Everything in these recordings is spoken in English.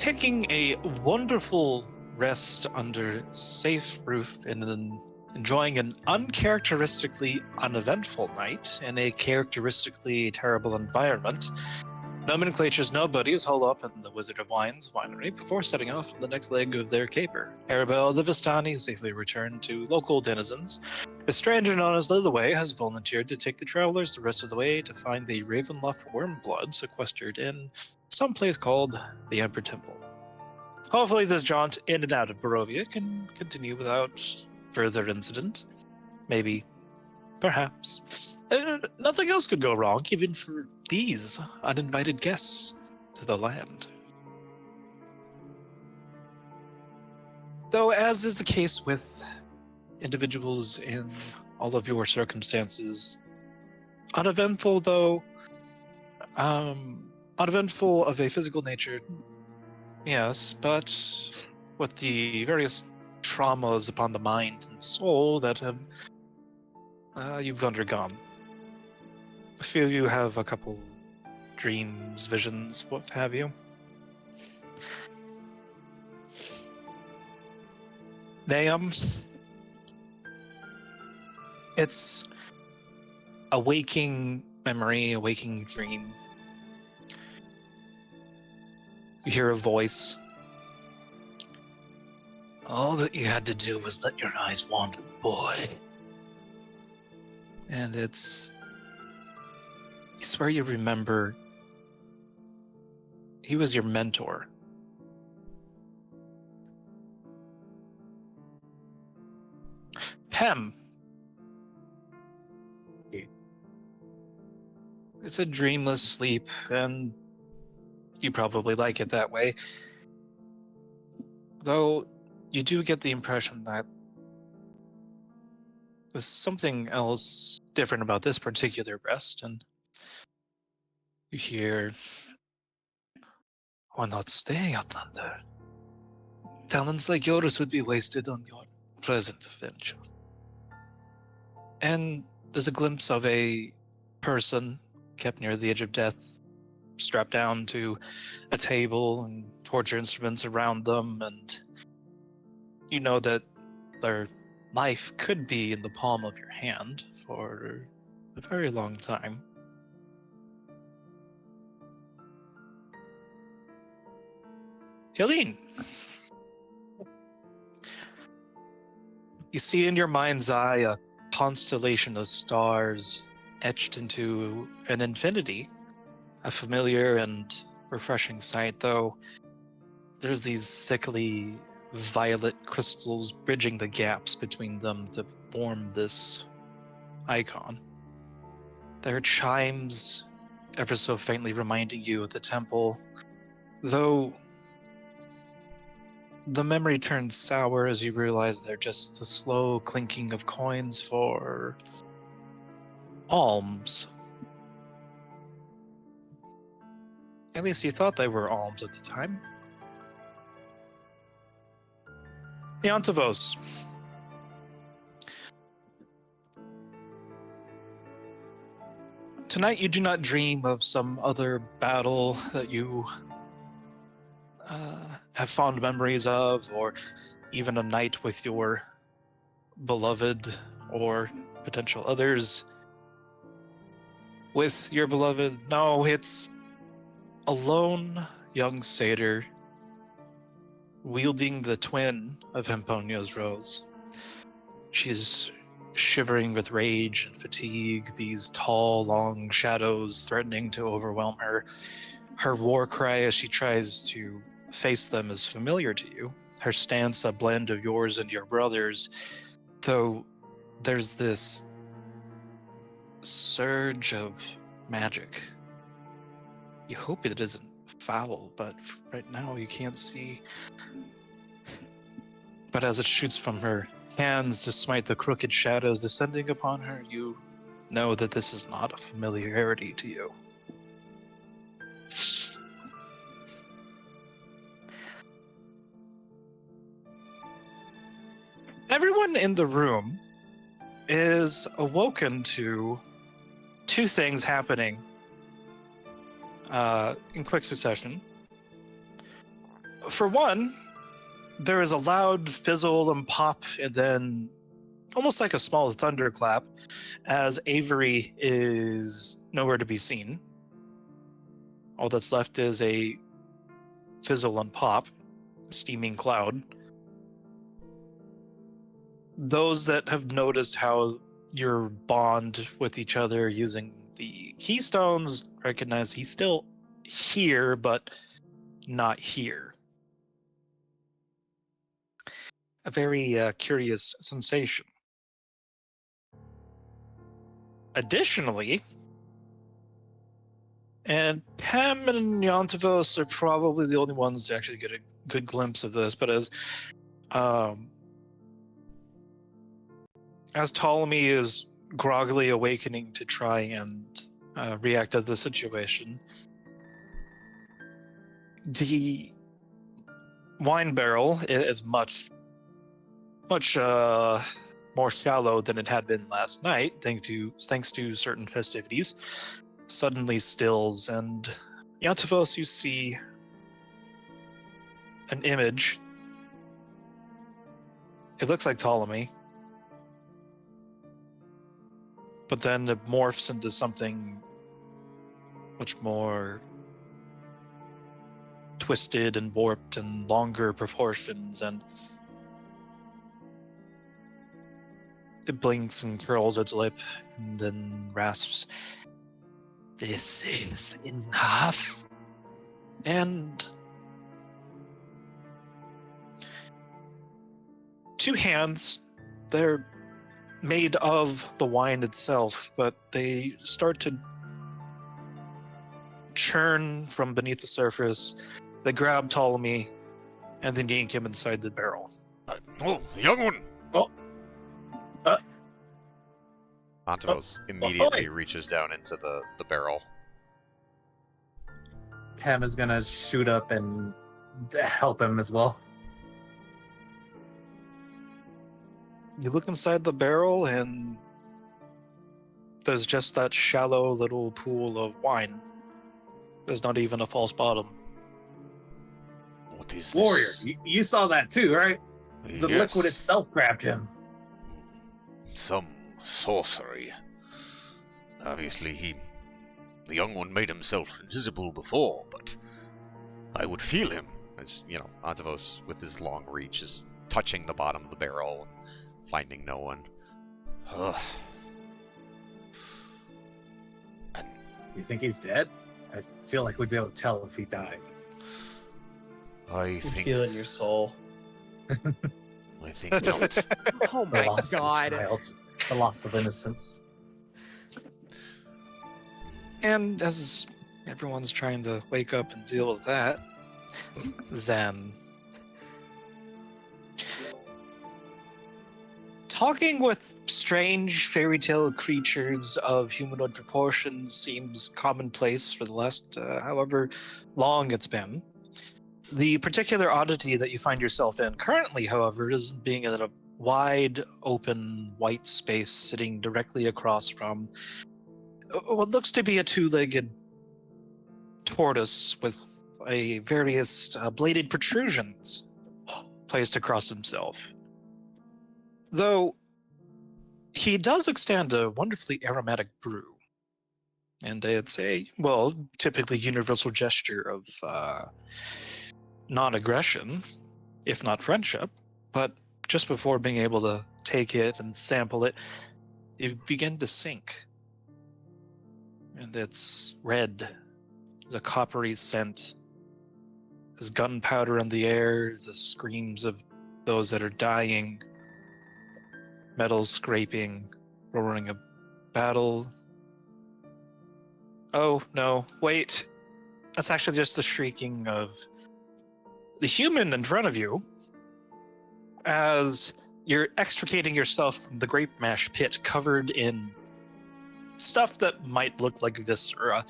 taking a wonderful rest under safe roof and enjoying an uncharacteristically uneventful night in a characteristically terrible environment, Nomenclature's Nobodies hole up in the Wizard of Wine's winery before setting off on the next leg of their caper. Arabelle the Vistani safely returned to local denizens. A stranger known as Lillowhaye has volunteered to take the travelers the rest of the way to find the Ravenloft Wyrmblood sequestered in some place called the Emperor Temple. Hopefully this jaunt in and out of Barovia can continue without further incident. Maybe. Perhaps. Nothing else could go wrong, even for these uninvited guests to the land. Though, as is the case with individuals in all of your circumstances, uneventful though, uneventful of a physical nature, yes, but with the various traumas upon the mind and soul that have you've undergone. A few of you have a couple dreams, visions, what have you. Nahum, it's a waking memory, a waking dream. You hear a voice. All that you had to do was let your eyes wander, boy. And it's... You swear you remember... He was your mentor. Pem. It's a dreamless sleep, and you probably like it that way. Though, you do get the impression that there's something else different about this particular rest, and you hear, "Why not stay, Outlander? Talents like yours would be wasted on your present venture." And there's a glimpse of a person kept near the edge of death, strapped down to a table and torture instruments around them, and you know that their life could be in the palm of your hand for a very long time. Helene, you see in your mind's eye a constellation of stars etched into an infinity, a familiar and refreshing sight, though there's these sickly violet crystals bridging the gaps between them to form this icon. There are chimes ever so faintly reminding you of the temple, though the memory turns sour as you realize they're just the slow clinking of coins for alms. At least you thought they were alms at the time. Yantavos. Tonight you do not dream of some other battle that you have fond memories of, or even a night with your beloved or potential others with your beloved. No, it's a lone young satyr wielding the twin of Hemponia's rose. She's shivering with rage and fatigue, these tall, long shadows threatening to overwhelm her. Her war cry as she tries to face them is familiar to you. Her stance a blend of yours and your brother's, though there's this surge of magic. You hope it isn't foul, but right now you can't see. But as it shoots from her hands to smite the crooked shadows descending upon her, you know that this is not a familiarity to you. Everyone in the room is awoken to two things happening in quick succession. For one, there is a loud fizzle and pop, and then almost like a small thunderclap, as Avery is nowhere to be seen. All that's left is a fizzle and pop, steaming cloud. Those that have noticed how your bond with each other using the keystones recognize he's still here, but not here. A very curious sensation. Additionally, and Pam and Yontavos are probably the only ones to actually get a good glimpse of this, but as Ptolemy is groggily awakening to try and react to the situation, the wine barrel is much more shallow than it had been last night, thanks to certain festivities, suddenly stills, and Yontavos, you see an image. It looks like Ptolemy, but then it morphs into something much more twisted and warped and longer proportions, and it blinks and curls its lip and then rasps, "This is enough." And two hands, they're made of the wine itself, but they start to churn from beneath the surface. They grab Ptolemy and then yank him inside the barrel. Oh, young one! Oh. Antavos immediately reaches down into the barrel. Pam is gonna shoot up and help him as well. You look inside the barrel, and there's just that shallow little pool of wine. There's not even a false bottom. What is this? Warrior, you saw that too, right? The Yes. liquid itself grabbed him. Some sorcery. Obviously, the young one made himself invisible before, but I would feel him. As, Antavos, with his long reach, is touching the bottom of the barrel and finding no one. Ugh. You think he's dead? I feel like we'd be able to tell if he died. I You think feel it in your soul. I think not. Oh The my loss of a god. child. The loss of innocence. And as everyone's trying to wake up and deal with that, Zen. Talking with strange fairy tale creatures of humanoid proportions seems commonplace for the last however long it's been. The particular oddity that you find yourself in currently, however, is being in a wide open white space sitting directly across from what looks to be a two-legged tortoise with a various bladed protrusions placed across himself. Though he does extend a wonderfully aromatic brew. And it's a, typically universal gesture of non-aggression, if not friendship. But just before being able to take it and sample it, you begin to sink. And it's red, the coppery scent. There's gunpowder in the air, the screams of those that are dying, metal scraping, roaring a battle. Oh, no, wait. That's actually just the shrieking of the human in front of you as you're extricating yourself from the grape mash pit covered in stuff that might look like viscera.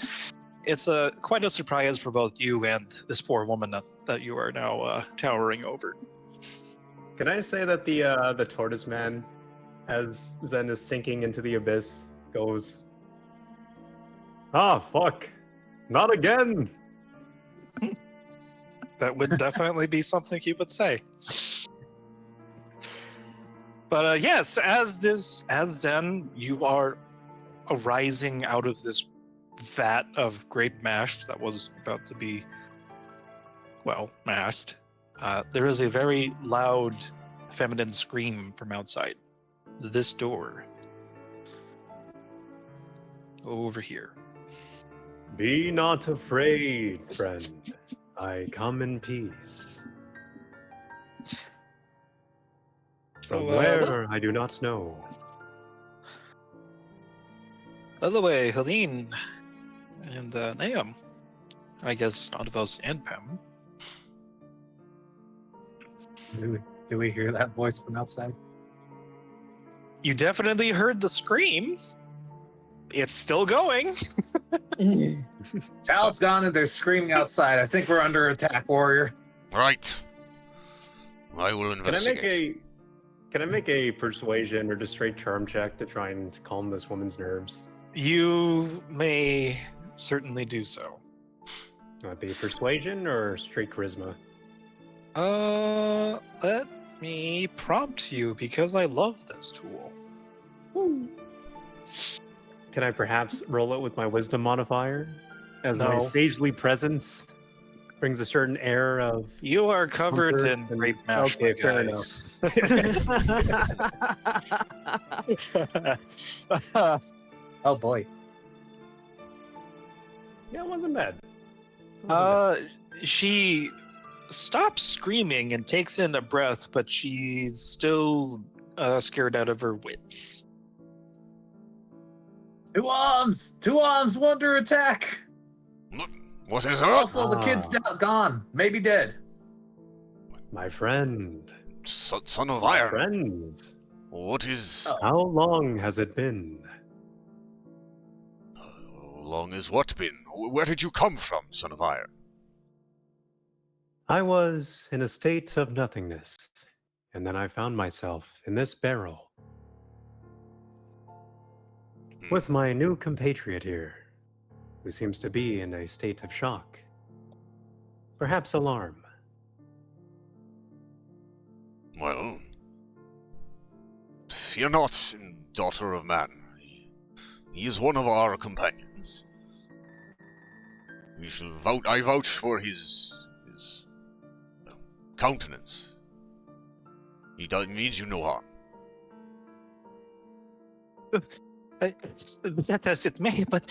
It's quite a surprise for both you and this poor woman that you are now towering over. Can I say that the tortoise man, as Zen is sinking into the abyss, goes, "Ah, fuck. Not again." That would definitely be something he would say. But yes, as Zen, you are arising out of this vat of grape mash that was about to be, well, mashed. There is a very loud feminine scream from outside this door. Over here. Be not afraid, friend. I come in peace. From where, I do not know. Lillowhaye, Helene, and Naum. I guess Arabelle and Pam. Do we hear that voice from outside? You definitely heard the scream. It's still going. Child's gone and they're screaming outside. I think we're under attack, warrior. Right. I will investigate. Can I make a persuasion or just straight charm check to try and calm this woman's nerves? You may certainly do so. Might be persuasion or straight charisma? Let me prompt you because I love this tool. Can I perhaps roll it with my wisdom modifier? As my No. sagely presence brings a certain air of... You are covered comfort in and- grape mash, Okay, my fair guy. Oh boy. Yeah, it wasn't bad. She stops screaming and takes in a breath, but she's still scared out of her wits. Two arms, one under attack. What is that? Also, the kid's gone, maybe dead. My friend. Son of Iron. Friends. What is... How long has it been? How long has what been? Where did you come from, Son of Iron? I was in a state of nothingness, and then I found myself in this barrel. With my new compatriot here, who seems to be in a state of shock. Perhaps alarm. Well, fear not, daughter of man. He is one of our companions. I vouch for his countenance. He means you no harm. That as it may, but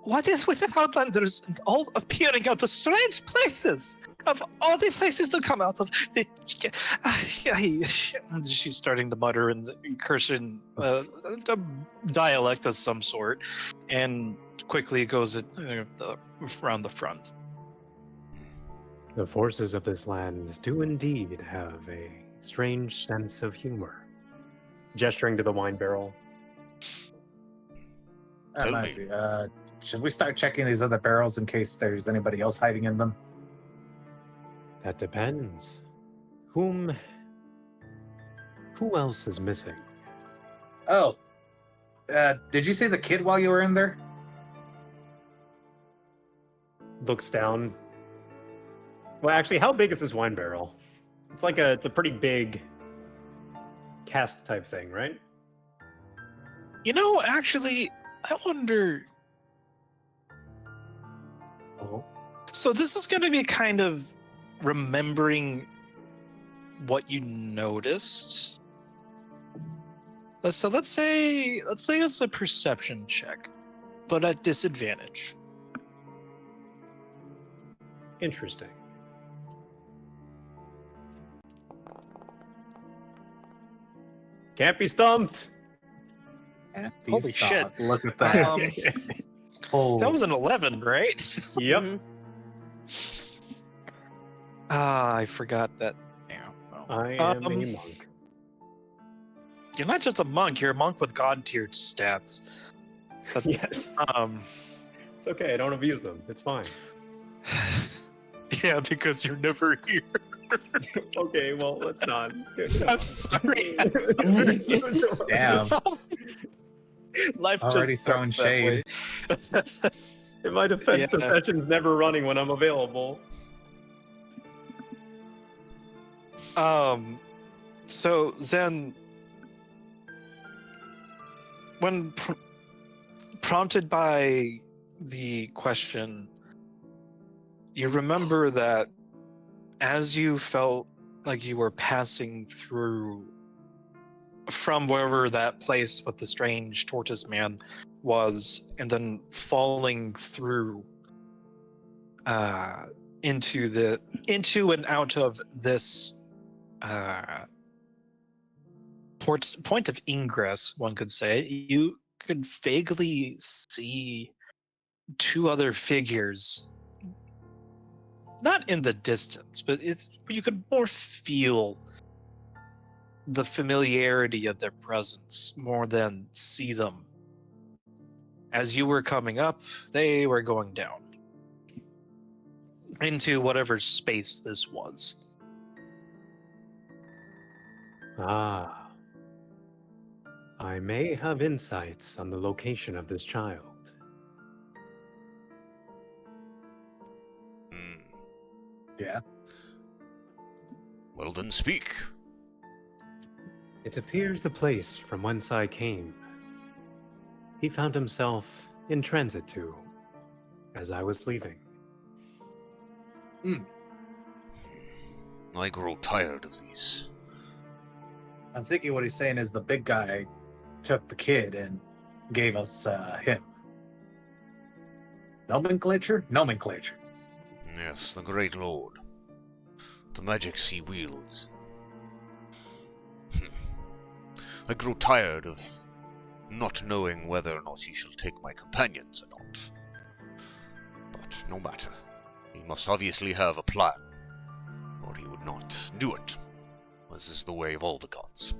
what is with the Outlanders all appearing out of strange places? Of all the places to come out of, she's starting to mutter and curse in a dialect of some sort, and quickly goes around the front. The forces of this land do indeed have a strange sense of humor. Gesturing to the wine barrel. Tell Reminds me. me, should we start checking these other barrels in case there's anybody else hiding in them? That depends. Who else is missing? Oh, did you see the kid while you were in there? Looks down. Well, actually, how big is this wine barrel? It's a pretty big cask type thing, right? You know, actually, I wonder. Oh. So this is going to be kind of remembering what you noticed. So let's say it's a perception check, but at disadvantage. Interesting. Can't be stumped. Holy shit. Look at that. Oh, That was an 11, right? Yep. I forgot that. Yeah. Well, I am a monk. You're not just a monk. You're a monk with god tier stats. Yes. It's okay. I don't abuse them. It's fine. Yeah, because you're never here. Okay, well, let's not. I'm sorry. I'm sorry. damn. Life Already just throwing sucks that way. In my defense, the Yeah. session's never running when I'm available. So Zen, when prompted by the question, you remember that as you felt like you were passing through from wherever that place with the strange tortoise man was, and then falling through into and out of this point of ingress, one could say, you could vaguely see two other figures, not in the distance, but you could more feel the familiarity of their presence more than see them. As you were coming up, they were going down into whatever space this was. Ah. I may have insights on the location of this child. Yeah. Well then speak. It appears the place from whence I came. He found himself in transit to, as I was leaving. I grow tired of these. I'm thinking what he's saying is the big guy took the kid and gave us him. Nomenclature? Nomenclature. Yes, the great lord. The magics he wields. I grow tired of not knowing whether or not he shall take my companions or not. But no matter. He must obviously have a plan, or he would not do it. This is the way of all the gods.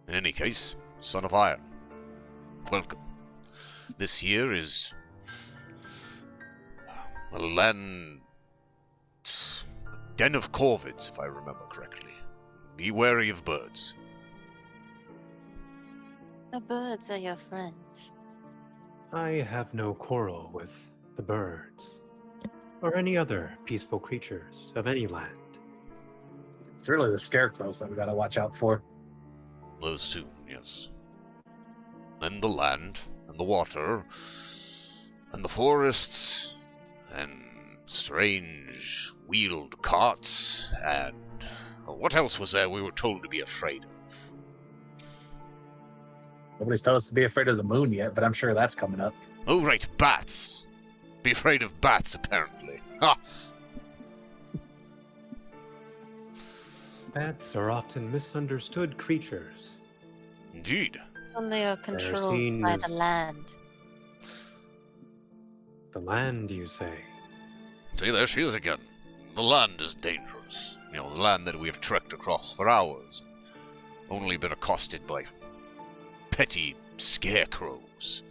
In any case, Son of Iron, welcome. This here is a land... a den of corvids, if I remember correctly. Be wary of birds. The birds are your friends. I have no quarrel with the birds, or any other peaceful creatures of any land. It's really the scarecrows that we gotta watch out for. Those two, yes. And the land, and the water, and the forests, and strange wheeled carts, and what else was there we were told to be afraid of? Nobody's told us to be afraid of the moon yet, but I'm sure that's coming up. Oh, right, bats. Be afraid of bats, apparently. Ha! Bats are often misunderstood creatures. Indeed. And they are controlled seen by as- the land. The land, you say? See, there she is again. The land is dangerous. You know, the land that we have trekked across for hours. Only been accosted by petty scarecrows.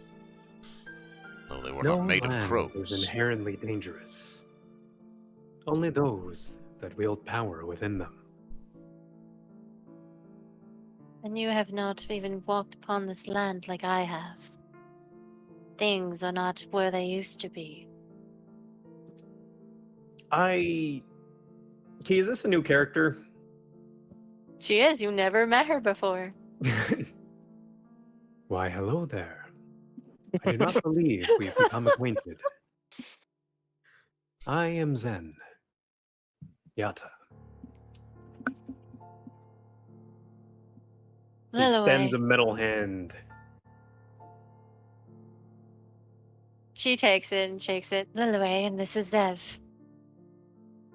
Though they were No not made of land crows. is inherently dangerous. Only those that wield power within them. And you have not even walked upon this land like I have. Things are not where they used to be. Key, is this a new character? She is. You never met her before. Why, hello there. I do not believe we've become acquainted. I am Zen. Yata. He extends a Lillowhaye. middle hand. She takes it and shakes it. Lillowhaye, and this is Zev.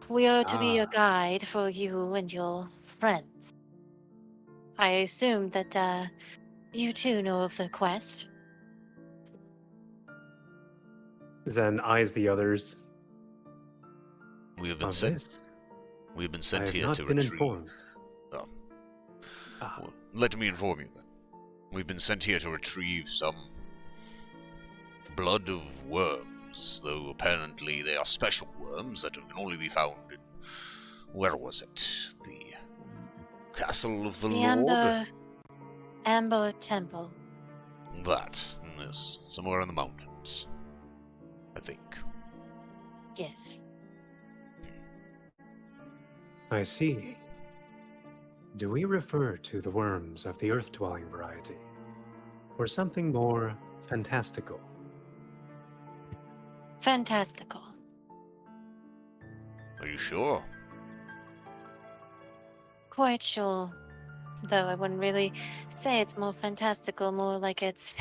We are to be your guide for you and your friends. I assume that you too know of the quest. Zen eyes the others. We have been Of sent. this, We have been I sent have here not to been retrieve. informed. Oh. Ah, Well, let me inform you then. We've been sent here to retrieve some blood of worms, though apparently they are special worms that can only be found in... Where was it? The Castle of the Lord? Amber Temple. That, yes. Somewhere in the mountains. I think. Yes. I see. Do we refer to the worms of the earth-dwelling variety, or something more fantastical? Fantastical. Are you sure? Quite sure. Though I wouldn't really say it's more fantastical, more like it's.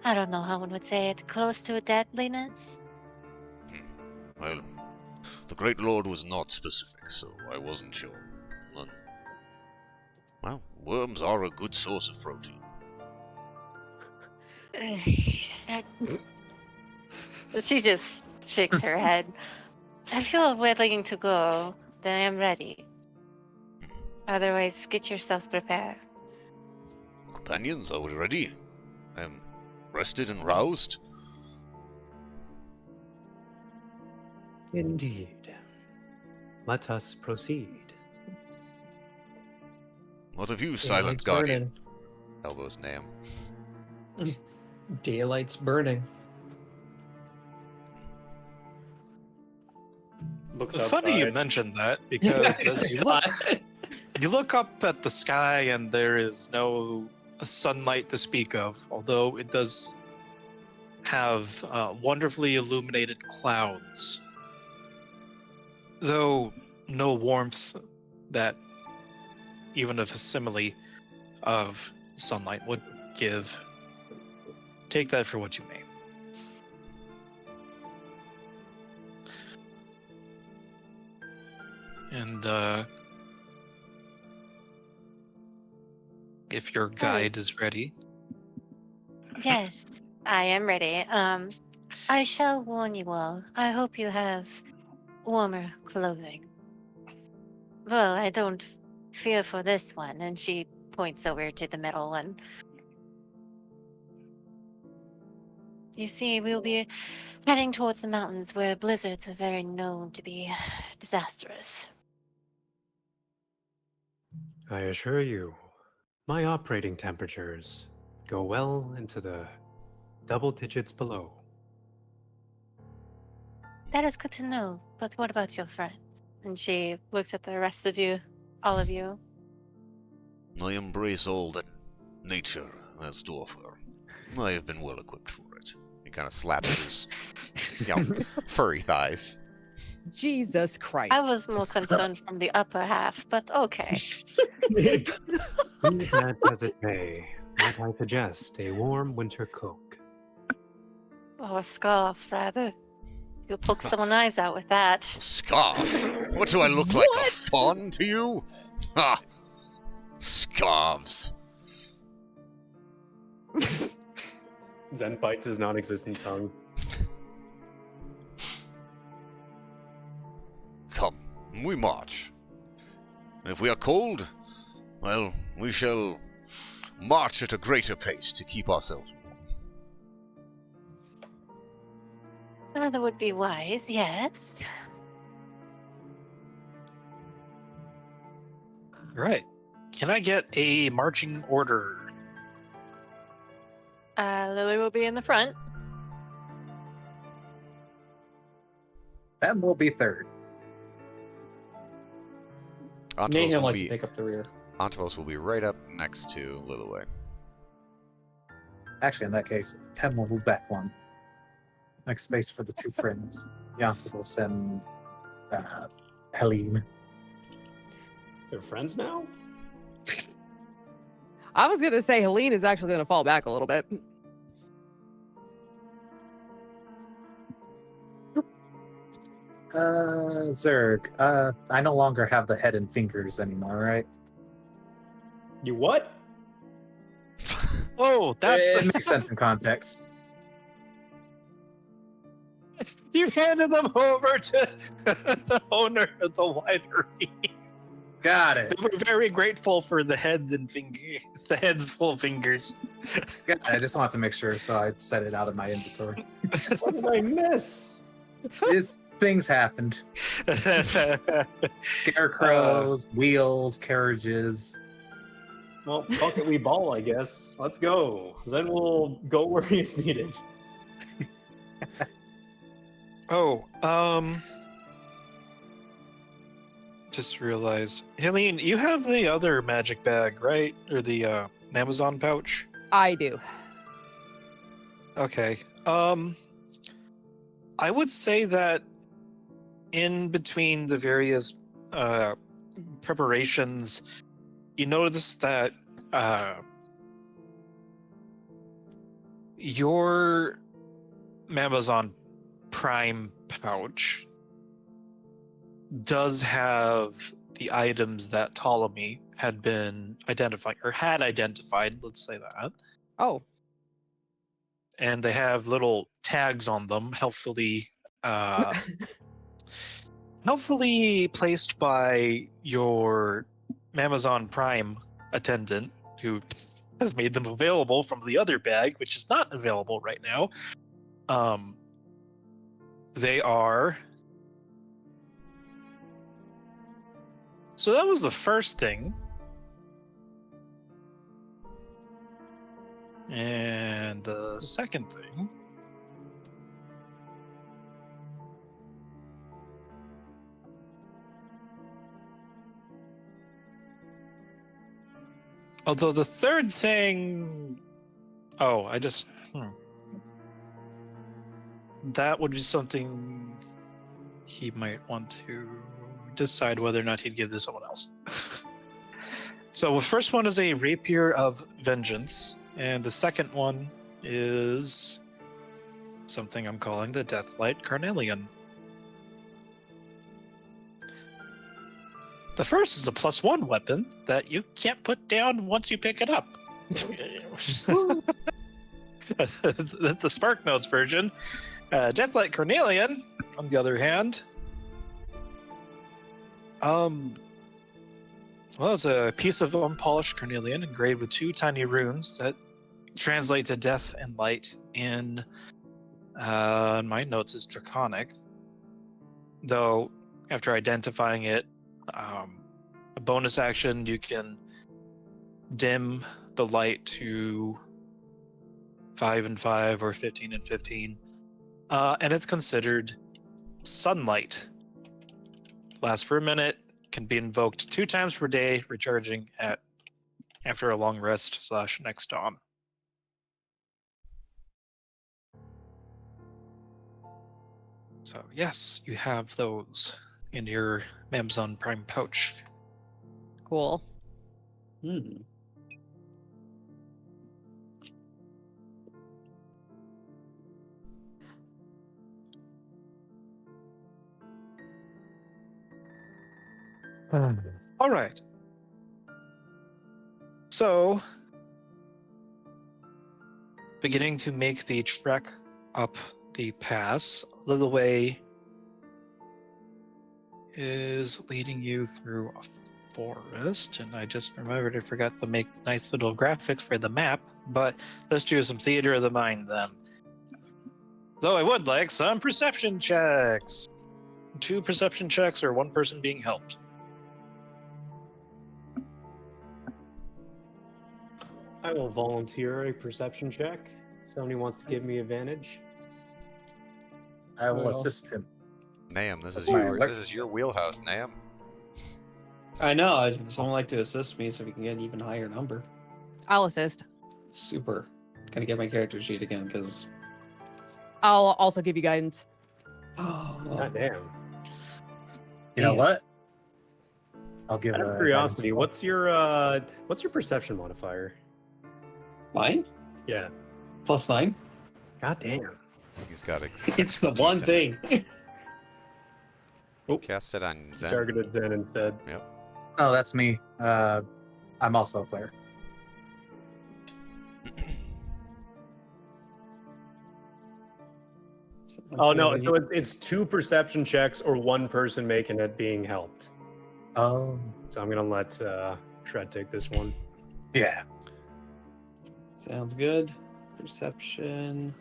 I don't know how one would say it. Close to deadliness? Well, the Great Lord was not specific, so I wasn't sure. And, well, worms are a good source of protein. She just shakes her head. If you're willing to go, then I am ready. Otherwise, get yourselves prepared. Companions, are we ready? I am rested and roused. Indeed. Let us proceed. What of you, Silent Daylight's Guardian? Elbow's name. burning. Daylight's burning. Looks It's funny you outside. mentioned that because as you look up at the sky and there is no sunlight to speak of, although it does have wonderfully illuminated clouds. Though no warmth that even a facsimile of sunlight would give. Take that for what you may. And if your guide is ready. Yes, I am ready. I shall warn you all. I hope you have warmer clothing. Well, I don't fear for this one. And she points over to the middle one. You see, we'll be heading towards the mountains where blizzards are very known to be disastrous. I assure you, my operating temperatures go well into the double digits below. That is good to know. But what about your friends? And she looks at the rest of you, all of you. I embrace all that nature has to offer. I have been well equipped for it. He kind of slaps his furry thighs. Jesus Christ. I was more concerned from the upper half, but okay. Be that as it may, might I suggest a warm winter cloak? Or a scarf, rather. You'll poke someone's eyes out with that. A scarf? What do I look like, a fawn to you? Ha! Scarves. Zen bites his non-existent tongue. Come, we march. And if we are cold, well, we shall march at a greater pace to keep ourselves warm. That would be wise, yes. Right. Can I get a marching order? Lily will be in the front. That will be third. Mayhem will like to be pick up the rear. Antivos will be right up next to Lillowhaye. Actually, in that case, Tem will move back one. Make space for the two friends. Yanta will send Helene. They're friends now? I was going to say Helene is actually going to fall back a little bit. Zerg, I no longer have the head and fingers anymore, right? You what? Oh, that's It makes sense in context. you handed them over to the owner of the winery. Got it. They were very grateful for the heads and fingers, the heads full of fingers. Got it. I just wanted to make sure, so I set it out of my inventory. What did I miss? Things happened. Scarecrows, wheels, carriages. Well, bucket we ball, I guess. Let's go. Zen will go where he's needed. Just realized, Helene, you have the other magic bag, right? Or the Amazon pouch? I do. Okay. I would say that in between the various preparations, you notice that your Amazon Prime pouch does have the items that Ptolemy had been identifying, or had identified, let's say that. Oh, And they have little tags on them, helpfully placed by your Amazon Prime attendant, who has made them available from the other bag, which is not available right now. They are. So that was the first thing. And the second thing. Although the third thing. Oh, I just. That would be something he might want to decide whether or not he'd give to someone else. So the first one is a Rapier of Vengeance, and the second one is something I'm calling the Deathlight Carnelian. The first is a +1 weapon that you can't put down once you pick it up. That's the Spark Notes version. Deathlight Carnelian, on the other hand, well, it's a piece of unpolished carnelian engraved with 2 tiny runes that translate to death and light in my notes is draconic. Though, after identifying it, a bonus action, you can dim the light to 5 and 5 or 15 and 15. And it's considered sunlight. Lasts for a minute, can be invoked 2 times per day, recharging after a long rest / next dawn. So yes, you have those in your Amazon Prime pouch. cool. Hmm. All right. So, beginning to make the trek up the pass, Lillowhaye is leading you through a forest, and I just remembered I forgot to make nice little graphics for the map, but let's do some theater of the mind then. Though I would like some perception checks. 2 perception checks or 1 person being helped. I will volunteer a perception check. Somebody wants to give me advantage. I will Well. assist him. Nam, this is My your alert. this is your wheelhouse, Nam. I know. Someone like to assist me so we can get an even higher number. I'll assist. Super. Gotta get my character sheet again because. I'll also give you guidance. Oh, God damn. You know Damn. what? I'll give Out a of guidance curiosity, as well. what's your perception modifier? Mine? Yeah. +9. God damn. He's got It's the one thing. Cast it on Zen. Targeted Zen instead. Yep. Oh, that's me. I'm also a player. Oh no, so it's 2 perception checks or 1 person making it being helped. Oh, So I'm gonna let Shred take this one. yeah. Sounds good. Perception.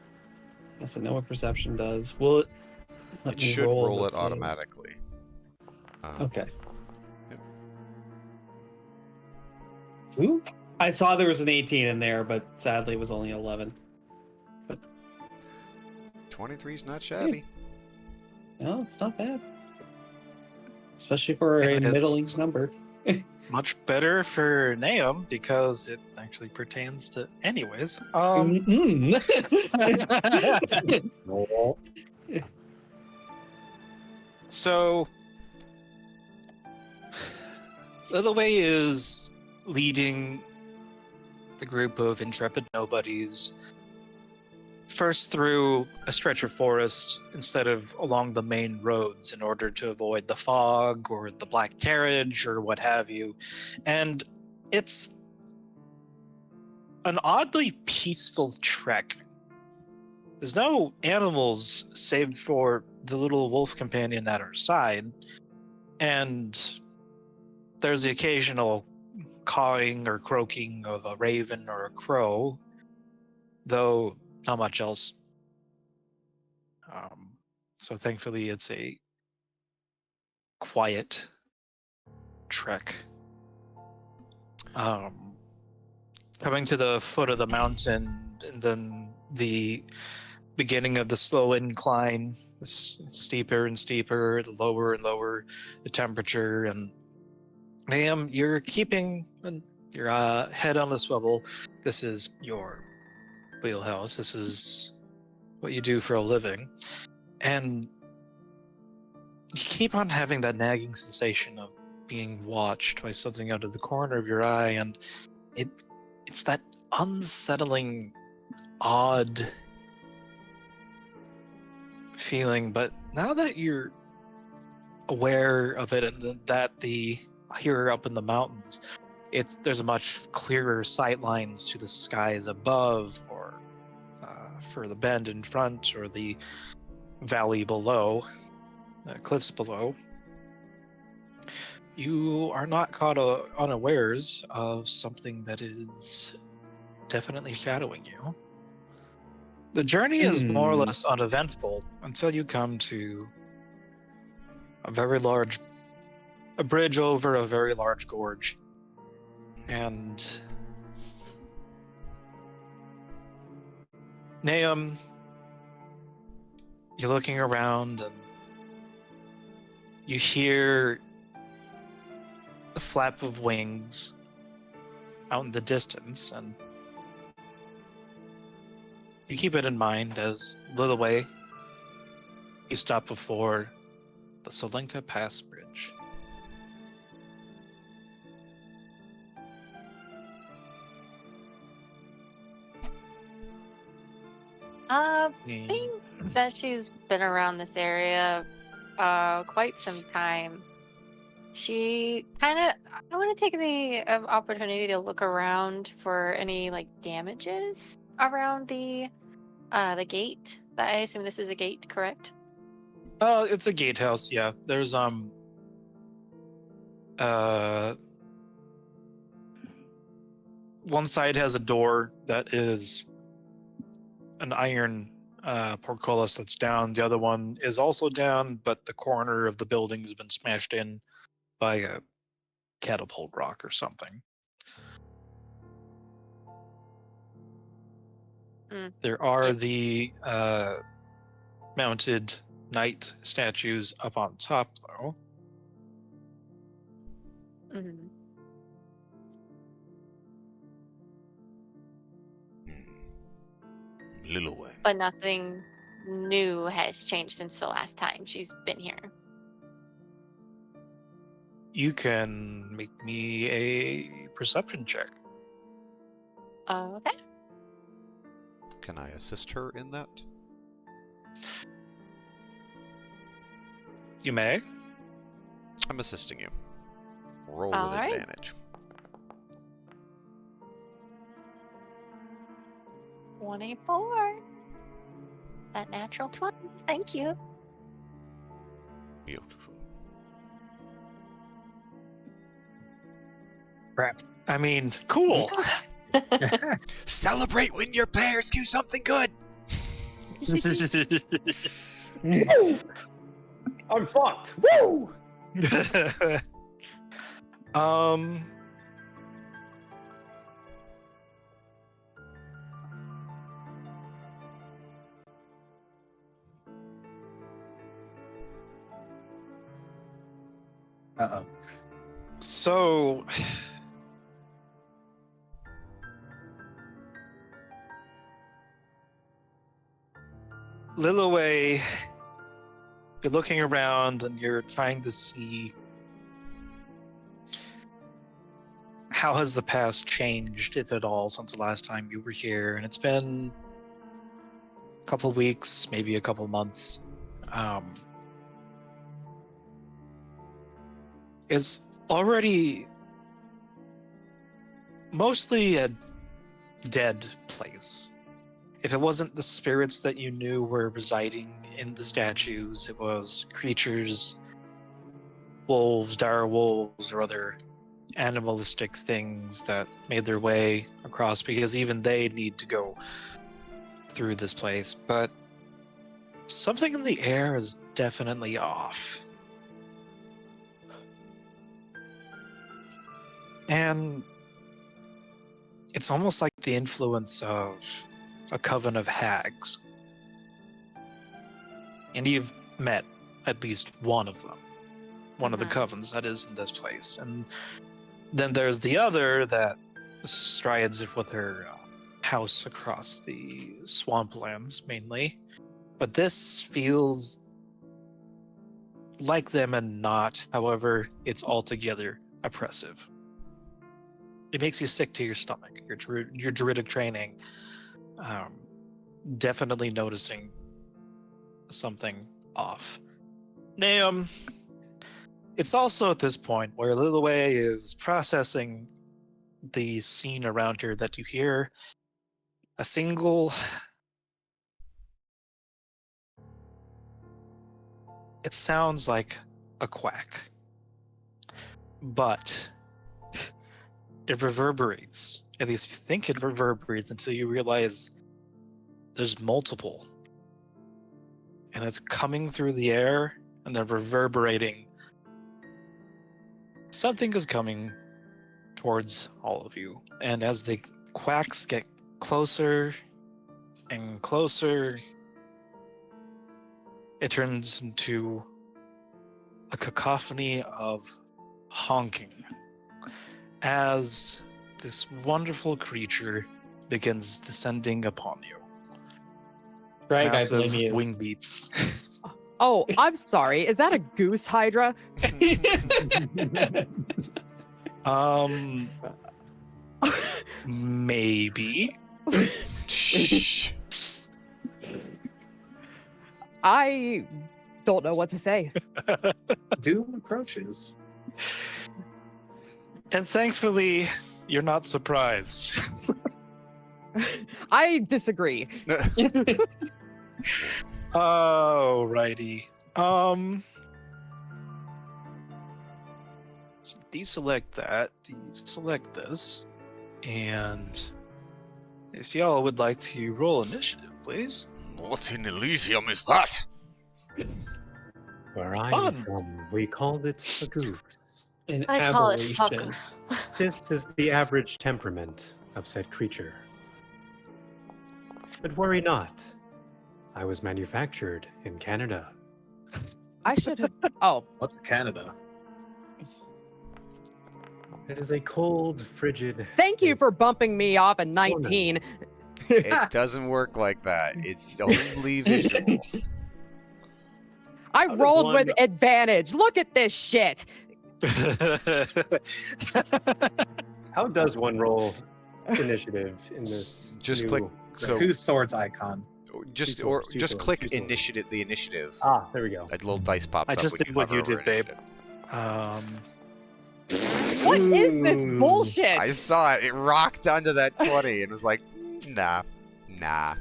Yes, I know what perception does. Will it? Let It me should roll the it thing. automatically. Okay. Yep. Ooh. I saw there was an 18 in there, but sadly it was only 11. 23's not shabby. No, it's not bad. especially for a And it's- middling number. Much better for Naum because it actually pertains to anyways. Mm-mm. No. So Lillowhaye is leading the group of intrepid nobodies first through a stretch of forest instead of along the main roads in order to avoid the fog or the black carriage or what have you. And it's an oddly peaceful trek. There's no animals save for the little wolf companion at her side, and there's the occasional cawing or croaking of a raven or a crow, though not much else. So thankfully, it's a quiet trek. Coming to the foot of the mountain, and then the beginning of the slow incline, steeper and steeper, the lower and lower the temperature, and ma'am, you're keeping your head on the swivel. This is your wheelhouse. This is what you do for a living, and you keep on having that nagging sensation of being watched by something out of the corner of your eye, and it's that unsettling, odd feeling. But now that you're aware of it, and that here up in the mountains, there's a much clearer sight lines to the skies above, or for the bend in front, or the valley below, cliffs below. You are not caught unawares of something that is definitely shadowing you. The journey is more or less uneventful until you come to a bridge over a very large gorge. And Naum, you're looking around and you hear the flap of wings out in the distance, and you keep it in mind as Lillowhaye, you stop before the Solinka Pass Bridge. Being that she's been around this area quite some time, she I want to take the opportunity to look around for any like damages around the gate. I assume this is a gate, correct? It's a gatehouse, yeah. There's one side has a door that is an iron portcullis that's down. The other one is also down, but the corner of the building has been smashed in by a catapult rock or something. There are the mounted knight statues up on top, though. Mm-hmm. Lillowhaye. But nothing new has changed since the last time she's been here. You can make me a perception check. Okay. Can I assist her in that? You may. I'm assisting you. Roll All with right. advantage. 24. That natural 20. Thank you. Beautiful. Crap. I mean, cool. Celebrate when your players do something good! I'm fucked. Woo! So, Lillowhaye, you're looking around and you're trying to see how has the past changed, if at all, since the last time you were here. And it's been a couple weeks, maybe a couple months. Is already mostly a dead place. If it wasn't the spirits that you knew were residing in the statues, it was creatures, wolves, dire wolves, or other animalistic things that made their way across, because even they need to go through this place. But something in the air is definitely off. And it's almost like the influence of a coven of hags. And you've met at least one of them. One of the covens that is in this place. And then there's the other that strides with her house across the swamplands, mainly. But this feels like them and not. However, it's altogether oppressive. It makes you sick to your stomach. Your druidic training, definitely noticing something off. Naum, it's also at this point where Lillowhaye is processing the scene around her that you hear a single... It sounds like a quack, but it reverberates. At least you think it reverberates until you realize there's multiple. And it's coming through the air and they're reverberating. Something is coming towards all of you. And as the quacks get closer and closer, it turns into a cacophony of honking as this wonderful creature begins descending upon you. Greg, I Massive blame you. wing beats. Oh, I'm sorry. Is that a goose hydra? Maybe. Shh. I don't know what to say. Doom approaches. And thankfully, you're not surprised. I disagree. Alrighty. So deselect that, deselect this, and if y'all would like to roll initiative, please. What in Elysium is that? Where I'm Fun. from, we called it a goose. An I call it aberration. fuck. This is the average temperament of said creature. But worry not. I was manufactured in Canada. I should have. Oh, What's Canada? It is a cold, frigid... thank you for bumping me off at 19. It doesn't work like that. It's only visual. I How does rolled one- with advantage. Look at this shit. How does one roll initiative in this? Just new- click. The So two swords icon. just two or swords, two just swords, click two swords. initiative. The initiative. Ah, there we go. That little dice pops I up. just when did what hover you over did, babe. initiative. What is this Ooh. bullshit? I saw it. It rocked onto that 20 and was like, nah.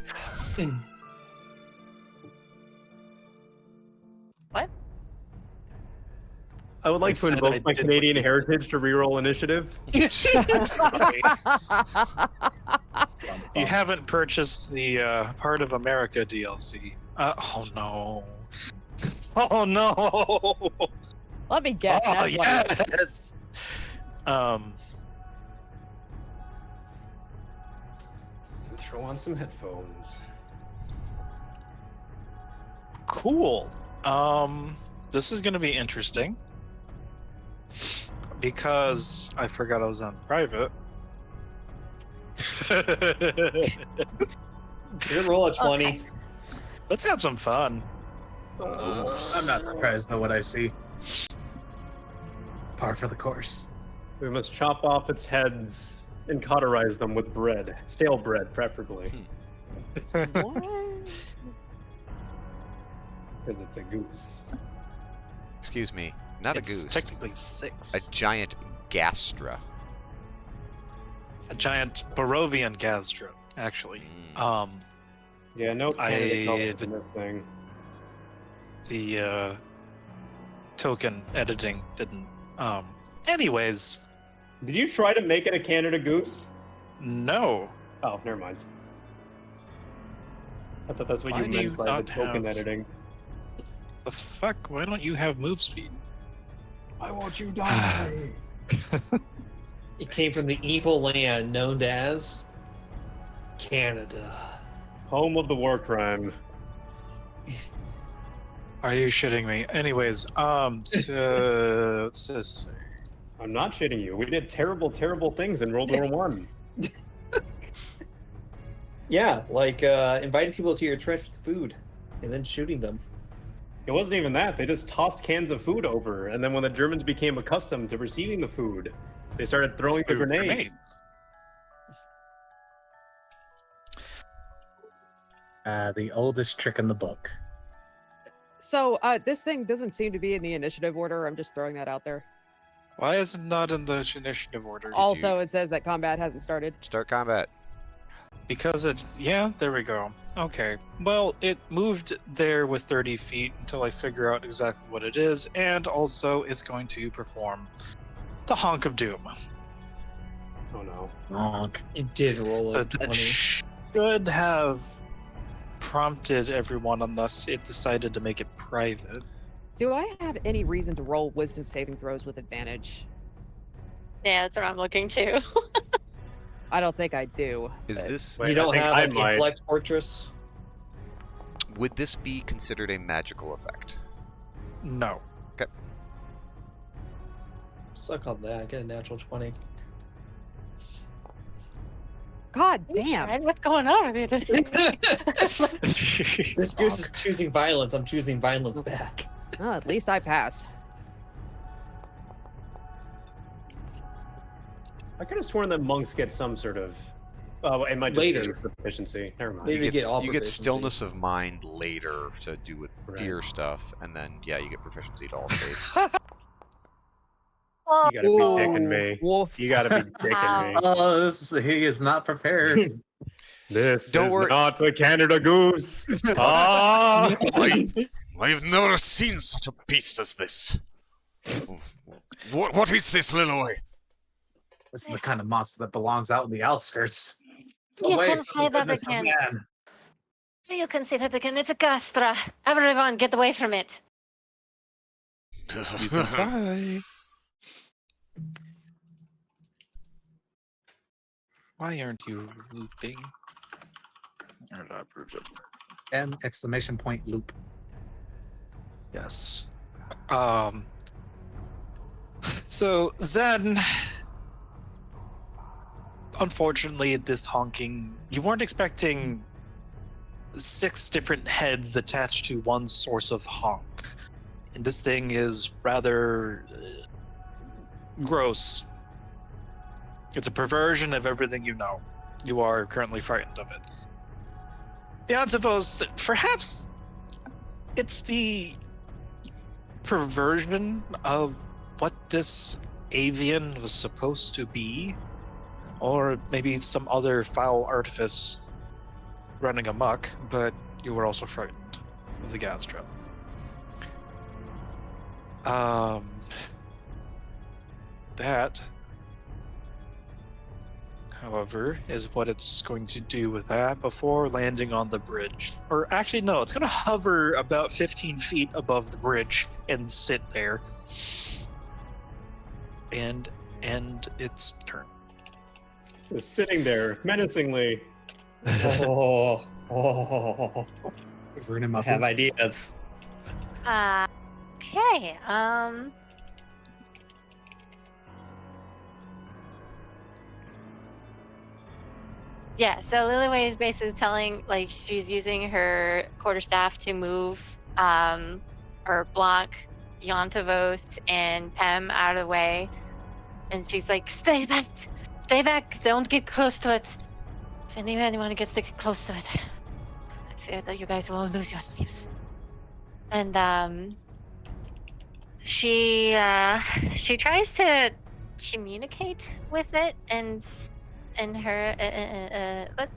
What? I would like I to said I invoke my did what Canadian you did. heritage to reroll initiative. I'm sorry. Bum, You bum. haven't purchased the Part of America DLC. Oh no. Oh no. Let me guess. Oh that's what it is. yes. Throw on some headphones. Cool. This is going to be interesting. because I forgot I was on private. You're roll a 20. Okay. Let's have some fun. I'm not surprised by what I see. Par for the course. We must chop off its heads and cauterize them with bread. Stale bread, preferably. What? Because it's a goose. Excuse me, not It's a goose. technically 6. A giant gastra. A giant Barovian gastra, actually. Mm. Yeah, no Canada colors the- in this thing. The token editing didn't. Anyways, Did you try to make it a Canada goose? no. Oh, never mind. I thought that's what Why you do you meant by the not token have- editing. The fuck? Why don't you have move speed? I want you die. It came from the evil land known as Canada. Home of the war crime. Are you shitting me? Anyways, so, let's just say. I'm not shitting you. We did terrible, terrible things in World War One. Yeah, like inviting people to your trench with food and then shooting them. It wasn't even that. They just tossed cans of food over, and then when the Germans became accustomed to receiving the food, they started throwing the threw grenades. The oldest trick in the book. So, this thing doesn't seem to be in the initiative order. I'm just throwing that out there. Why is it not in the initiative order? Also, it says that combat hasn't started. Start combat. Because it, yeah, there we go. Okay. Well, it moved there with 30 feet until I figure out exactly what it is, and also it's going to perform the Honk of Doom. Oh no. Honk. It did roll a That 20. should have prompted everyone unless it decided to make it private. Do I have any reason to roll wisdom saving throws with advantage? Yeah, that's what I'm looking to. I don't think I do. Is this Wait, You don't I think have I like might. intellect fortress? would this be considered a magical effect? No. Suck on that. Get a natural 20. God You damn. tried? What's going on with you? This goose is choosing violence. I'm choosing violence back. Well, at least I passed. I could have sworn that monks get some sort of. Oh, it might just Later. be proficiency. Never mind. Later. You get all you get proficiency. stillness of mind later to do with Right. fear stuff, and then yeah, you get proficiency to all saves. Oh, You gotta be dicking me. Woof. You gotta be dicking me. Oh, he is not prepared. This Don't is worry. not a Canada goose. Ah! I've never seen such a beast as this. What is this, Lillowhaye? This is the kind of monster that belongs out in the outskirts. You Away can from say the that goodness of again. man. You can say that again. It's a gastra. Everyone, get away from it. Bye. Why aren't you looping? And exclamation point loop. Yes. So Zen, unfortunately, this honking, you weren't expecting 6 different heads attached to one source of honk, and this thing is rather gross. It's a perversion of everything you know. You are currently frightened of it. The odds of those, perhaps it's the perversion of what this avian was supposed to be, or maybe some other foul artifice running amok, but you were also frightened of the gastra. That, however, is what it's going to do with that before landing on the bridge. Or actually, no, it's going to hover about 15 feet above the bridge and sit there. And end its turn. Just sitting there menacingly. Oh. Over in my I have boots. ideas. Okay. Yeah, so Lillowhaye is basically telling, like, she's using her quarterstaff to move or block Yontavos and Pem out of the way. And she's like, stay back, don't get close to it. If anyone gets to get close to it, I fear that you guys will lose your lives. And she tries to communicate with it and her but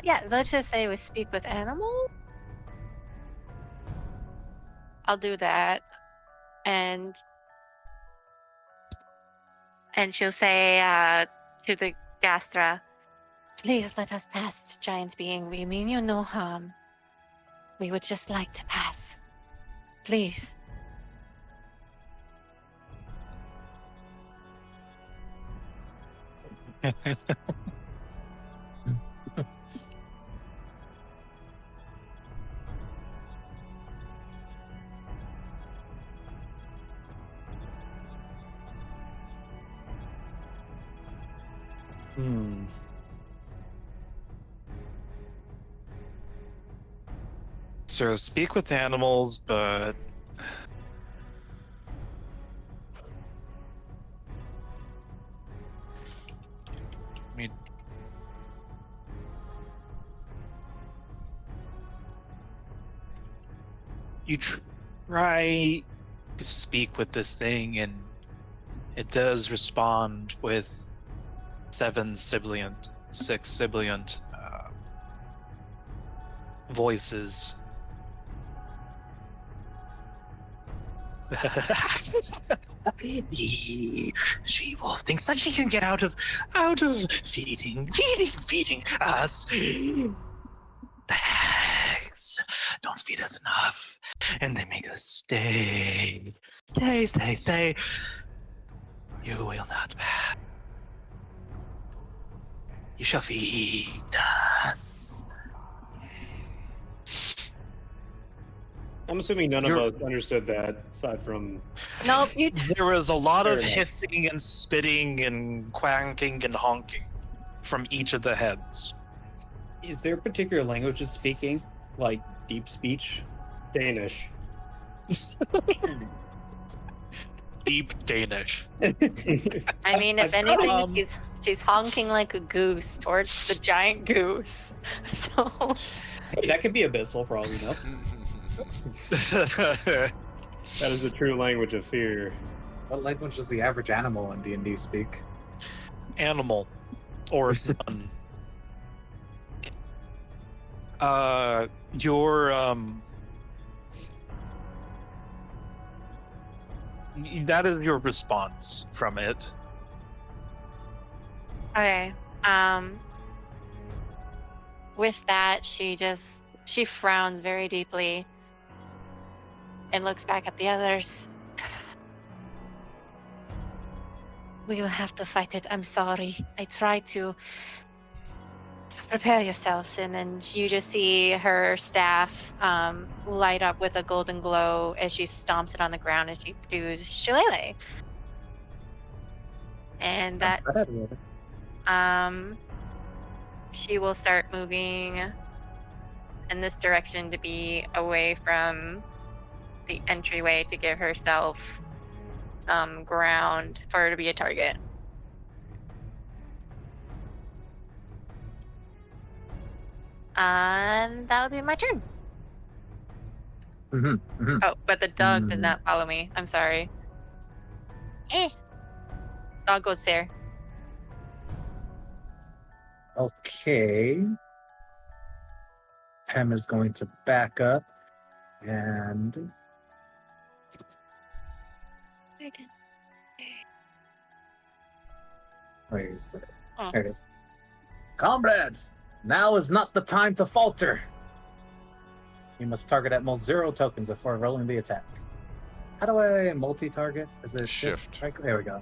yeah, let's just say we speak with animal. I'll do that. And she'll say to the Gastra, please let us pass, giant being. We mean you no harm. We would just like to pass. Please. So speak with animals, but I mean, you try to speak with this thing, and it does respond with 6 sibilant voices. The she-wolf thinks that she can get out of feeding us. The hags don't feed us enough, and they make us stay. You will not pass. You shall feed us. I'm assuming none of us understood that, aside from... Nope. There was a lot Fair of enough. hissing and spitting and quanking and honking from each of the heads. Is there a particular language it's speaking? Like deep speech? Danish. Deep Danish. I mean, if anything, she's honking like a goose towards the giant goose. So Hey, that could be abyssal for all we know. That is the true language of fear. What language does the average animal in D&D speak? Animal. Or none. That is your response from it. okay. With that, she frowns very deeply and looks back at the others. We will have to fight it. I'm sorry. I tried to prepare yourselves, and then you just see her staff light up with a golden glow as she stomps it on the ground as she produces shillelagh. And that she will start moving in this direction to be away from the entryway to give herself some ground for her to be a target. And that would be my turn. Oh, but the dog does not follow me. I'm sorry. Dog goes there. Okay. Pem is going to back up and where is it? Oh. There it is. Comrades, now is not the time to falter. You must target at most 0 tokens before rolling the attack. How do I multi-target? Is it Shift. Right? There we go.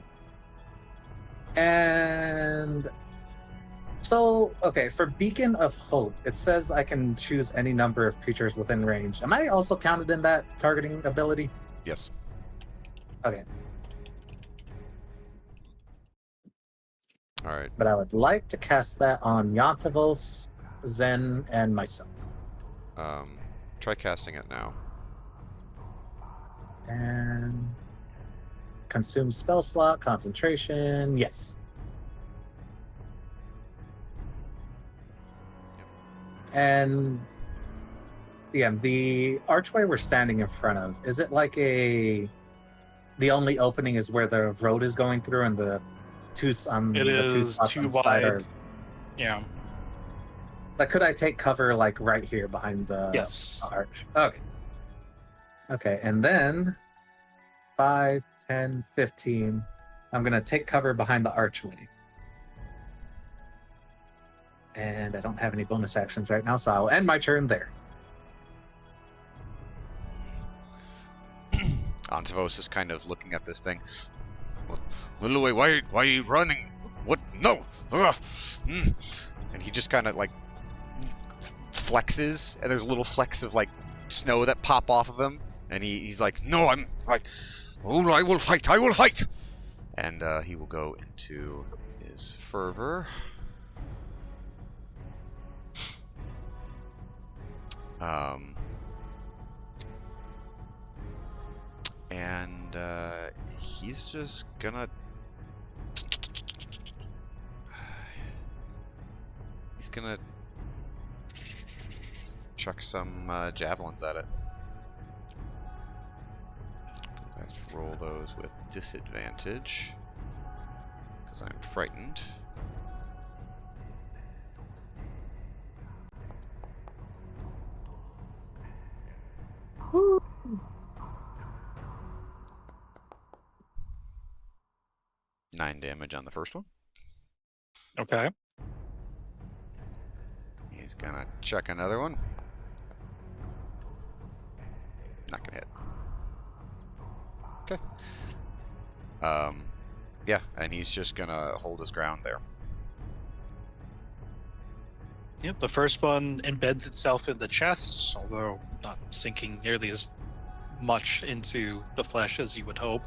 And so, okay, for Beacon of Hope, it says I can choose any number of creatures within range. Am I also counted in that targeting ability? Yes. Okay. All right. But I would like to cast that on Yantavos, Zen, and myself. Try casting it now. And consume spell slot, concentration. Yes. And yeah, the archway we're standing in front of, is it like the only opening is where the road is going through and the two on It the two is spots too on the side are, wide. Yeah. like, could I take cover like right here behind the Yes. arch? Okay. Okay, and then 5, 10, 15. I'm gonna take cover behind the archway. And I don't have any bonus actions right now, so I'll end my turn there. Antavos is kind of looking at this thing. Lillowhaye, why are you running? What? No! Ugh. And he just kind of like flexes, and there's little flecks of like snow that pop off of him, and he's like, no, I'm like, oh, I will fight, and he will go into his fervor. And he's just gonna chuck some javelins at it. I have to roll those with disadvantage because I'm frightened. Woo. 9 damage on the first one. Okay. He's gonna chuck another one. Not gonna hit. Okay. Yeah, and he's just gonna hold his ground there. Yep, the first one embeds itself in the chest, although not sinking nearly as much into the flesh as you would hope.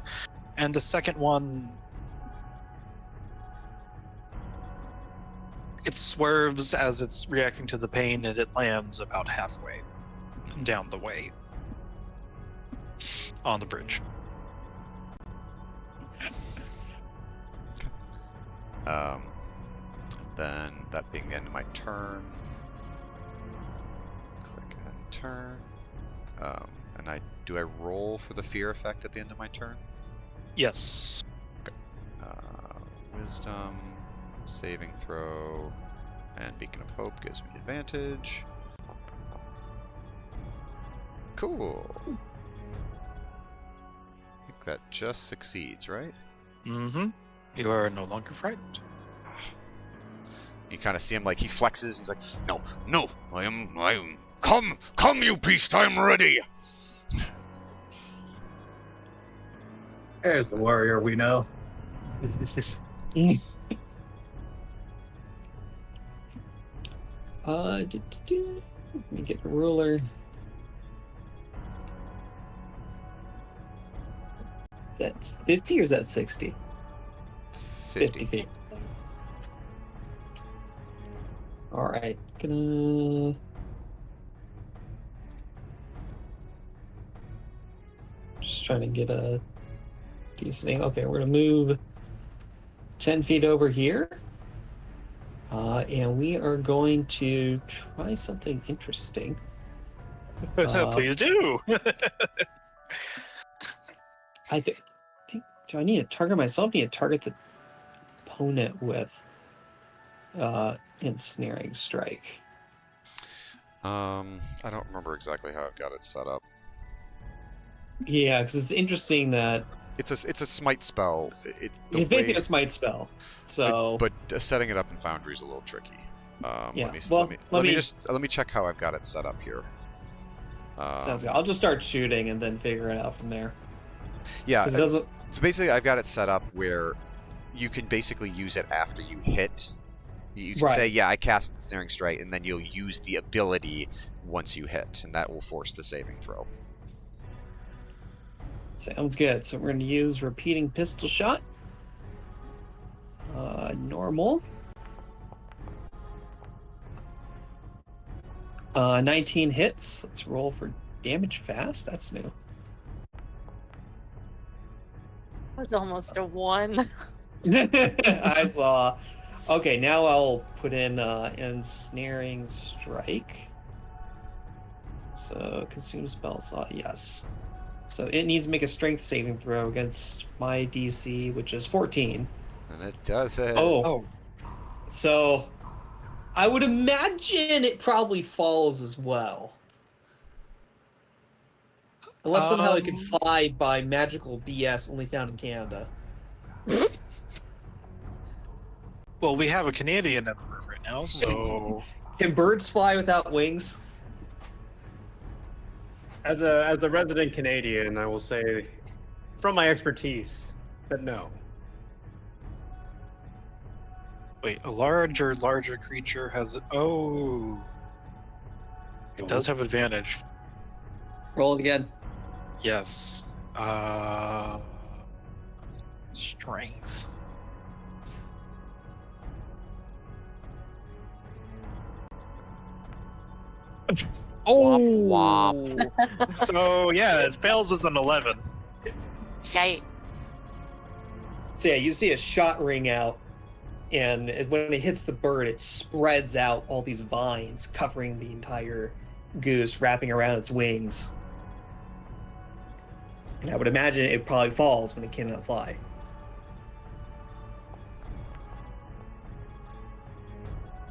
And the second one, it swerves as it's reacting to the pain, and it lands about halfway down the way on the bridge. Then that being the end of my turn, click and turn. And do I roll for the fear effect at the end of my turn? Yes. Okay. Wisdom, saving throw, and Beacon of Hope gives me advantage. Cool. I think that just succeeds, right? Mm-hmm. You are no longer frightened. You kind of see him like he flexes. He's like, "No, no, I am. Come, you beast! I am ready." There's the warrior we know. Let me get the ruler. That's 50 or is that 60? 50 feet. Alright, gonna... Just trying to get a decent angle. Okay, we're gonna move 10 feet over here. And we are going to try something interesting. Please do. Do I need to target myself? Need to target the opponent with ensnaring strike. I don't remember exactly how I've got it set up. Yeah, because it's interesting that It's a smite spell. it's basically a smite spell. So, but setting it up in Foundry is a little tricky. Yeah, Let me check how I've got it set up here. sounds good. I'll just start shooting and then figure it out from there. Yeah. 'Cause it doesn't. So basically, I've got it set up where you can basically use it after you hit. You can say, "Yeah, I cast Ensnaring Strike," and then you'll use the ability once you hit, and that will force the saving throw. Sounds good. So we're going to use repeating pistol shot. Normal. 19 hits. Let's roll for damage fast. That's new. Was almost a 1. I saw. Okay, now I'll put in ensnaring strike. So consume spell slot. Yes. So it needs to make a strength saving throw against my DC, which is 14. And it does it. Oh. So I would imagine it probably falls as well. Unless somehow it can fly by magical BS only found in Canada. Well, we have a Canadian in the room right now, so Can birds fly without wings? As a resident Canadian, I will say, from my expertise, that no. wait, a larger creature has it. Oh, it does have advantage. Roll it again. Yes. Strength. Womp So yeah, it fails with an 11. Yikes. So yeah, you see a shot ring out, and when it hits the bird, it spreads out all these vines covering the entire goose, wrapping around its wings. And I would imagine it probably falls when it cannot fly.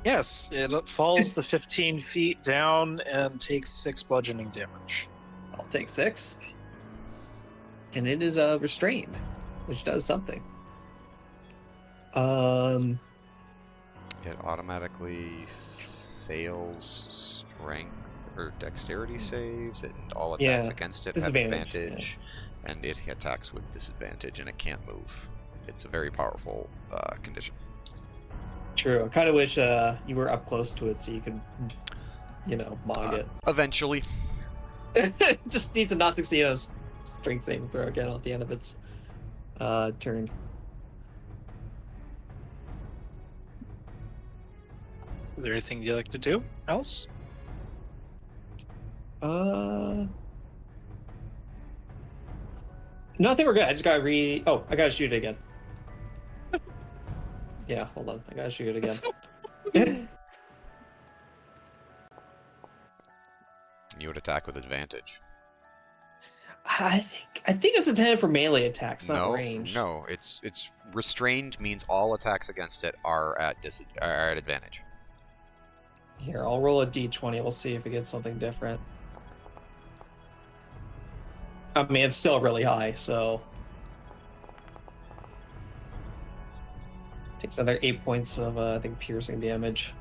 Yes, it falls the 15 feet down and takes 6 bludgeoning damage. I'll take 6. And it is restrained, which does something. It automatically fails strength or dexterity saves, and all attacks Yeah, against it have disadvantage, advantage, and it attacks with disadvantage, and it can't move. It's a very powerful condition. True. I kind of wish you were up close to it so you could, mog it. Eventually. Just needs to not succeed on a strength saving throw again at the end of its turn. Is there anything you'd like to do else? No, I think we're good. I just gotta Oh, I gotta shoot it again. Yeah, hold on. I gotta shoot it again. You would attack with advantage. I think it's intended for melee attacks, not range. No, it's restrained means all attacks against it are at advantage. Here, I'll roll a d20. We'll see if it gets something different. I mean, it's still really high, so takes another 8 points of I think piercing damage.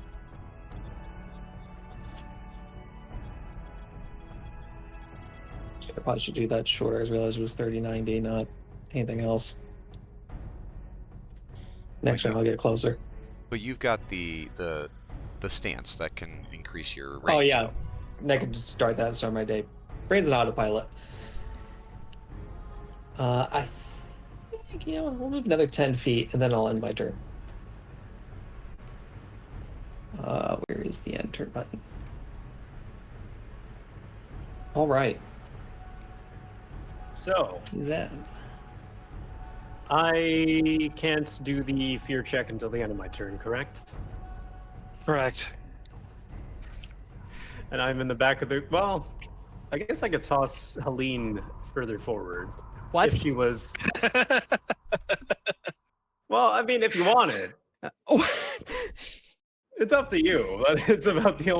I probably should do that shorter. I just realized it was 30-90, not anything else. Next time I'll get closer. But you've got the stance that can increase your range. Oh yeah, though. I can just start my day. Brain's an autopilot. I think we'll move another 10 feet and then I'll end my turn. Where is the end turn button? All right. So Who's that? I can't do the fear check until the end of my turn, correct? Correct. And I'm in the back of the. Well, I guess I could toss Helene further forward. What? If she was. Well, I mean, if you wanted. It's up to you. But it's about the.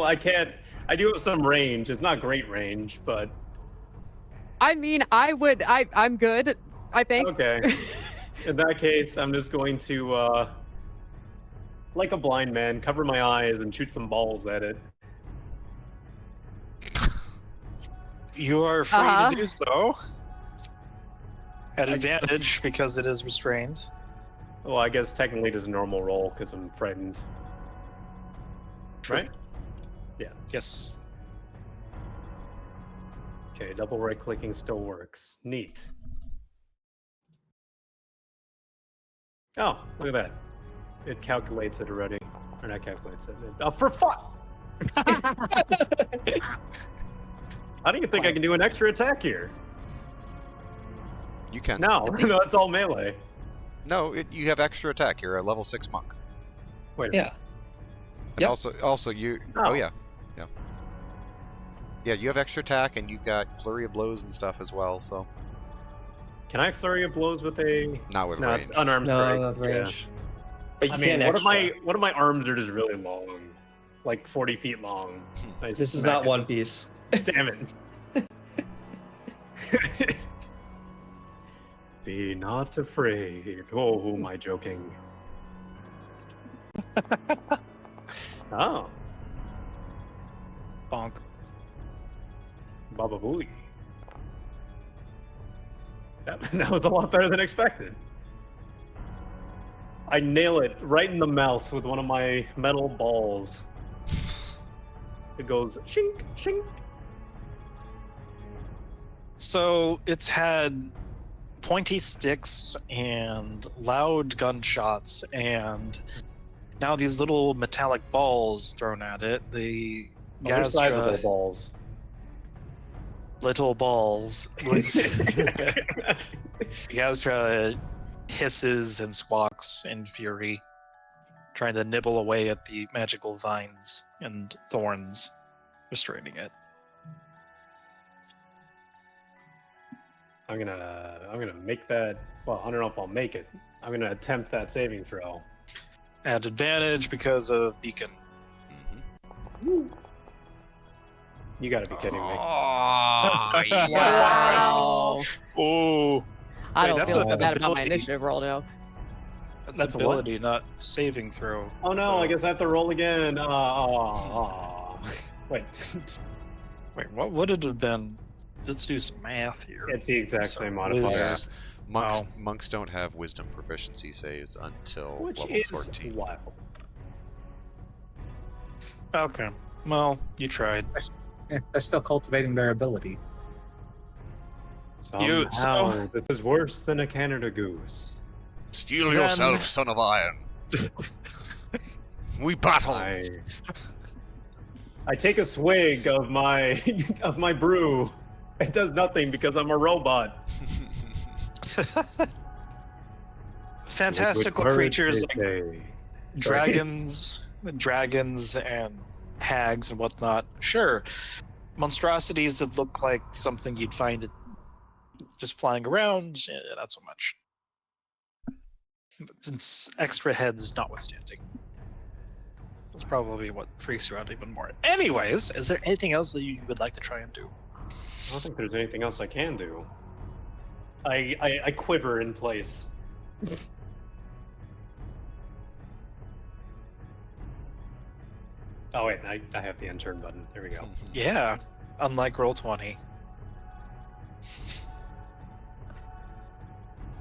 I do have some range. It's not great range, but. I mean, I'm good, I think. Okay. In that case, I'm just going to, like a blind man, cover my eyes and shoot some balls at it. You are free Uh-huh. to do so. At advantage because it is restrained. Well, I guess technically it is a normal roll because I'm frightened. True. Right? Yeah. Yes. Okay, double right clicking still works. Neat. Oh, look at that. It calculates it already. Or not calculates it. Oh, for fuck! How do you think I can do an extra attack here? You can. No, no, it's all melee. No, you have extra attack. You're a level 6 monk. Wait a Yeah. minute. And Yep. also you. Oh yeah. Yeah, you have extra attack, and you've got flurry of blows and stuff as well. So Can I flurry of blows with a? not with No, range. it's unarmed No, strike. that's range. But you I can't mean, extra. what if my arms are just really long, like 40 feet long? I This is smack not it. One Piece. Damn it! Be not afraid. Oh, who am I joking? Oh, Bonk. Baba Booey. That was a lot better than expected. I nail it right in the mouth with one of my metal balls. It goes shink, shink. So it's had pointy sticks and loud gunshots, and now these little metallic balls thrown at it. The They're sizable Gazra balls. little balls. Gazra hisses and squawks in fury, trying to nibble away at the magical vines and thorns restraining it. I'm gonna make that. Well, I don't know if I'll make it. I'm gonna attempt that saving throw. At advantage because of beacon. Mhm. You gotta be kidding me. Oh, Wow. Oh, I Wait, don't that's feel a so bad about my ability. initiative roll now. that's a what? ability, not saving throw. Oh no, I guess I have to roll again. Wait, Wait, what would it have been? Let's do some math here. it's the exact So, same modifier. Wiz- Monks don't have wisdom proficiency saves until Which level is 14. wild. Okay. Well, you tried. They're still cultivating their ability. Somehow, this is worse than a Canada goose. Steel Then- yourself, son of iron. We battle. I take a swig of my of my brew. It does nothing because I'm a robot. Fantastical With creatures courage, like they say. dragons and hags and whatnot. Sure. Monstrosities that look like something you'd find it just flying around, not so much. Since extra heads notwithstanding. That's probably what freaks you out even more. Anyways, is there anything else that you would like to try and do? I don't think there's anything else I can do. I quiver in place. Oh wait, I have the end turn button. There we go. Yeah, unlike Roll20.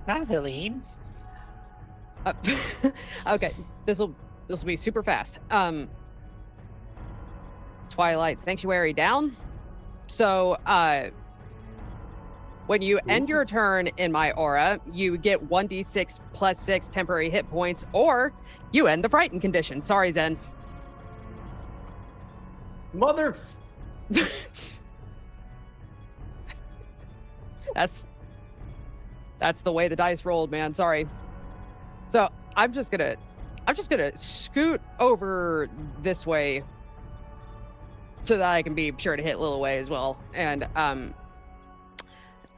Hi, Helene. Okay, this will be super fast. Twilight Sanctuary down. So when you end your turn in my aura, you get 1d6 plus 6 temporary hit points, or you end the frightened condition. Sorry, Zen. Mother. That's the way the dice rolled, man. Sorry. So I'm just gonna scoot over this way so that I can be sure to hit Lillowhaye as well. And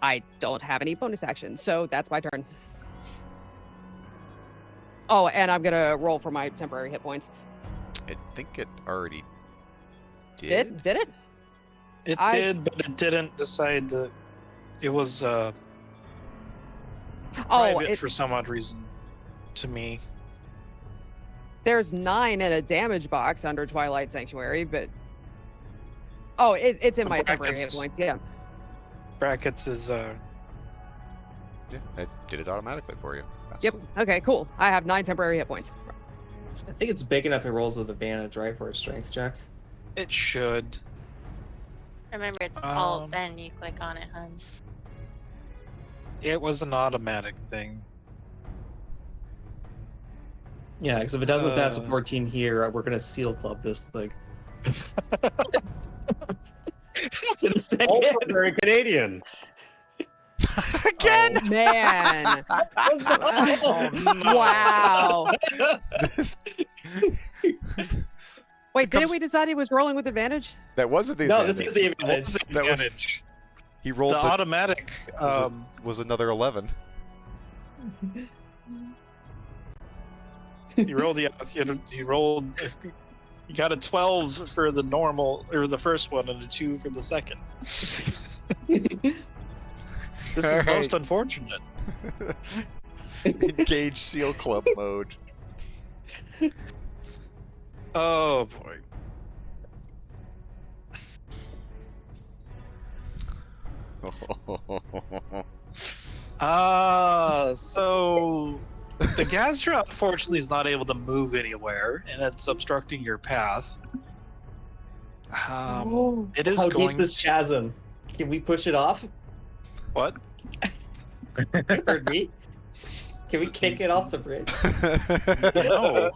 I don't have any bonus actions, so that's my turn. Oh, and I'm gonna roll for my temporary hit points. I think it already did. Did it? It did, but it didn't decide to. It was private for some odd reason to me. There's 9 in a damage box under Twilight Sanctuary, but it's in my temporary hit points. Yeah. Brackets is Yeah, it did it automatically for you. That's Yep. cool. Okay. Cool. I have 9 temporary hit points. I think it's big enough it rolls with advantage, right, for a strength check? it should. Remember, it's Um, alt, then you click on it, hun. It was an automatic thing. Yeah, because if it doesn't pass a 14 here, we're gonna seal club this thing. In a second. Also very Canadian. Again. Oh, man. Wow. This- Wait, didn't comes- we decide he was rolling with advantage? that wasn't the No, advantage. this is the advantage. That was- Advantage. He rolled The the, automatic. was another 11. You rolled the. You rolled. You got a 12 for the normal or the first one, and a 2 for the second. This is All most right. unfortunate. Engage Seal Club mode. Oh boy. So the Gazdra unfortunately is not able to move anywhere, and it's obstructing your path. It is How going. deep's this chasm? Can we push it off? What? Heard me? Can we kick it off the bridge? No.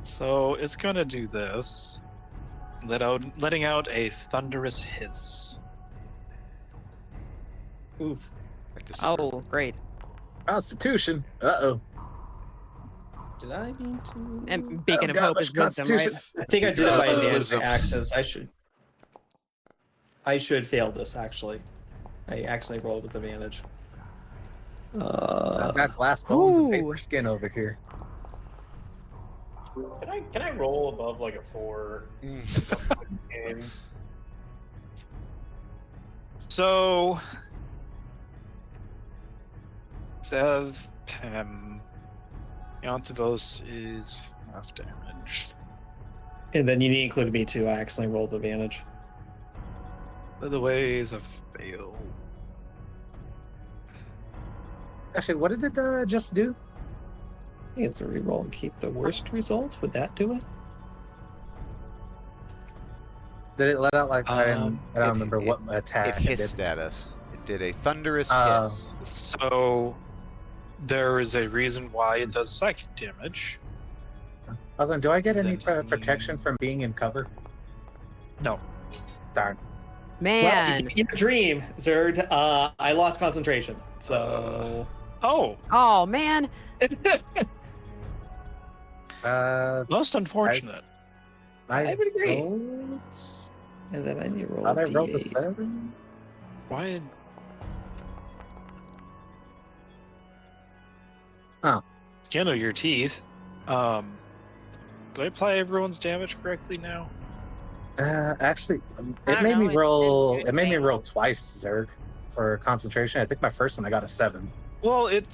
So it's gonna do this, letting out a thunderous hiss. Oof. Oh, great. Constitution. Uh-oh. Did I mean to? And Beacon Oh, of God, Hope is wisdom, right? Constitution. I think I did it by That's advanced wisdom. access. I should fail this actually. I actually rolled with advantage. I've got glass bones and Ooh. paper skin over here. Can I roll above like a 4? Game? So, Zev, Pem, Yontivos is half damage. And then you need to include me too. I accidentally rolled advantage. Lillowhaye is a fail. Actually, what did it just do? I think it's a reroll and keep the worst result. Would that do it? Did it let out like I don't it- remember what It attack hissed did. at us. It did a thunderous Oh. hiss. So, there is a reason why it does psychic damage. I was like, do I get any Then- protection from being in cover? No. Darn. Man. Well, in a dream, Zerd, I lost concentration. So. Oh, Oh, man. most unfortunate. I would agree. rolled- And then I need to roll. Thought I a rolled a D8. 7. Why? Oh. Skin of your teeth. Did I apply everyone's damage correctly now? Actually, I it don't made know, me it didn't roll. do It made me anything. roll twice, Zerg, for concentration. I think my first one I got a 7. Well, it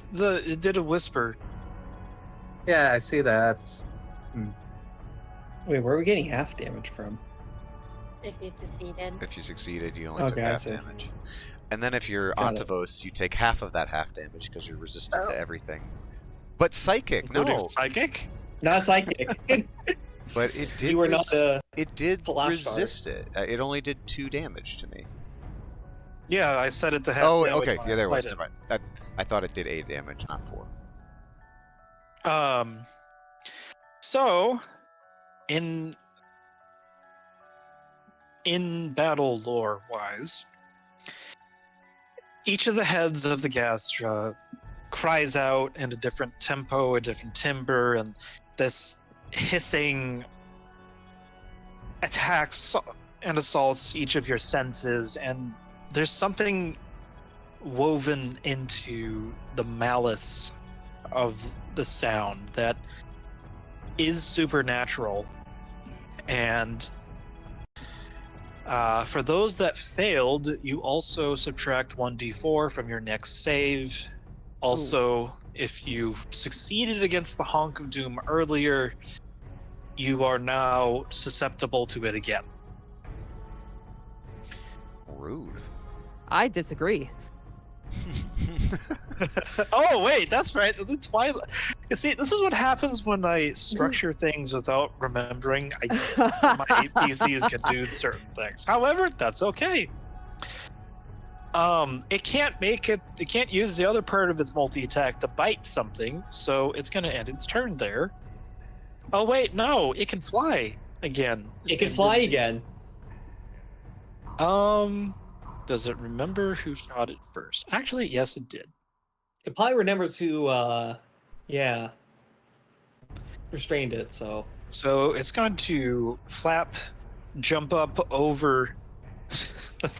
did a whisper. Yeah, I see that. That's Wait, where are we getting half damage from? If you succeeded. If you succeeded, you only took Okay, I half see. damage. And then if you're Got it. Ontivos, you take half of that half damage because you're resistant Oh. to everything. But psychic, Including no. psychic? Not psychic. But it did. you were not it did collapse shard. resist it. It only did 2 damage to me. Yeah, I set it to half. Oh, damage okay. when I Yeah, there was. applied Never mind. I thought it did 8 damage, not 4. it. So, in battle lore wise, each of the heads of the Gastra cries out in a different tempo, a different timbre, and this hissing attacks and assaults each of your senses, and there's something woven into the malice of the sound that is supernatural. And for those that failed, you also subtract 1d4 from your next save. Also, if you succeeded against the Honk of Doom earlier, you are now susceptible to it again. Rude. I disagree. Oh wait, that's right. The Twilight. You see, this is what happens when I structure things without remembering my PCs can do certain things. However, that's okay. It can't make it. It can't use the other part of its multi-attack to bite something, so it's going to end its turn there. Oh wait, no, it can fly again. It can fly again. Does it remember who shot it first? Actually, yes, it did. It probably remembers who, yeah, restrained it, so. So it's going to flap, jump up over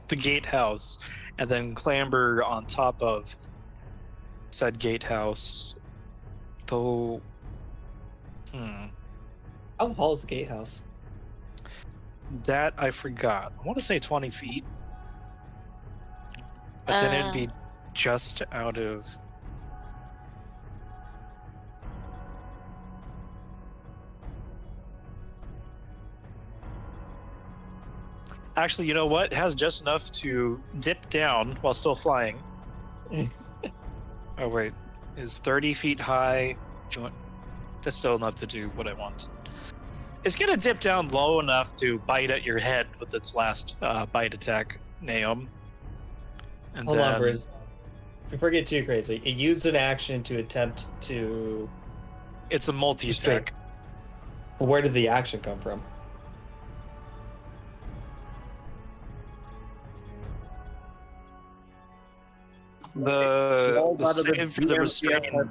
the gatehouse, and then clamber on top of said gatehouse. Though, How tall is the gatehouse? that I forgot. I want to say 20 feet. But then it'd be just out of... Actually, you know what? It has just enough to dip down while still flying. Oh, wait. Is 30 feet high. That's still enough to do what I want. It's going to dip down low enough to bite at your head with its last bite attack, Naum. And Hold then... on, Briz. Before we get too crazy, it used an action to attempt to... It's a multi-attack. Where did the action come from? The save for the restrained...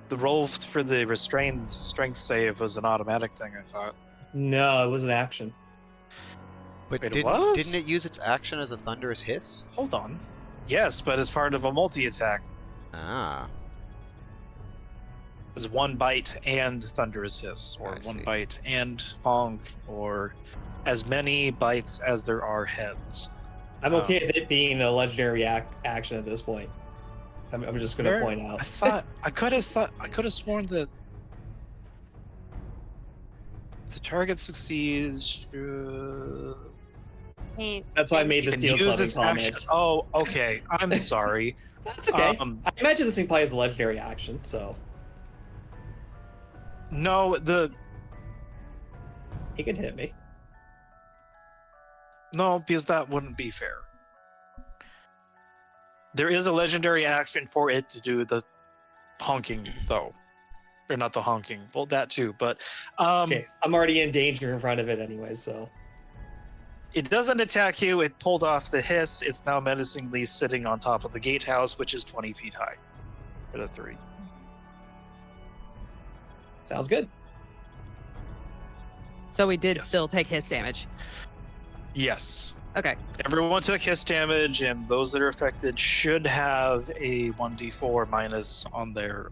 The roll for the restrained strength save was an automatic thing, I thought. No, it was an action. But Wait, didn't it use its action as a thunderous hiss? Hold on. Yes, but it's part of a multi-attack. Ah. It's one bite and thunderous hiss, or I one see. bite and honk, or as many bites as there are heads. I'm okay with it being a legendary action at this point. I'm just going to point out. I could have sworn that if the target succeeds. That's why I made the Can steel use clubbing this action. comment. Oh, okay. I'm sorry. That's okay. Um, I imagine this thing probably has a legendary action, so No, he can hit me. No, because that wouldn't be fair. There is a legendary action for it to do the honking, though. Or not the honking. Well, that too, but Okay, I'm already in danger in front of it anyway, so. it doesn't attack you. It pulled off the hiss. It's now menacingly sitting on top of the gatehouse, which is 20 feet high. For the 3. Sounds good. So we did Yes. still take his damage. Yes. Okay. Everyone took hiss damage, and those that are affected should have a 1d4 minus on their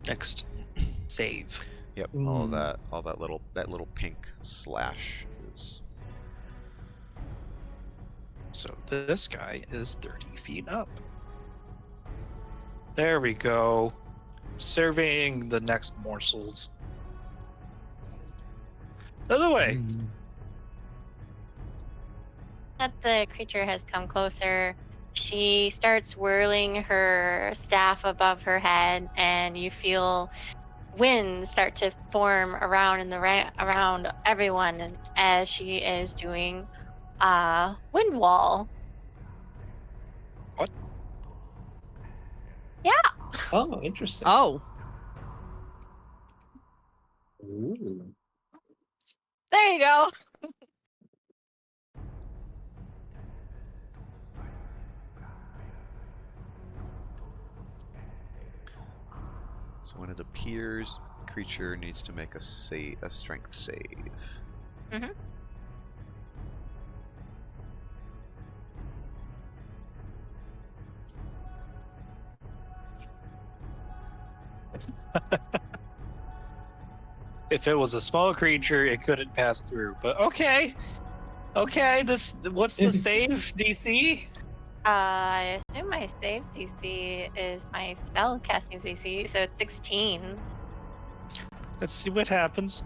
next save. Yep. All that little pink slash is. So this guy is 30 feet up. There we go. Surveying the next morsels. Other way. That the creature has come closer, she starts whirling her staff above her head, and you feel wind start to form around around everyone as she is doing wind wall. What? Yeah. Oh, interesting. Oh. Ooh. There you go. So when it appears, creature needs to make a strength save. Mhm. If it was a small creature, it couldn't pass through. But okay. What's the save DC? I assume my save DC is my spell casting DC, so it's 16. Let's see what happens.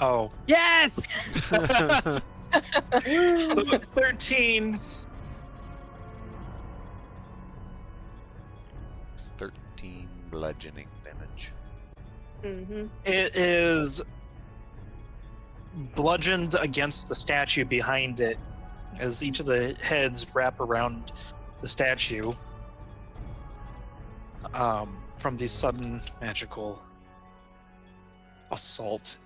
Oh. Yes! So 13. It's 13 bludgeoning damage. Mm-hmm. It is bludgeoned against the statue behind it, as each of the heads wrap around the statue from the sudden magical assault.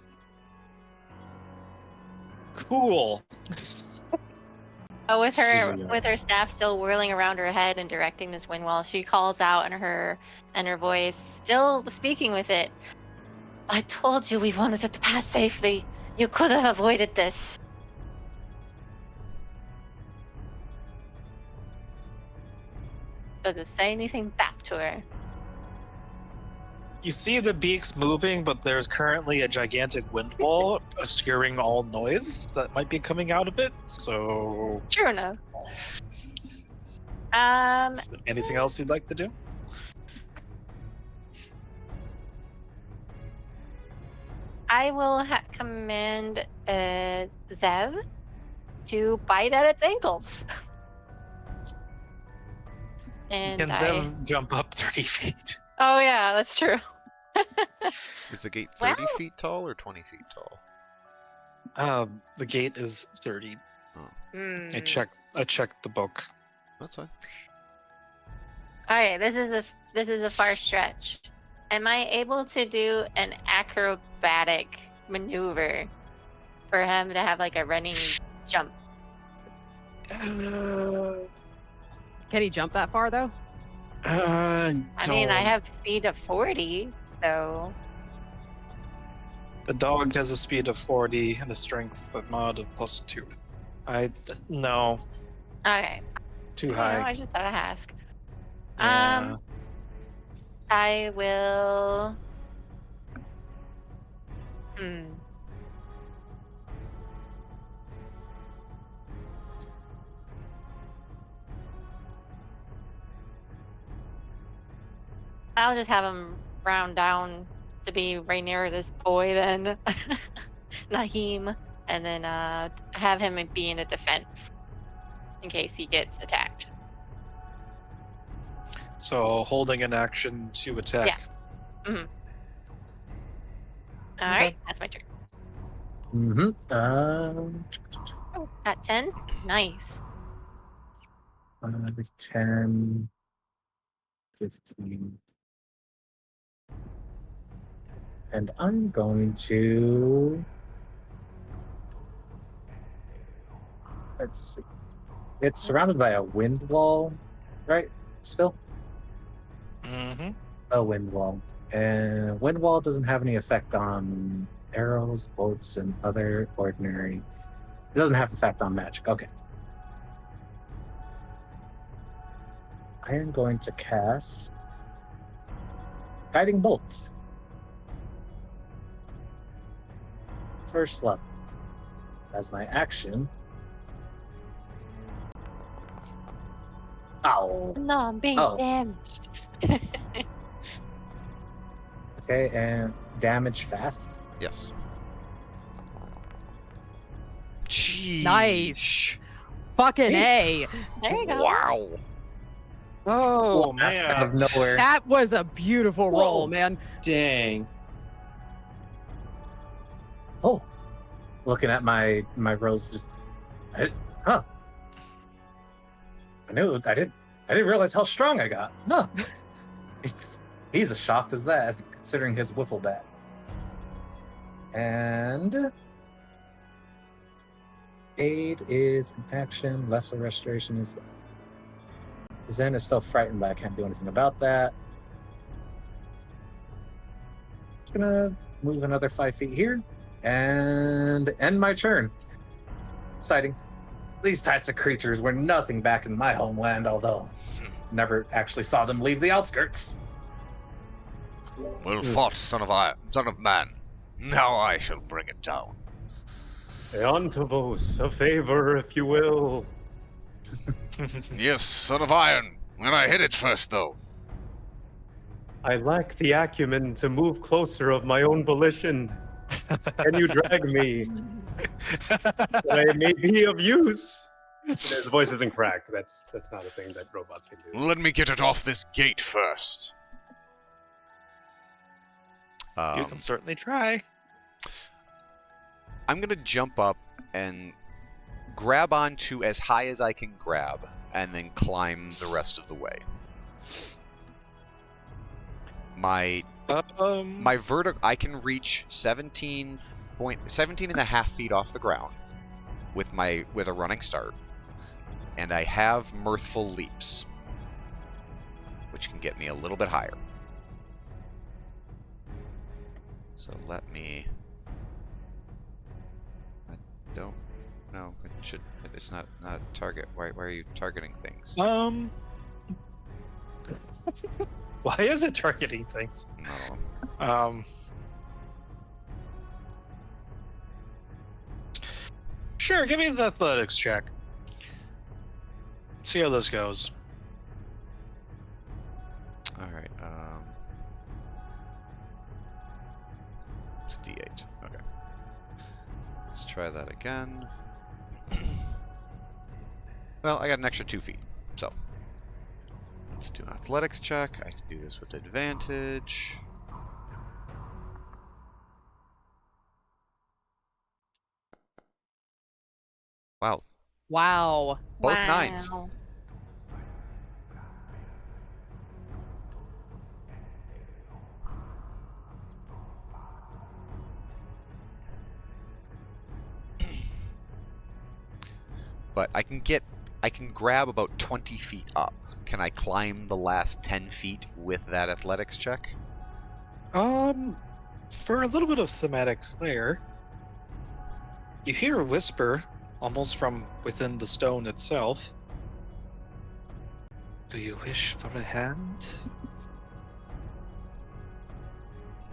Cool. Oh, with Yeah. her staff still whirling around her head and directing this wind wall, she calls out in her voice, still speaking with it. I told you we wanted it to pass safely. You could have avoided this. Does it say anything back to her? You see the beaks moving, but there's currently a gigantic wind wall obscuring all noise that might be coming out of it. So, True enough. anything else you'd like to do? I will command Zev to bite at its ankles. And Can Zev jump up 30 feet? Oh yeah, that's true. Is the gate Well- 30 feet tall or 20 feet tall? The gate is 30. Hmm. I checked the book. That's fine. Okay, this is a far stretch. Am I able to do an acrobatic maneuver for him to have like a running jump? Can he jump that far though? I mean, I have speed of 40, so The dog has a speed of 40 and a strength mod of +2. No, okay. too I high. just thought I'd ask. Yeah. I will. I'll just have him round down to be right near this boy then, Naheem, and then have him be in a defense in case he gets attacked. So holding an action to attack. All right, that's my turn. Mm-hmm. Oh, at 10, nice. 10, 15. And I'm going to... Let's see. It's surrounded by a wind wall, right? Still? Mm-hmm. A wind wall. And wind wall doesn't have any effect on arrows, boats, and other ordinary... It doesn't have effect on magic. Okay. I am going to cast Guiding Bolt. First level. As my action. Ow. No, I'm being Oh. damaged. Okay, and damage fast. Yes. Jeez. Nice. Fucking A. There you go. Wow. Oh, Blast out of man. nowhere. That was a beautiful roll, Whoa. man. Dang. Oh, looking at my rolls, just I didn't realize how strong I got. No, he's as shocked as that, considering his wiffle bat. And aid is an action. Lesser restoration is. Zen is still frightened, but I can't do anything about that. Just gonna move another 5 feet here and end my turn. Exciting. These types of creatures were nothing back in my homeland, although never actually saw them leave the outskirts. Well fought, son of man. Now I shall bring it down. Eontavos, a favor, if you will. Yes, son of iron. When I hit it first, though. I lack the acumen to move closer of my own volition. Can you drag me? That I may be of use. His voice isn't cracked. That's not a thing that robots can do. Let me get it off this gate first. You can certainly try. I'm gonna jump up and grab onto as high as I can grab, and then climb the rest of the way. My vertical, I can reach 17 and a half feet off the ground with a running start, and I have mirthful leaps, which can get me a little bit higher. So let me. I don't know. It should. It's not target. Why are you targeting things? Why is it targeting things? No. Sure, give me the athletics check. See how this goes. All right. It's a D8. Okay. Let's try that again. Well, I got an extra 2 feet, so let's do an athletics check. I can do this with advantage. Wow. Wow. Both nines. But I can grab about 20 feet up. Can I climb the last 10 feet with that athletics check? For a little bit of thematic flair, you hear a whisper almost from within the stone itself. Do you wish for a hand?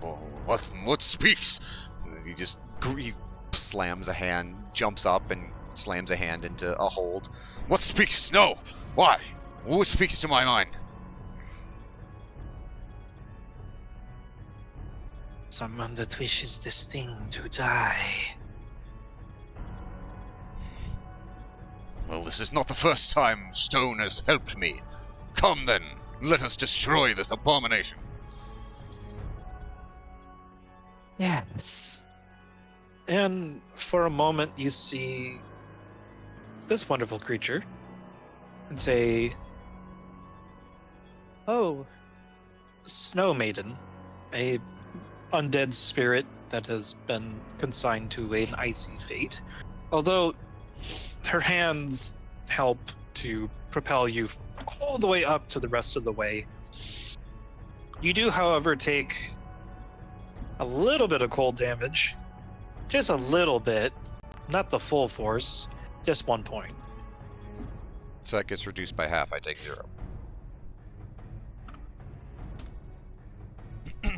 Oh, what speaks? He slams a hand, jumps up and slams a hand into a hold. What speaks? No! Why? Who speaks to my mind? Someone that wishes this thing to die. Well, this is not the first time stone has helped me. Come then, let us destroy this abomination. Yes. And for a moment you see this wonderful creature and say, Oh. Snow Maiden, a undead spirit that has been consigned to an icy fate. Although her hands help to propel you all the way up to the rest of the way. You do, however, take a little bit of cold damage. Just a little bit. Not the full force. Just 1 point. So that gets reduced by half. I take 0. Is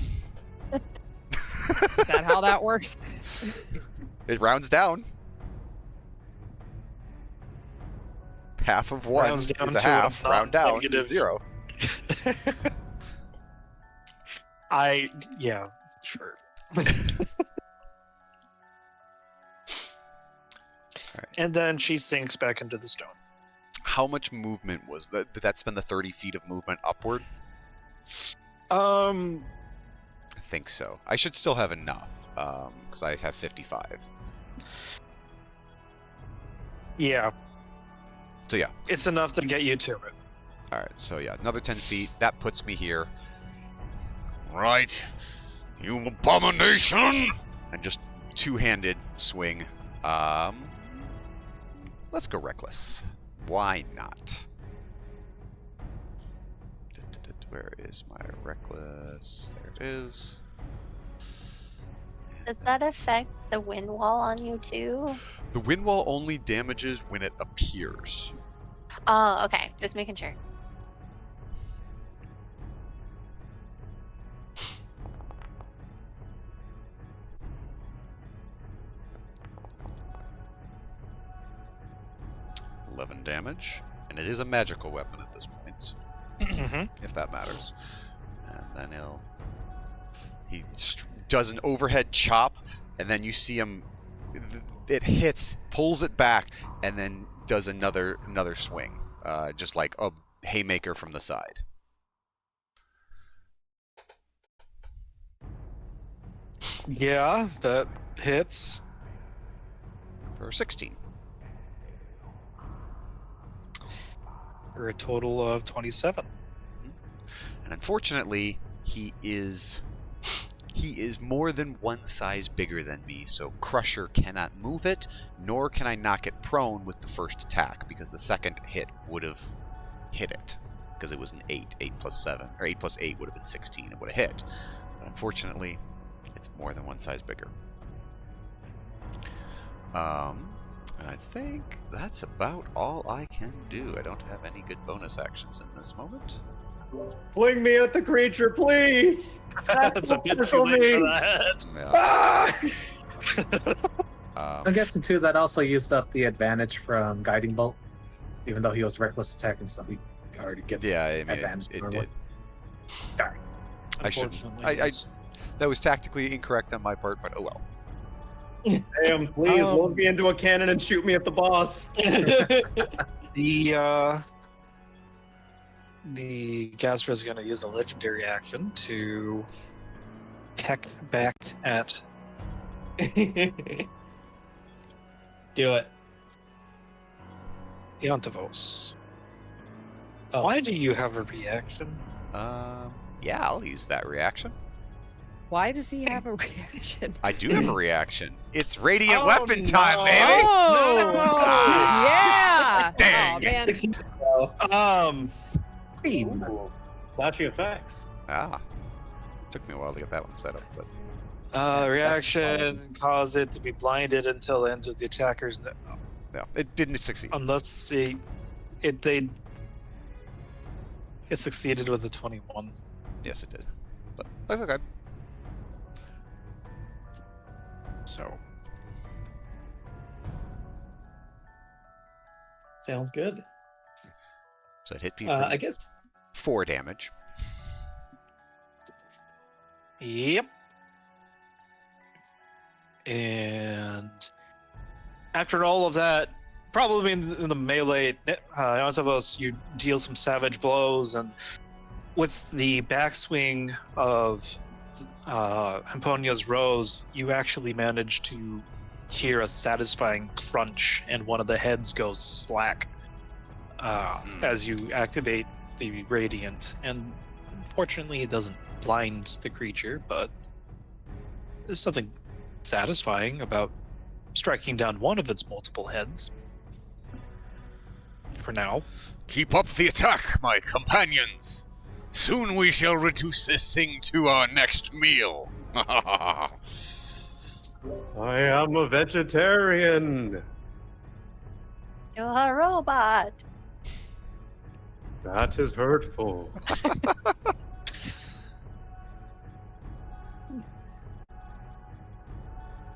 that how that works? It rounds down. Half of 1 Rounds down is a to half. Round down negative. is 0. Yeah, sure. And then she sinks back into the stone. How much movement was that? Did that spend the 30 feet of movement upward? Um, I think so. I should still have enough, because I have 55. yeah, So yeah. it's enough to get you to it. Alright, so yeah, another 10 feet. That puts me here. Right. You abomination! And just two-handed swing. Let's go reckless. Why not? Where is my reckless? There it is. Does that affect the wind wall on you too? The wind wall only damages when it appears. Oh, okay. Just making sure. Damage, and it is a magical weapon at this point, if that matters. And then he does an overhead chop, and then you see him. It hits, pulls it back, and then does another swing, just like a haymaker from the side. Yeah, that hits. For 16. for a total of 27. And unfortunately, he is more than one size bigger than me, so Crusher cannot move it, nor can I knock it prone with the first attack, because the second hit would have hit it, because it was an 8. 8 plus 7, or 8 plus 8 would have been 16. It would have hit. But unfortunately, it's more than one size bigger. And I think that's about all I can do. I don't have any good bonus actions in this moment. Fling me at the creature, please! That's a bit too late for that. Yeah. Ah! I'm guessing too that also used up the advantage from guiding bolt, even though he was reckless attacking, so he already gets Yeah, I mean, advantage. it normally. did. Sorry. I shouldn't. Unfortunately, That was tactically incorrect on my part, but oh well. Damn, please load me into a cannon and shoot me at the boss. the Gazra is going to use a legendary action to peck back at Do it. Iontavos. Oh. Why do you have a reaction? Yeah, I'll use that reaction. Why does he have a reaction? I do have a reaction. It's radiant Oh, weapon time, no. baby! Oh, yeah! Dang. Oh, man. Beam. Ooh, flashy effects. Took me a while to get that one set up, but Reaction cause it to be blinded until the end of the attacker's no, it didn't succeed. unless it succeeded with a 21. Yes, it did. But that's okay. So Sounds good. So it hit people I guess. 4 damage. yep. And after all of that, probably in the melee, Iontavos, you deal some savage blows, and with the backswing of Hamponia's Rose, you actually manage to hear a satisfying crunch, and one of the heads goes slack as you activate the Radiant. And unfortunately, it doesn't blind the creature, but there's something satisfying about striking down one of its multiple heads. For now. Keep up the attack, my companions! Soon we shall reduce this thing to our next meal. I am a vegetarian. You're a robot. That is hurtful.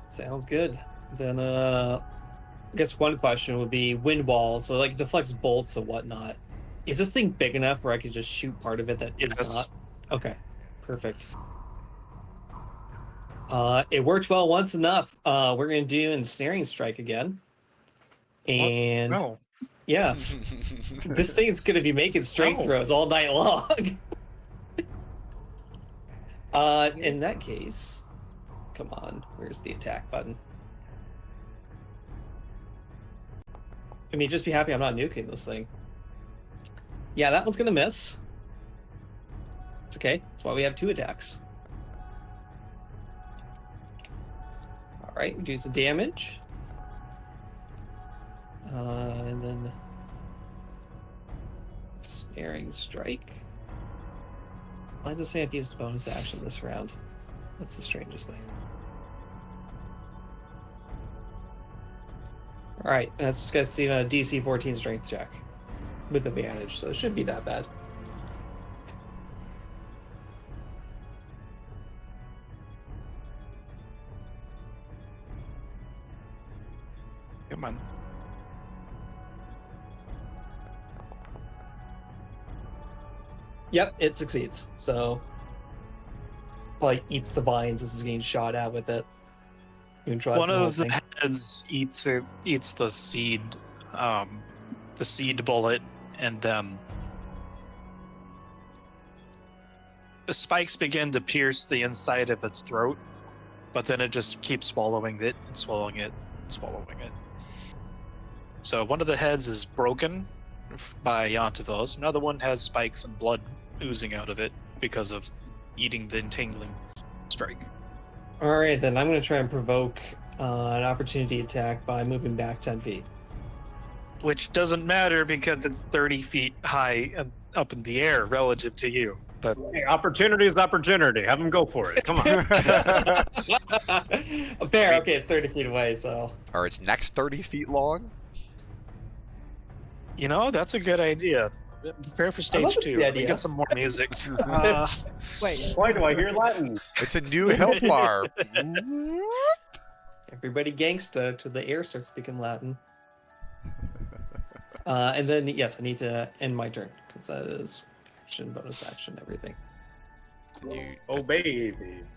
Sounds good. Then I guess one question would be wind walls, so like it deflects bolts and whatnot. Is this thing big enough where I could just shoot part of it that is Yes. not? Okay, perfect. It worked well once enough. We're gonna do ensnaring strike again. And No. yes, this thing's gonna be making strength No. throws all night long. In that case, come on, where's the attack button? I mean, just be happy I'm not nuking this thing. Yeah, that one's gonna miss. It's okay. That's why we have 2 attacks. All right, reduce the damage. And then snaring strike. Why does it say I've used a bonus action this round? That's the strangest thing. All right, that's gonna see a DC 14 strength check with advantage, so it shouldn't be that bad. Come on. Yep, it succeeds. So, like, eats the vines as it's getting shot at with it. Neutralize One the whole of the thing. heads eats the seed bullet, and then the spikes begin to pierce the inside of its throat, but then it just keeps swallowing it and swallowing it and swallowing it. So one of the heads is broken, by Yontavos. Another one has spikes and blood oozing out of it because of eating the entangling strike. All right, then I'm going to try and provoke an opportunity attack by moving back 10 feet. Which doesn't matter because it's 30 feet high and up in the air relative to you. But Hey, opportunity is opportunity. Have him go for it. Come on. Fair, okay, it's 30 feet away, so. Are its next 30 feet long? you know, that's a good idea. Prepare for I love stage the 2. We idea. get some more music. Wait, Why do I hear Latin? It's a new health bar. Everybody gangsta to the air starts speaking Latin. And then, yes, I need to end my turn, because that is action, bonus action, everything. Oh, baby.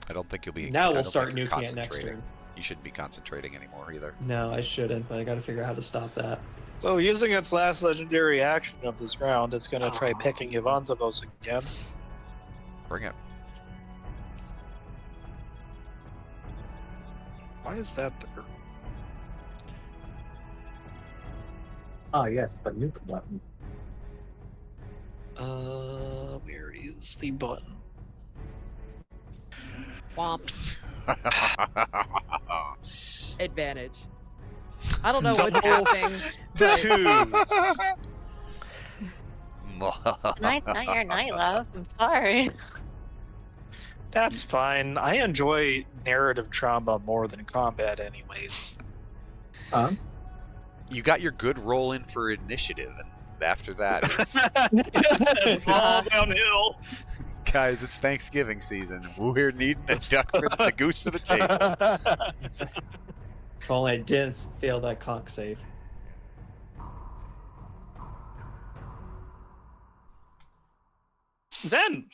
I don't think you'll be. Now I we'll don't start think you're nuking it next concentrating. turn. You shouldn't be concentrating anymore either. No, I shouldn't, but I gotta figure out how to stop that. So, using its last legendary action of this round, it's going to try picking Ivanzavos again. Bring it. Why is that there? Ah, yes, the nuke button. Where is the button? womp. Advantage. I don't know what's happening. but- Tonight's not your night, love. I'm sorry. That's fine. I enjoy narrative trauma more than combat, anyways. Huh? You got your good roll in for initiative, and after that, it's All downhill. guys, it's Thanksgiving season. We're needing a duck for the goose for the table. If only I didn't fail that conch save. Zen.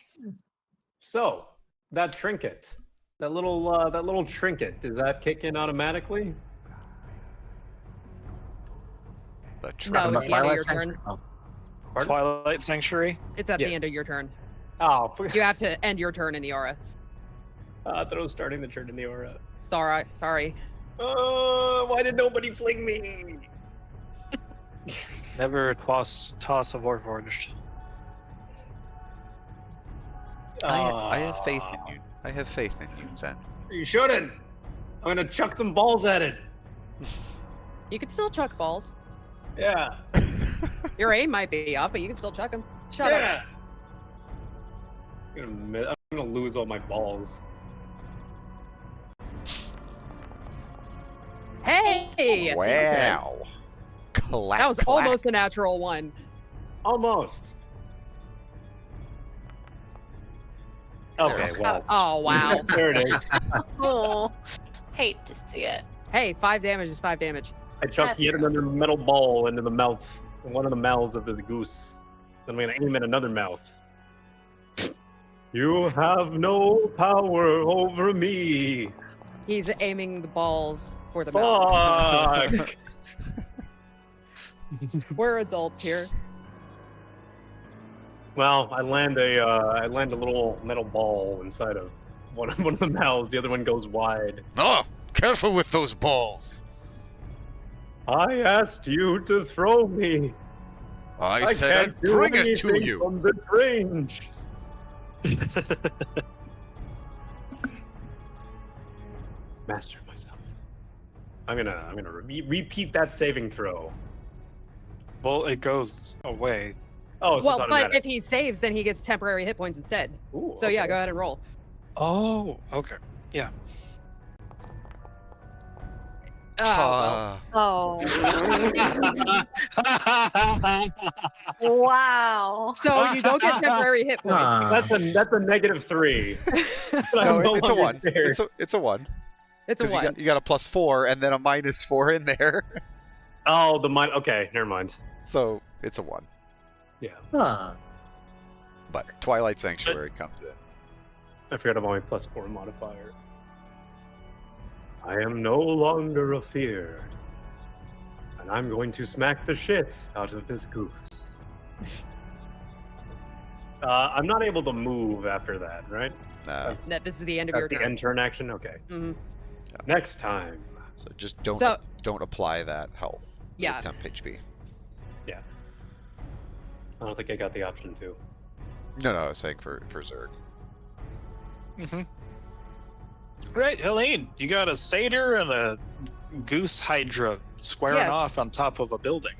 So, that trinket, that little trinket, does that kick in automatically? The No, trap. it's the end of your turn. Oh, Pardon? Twilight Sanctuary. It's at Yeah. the end of your turn. Oh, You have to end your turn in the aura. I thought I was starting the turn in the aura. Sorry. Why did nobody fling me? Never toss of Warforged. I have faith in you. I have faith in you, Zen. You shouldn't. I'm gonna chuck some balls at it. You can still chuck balls. Yeah. Your aim might be off, but you can still chuck them. Shut up. Yeah. I'm gonna lose all my balls. Hey! Wow. Clack, That was clack. almost a natural one. Almost. Okay, well. Oh, wow. There it is. Oh, hate to see it. Hey, 5 damage is 5 damage. I chucked yet another metal ball into the mouth, one of the mouths of this goose. Then I'm gonna aim at another mouth. You have no power over me. He's aiming the balls for the mouth. Fuck. We're adults here. Well, I land a little metal ball inside of one of the mouths. The other one goes wide. Oh, careful with those balls. I asked you to throw me. I said can't I'd do bring it to anything you. from this range. Master myself. I'm gonna repeat that saving throw. Well, it goes away. Oh, so Well, it's but automatic. if he saves, then he gets temporary hit points instead. Ooh, So yeah, okay. go ahead and roll. Oh, okay. Yeah. Well, Oh. Wow. so you don't get temporary hit points. Ah. That's a -3. But I'm No, no it's a longer one. there. It's a one. It's a Because one. you got a +4 and then a -4 in there. Oh, the mine. Okay, never mind. So it's a 1. Huh. But Twilight Sanctuary comes in. I forgot about my +4 modifier. I am no longer afeared. And I'm going to smack the shit out of this goose. I'm not able to move after that, right? That's, No, this is the end of that's your the turn. end turn action? Okay. Mhm. Next time. So just don't So- don't apply that health. Yeah. With temp HP. I don't think I got the option to. No, I was saying for Zerg. Mm-hmm. Right, Helene, you got a satyr and a goose hydra squaring Yes. off on top of a building.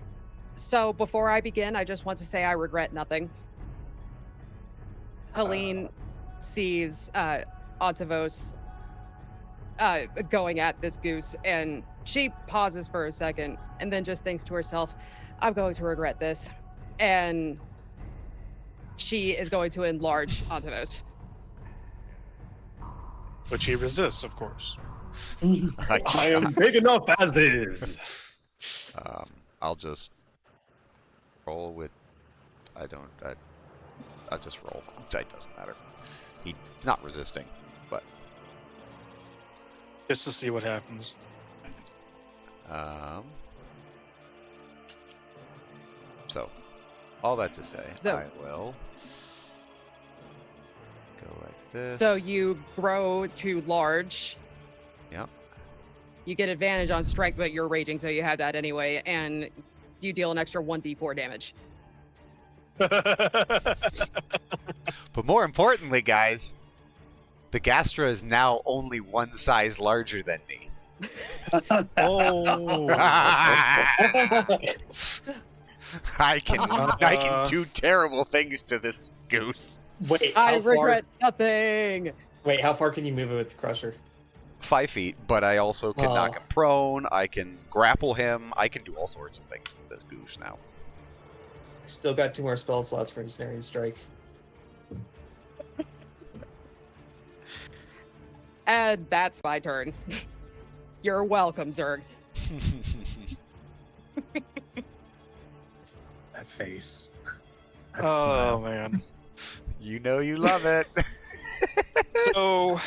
So before I begin, I just want to say I regret nothing. Helene sees Antavos going at this goose, and she pauses for a second and then just thinks to herself, I'm going to regret this. And she is going to enlarge Antavos. Which he resists, of course. I am big enough as is. I'll just roll with. I'll just roll. It doesn't matter. He's not resisting, but Just to see what happens. So, all that to say, So- I will go like this. So you grow to large. Yep. You get advantage on strength, but you're raging, so you have that anyway, and you deal an extra 1d4 damage. But more importantly, guys, the Gastra is now only one size larger than me. Oh. I can do terrible things to this goose. Wait, I how far? regret nothing. Wait, how far can you move it with Crusher? 5 feet, but I also can knock him prone. I can grapple him. I can do all sorts of things with this goose now. Still got 2 more spell slots for Ensnaring Strike. And that's my turn. You're welcome, Zerg. That face. That Oh, smile. man. You know you love it. So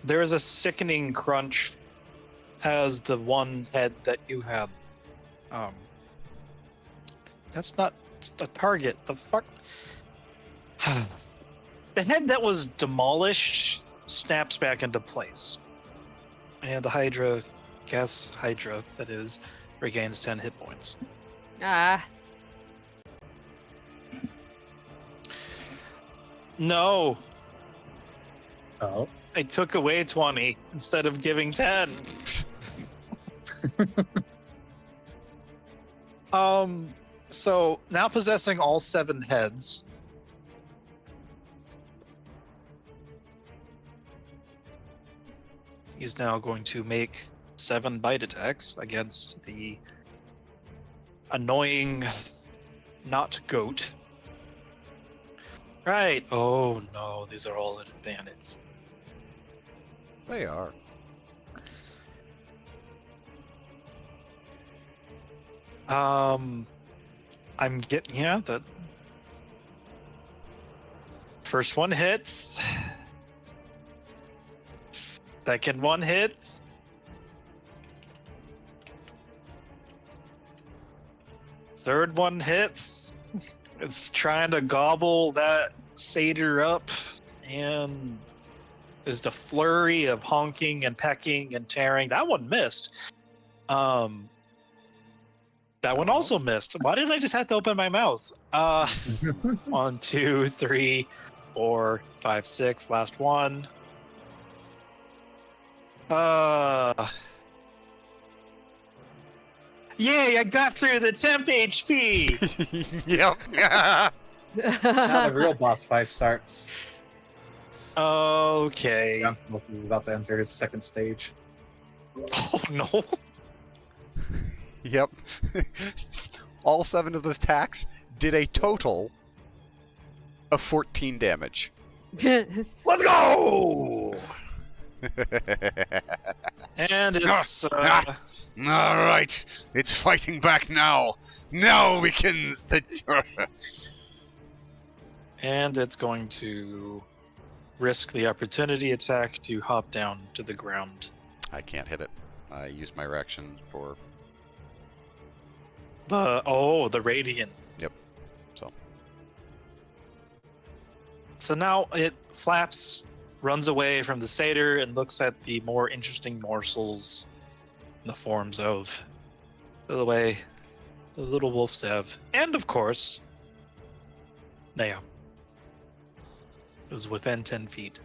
there is a sickening crunch as the one head that you had. That's not the target. The fuck? The head that was demolished snaps back into place. And the Hydra, Hydra, that is, regains 10 hit points. Ah, No, Oh. I took away 20 instead of giving 10. So now possessing all 7 heads. He's now going to make 7 bite attacks against the annoying not goat. Right. Oh no, these are all at advantage. They are. I'm getting, yeah, the first one hits. Second one hits. Third one hits. It's trying to gobble that satyr up, and there's the flurry of honking and pecking and tearing. That one missed. That one also missed. Why didn't I just have to open my mouth? 1, 2, 3, 4, 5, 6. Last one. Yay, I got through the temp HP! Yep. Now the real boss fight starts. Okay. Anthemos is about to enter his second stage. Oh no. Yep. All 7 of those attacks did a total of 14 damage. Let's go! And it's All right, it's fighting back now. Now begins the torture. and it's going to risk the opportunity attack to hop down to the ground. I can't hit it. I used my reaction for. The radiant. Yep. So. So now it flaps, runs away from the satyr, and looks at the more interesting morsels in the forms of Lillowhaye the little wolf Zev, and of course, Naya. It was within 10 feet.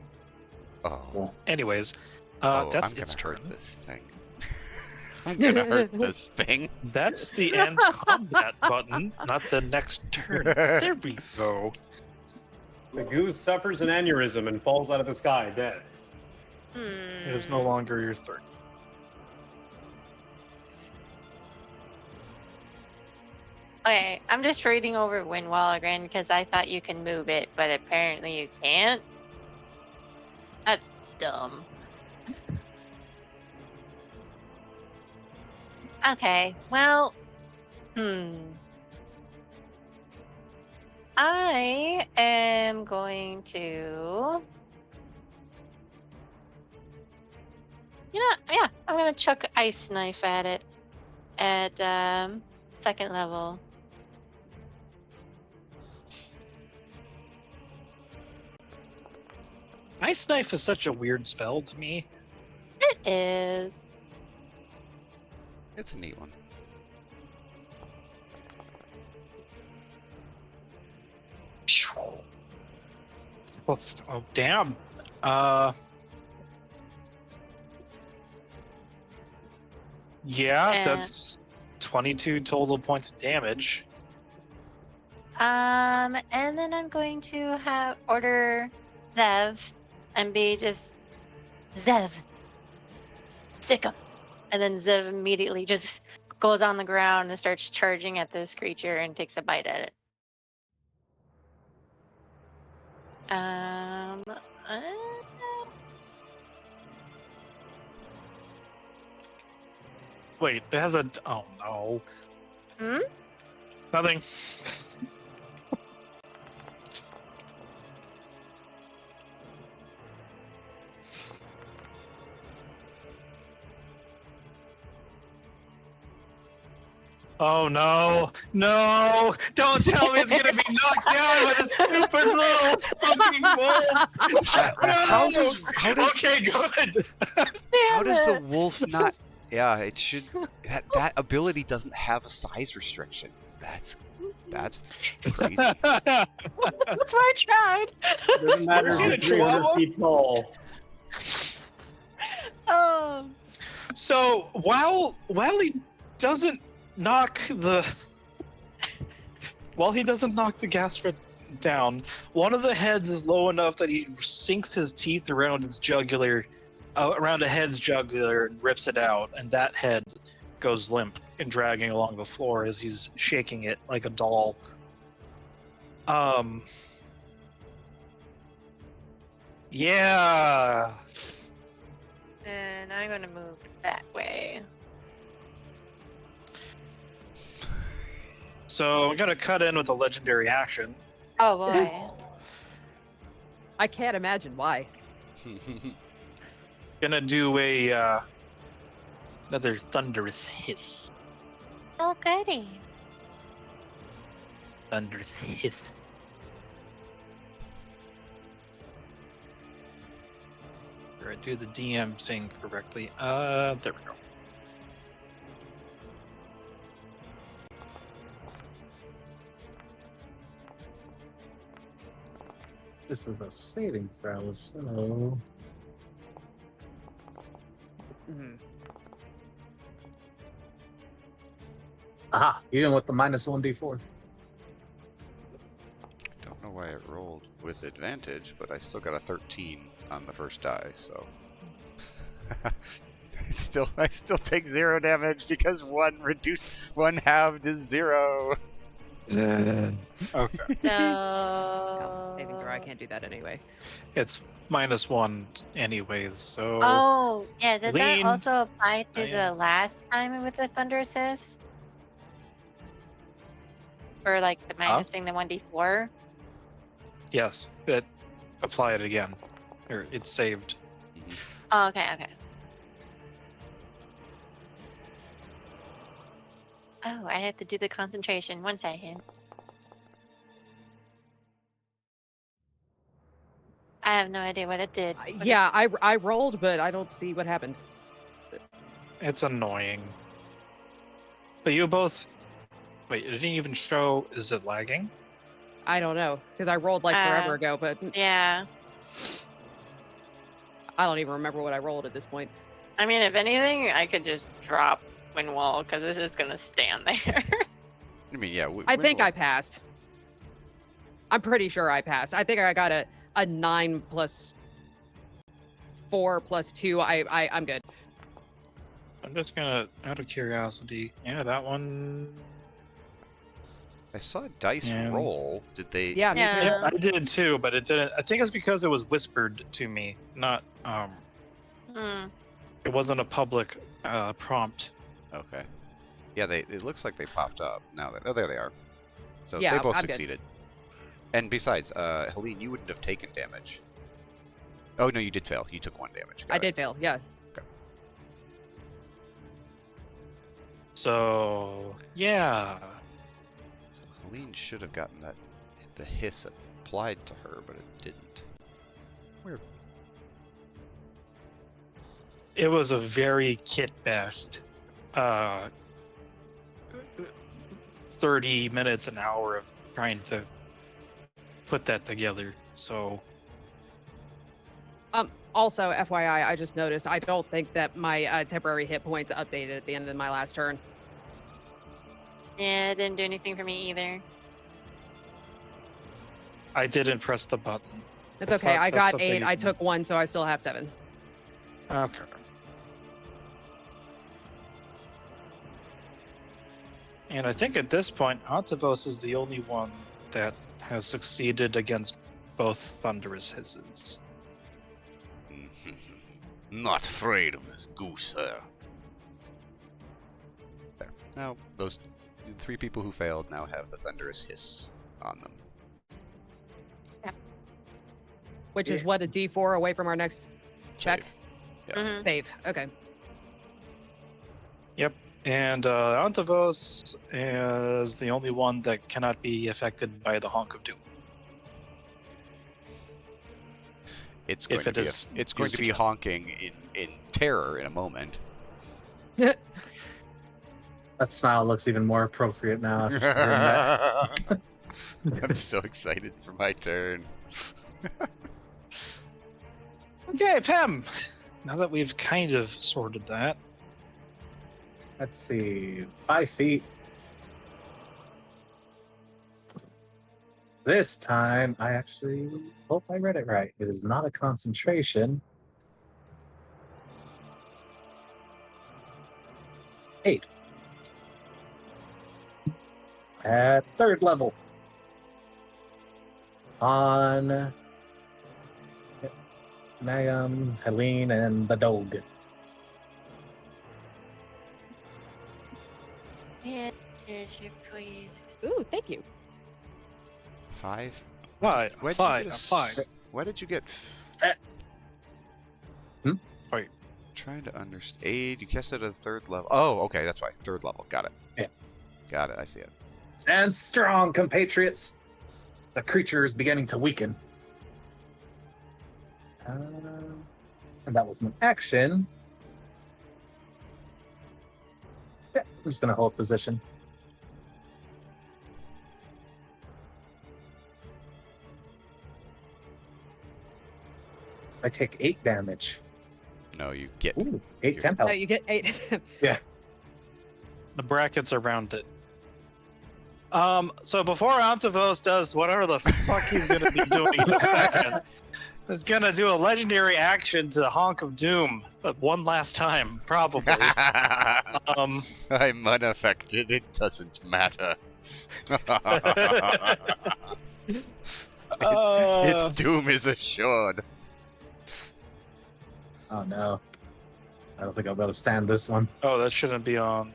Oh, Anyways, oh, that's I'm its gonna turn. hurt this thing. I'm gonna hurt this thing. That's the end combat button, not the next turn. There we go. The goose suffers an aneurysm and falls out of the sky dead. It is no longer your turn. Okay, I'm just reading over Windwall again because I thought you can move it, but apparently you can't. That's dumb. Okay, well, I am going to... I'm gonna chuck Ice Knife at it at second level. Ice Knife is such a weird spell to me. It is. It's a neat one. Oh, damn. Yeah, And- that's 22 total points of damage. And then I'm going to order Zev and be just Zev, sick 'em. And then Zev immediately just goes on the ground and starts charging at this creature and takes a bite at it. Wait, it has a... Oh, no. Hmm? Nothing. Oh no, no! Don't tell me it's gonna be knocked down by the stupid little fucking wolf! How does Okay, good. how does the wolf not? Yeah, it should. That ability doesn't have a size restriction. That's crazy. That's why I tried. Doesn't matter See the if you're 300 chihuahua? feet tall. Oh. So while he doesn't knock the Gasper down, one of the heads is low enough that he sinks his teeth around its jugular, around a head's jugular, and rips it out, and that head goes limp and dragging along the floor as he's shaking it like a doll. Yeah. And I'm gonna move that way. So I'm gonna cut in with a legendary action. Oh boy. I can't imagine why. Gonna do another thunderous hiss. Oh goody. Thunderous hiss. Or I do the DM thing correctly. There we go. This is a saving throw, so aha! Even with the -1d4. Don't know why it rolled with advantage, but I still got a 13 on the first die, so I still take 0 damage because one halved is 0. Okay. No, saving throw. I So. can't do that anyway. It's -1 anyways, so Oh, yeah. Does Lean. that also apply to Diane. the last time with the Thunder Assist? Or like the minusing the 1d4? yes, apply it again. Or it's saved. Oh, okay. Oh, I have to do the concentration. 1 second. I have no idea what it did. Okay. Yeah, I rolled, but I don't see what happened. It's annoying. But you both Wait, it didn't even show. Is it lagging? I don't know because I rolled like forever ago, but Yeah. I don't even remember what I rolled at this point. I mean, if anything, I could just drop Windwall because it's just gonna stand there. I mean, yeah. I think I passed. I'm pretty sure I passed. I think I got a 9 plus 4 plus 2. I'm good. I'm just gonna, out of curiosity. Yeah, that one. I saw dice Yeah. roll. Did they? Yeah, me too. Yeah. Yeah, I did too, but it didn't. I think it's because it was whispered to me, not It wasn't a public prompt. Okay. Yeah, it looks like they popped up now. Oh, there they are. So Yeah, they both I'm good. succeeded. And besides, Helene, you wouldn't have taken damage. Oh no, you did fail. You took 1 damage. Got I it. did fail. Yeah. So yeah, So Helene should have gotten the hiss applied to her, but it didn't. Weird. it was a very kit-bashed 30 minutes, an hour of trying to put that together. So Also, FYI, I just noticed I don't think that my temporary hit points updated at the end of my last turn. Yeah, it didn't do anything for me either. I didn't press the button. It's I okay. thought I that's got something 8. you I can- took 1, so I still have 7. Okay. And I think at this point, Antavos is the only one that has succeeded against both thunderous hisses. Not afraid of this goose, sir. There. Now, those 3 people who failed now have the thunderous hiss on them. Which is what, a D4 away from our next check? Save. Yeah. Mhm. Save. Okay. Yep. And Antavos is the only one that cannot be affected by the Honk of Doom. It's going If to it be is it's going used to be again. honking in terror in a moment. That smile looks even more appropriate now after hearing that. I'm so excited for my turn. Okay, Pem. Now that we've kind of sorted that, Let's see, 5 feet. This time, I actually hope I read it right. It is not a concentration. 8. At 3rd level. On Mayum, Helene, and the dog. Yeah, did you please? Ooh, thank you. 5. applied, Why applied, did you get applied. Why did you get? Wait. Trying to understand. Aid. You cast it at a 3rd level. Oh, okay, that's right. 3rd level. Got it. Yeah. Got it. I see it. Stand strong, compatriots. The creature is beginning to weaken. And that was my action. Yeah, I'm just going to hold position. I take 8 damage. No, you get. Ooh, 8 temp health. No, you get 8. The brackets around it. So before Antavos does whatever the fuck he's gonna be doing in a second, he's gonna do a legendary action to Honk of Doom, but one last time, probably. I'm unaffected. It doesn't matter. Its doom is assured. Oh no. I don't think I'll be able to stand this one. Oh, that shouldn't be on.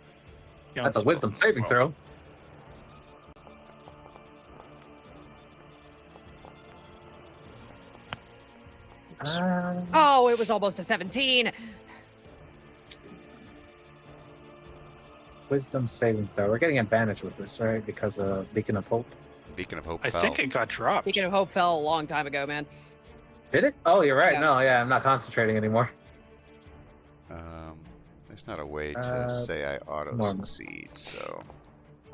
That's a wisdom saving throw. Oh, it was almost a 17. Wisdom saving throw. We're getting advantage with this, right? Because of Beacon of Hope. Beacon of Hope I fell. think it got dropped. Beacon of Hope fell a long time ago, man. Did it? Oh, you're right. Yeah. No, yeah, I'm not concentrating anymore. There's not a way to say I auto normal. succeed, so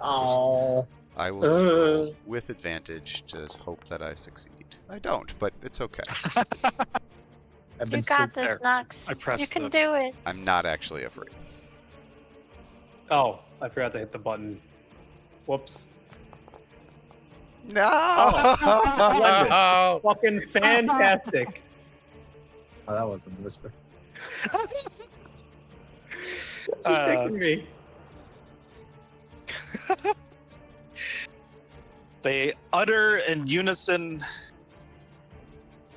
Oh. I will just roll with advantage to hope that I succeed. I don't, but it's okay. I've You been got spooked this, there. Nox. I You pressed can the- do it. I'm not actually afraid. Oh, I forgot to hit the button. Whoops. No! Splendid. Fucking fantastic. Oh, that wasn't a whisper. Kicking me. They utter in unison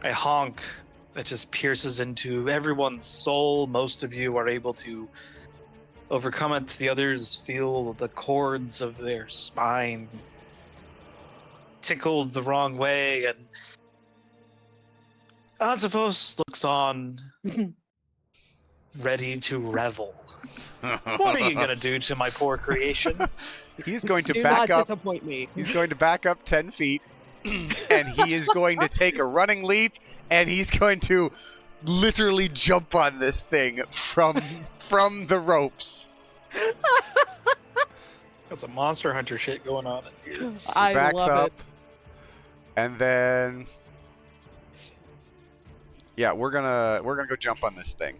a honk that just pierces into everyone's soul. Most of you are able to overcome it. The others feel the chords of their spine tickled the wrong way, and Antipos looks on, ready to revel. What are you gonna do to my poor creation? He's going to Do back not up. disappoint me. He's going to back up 10 feet, and he is going to take a running leap, and he's going to literally jump on this thing from the ropes. Got some Monster Hunter shit going on in here. I Backs love up, it. and then yeah, we're gonna go jump on this thing.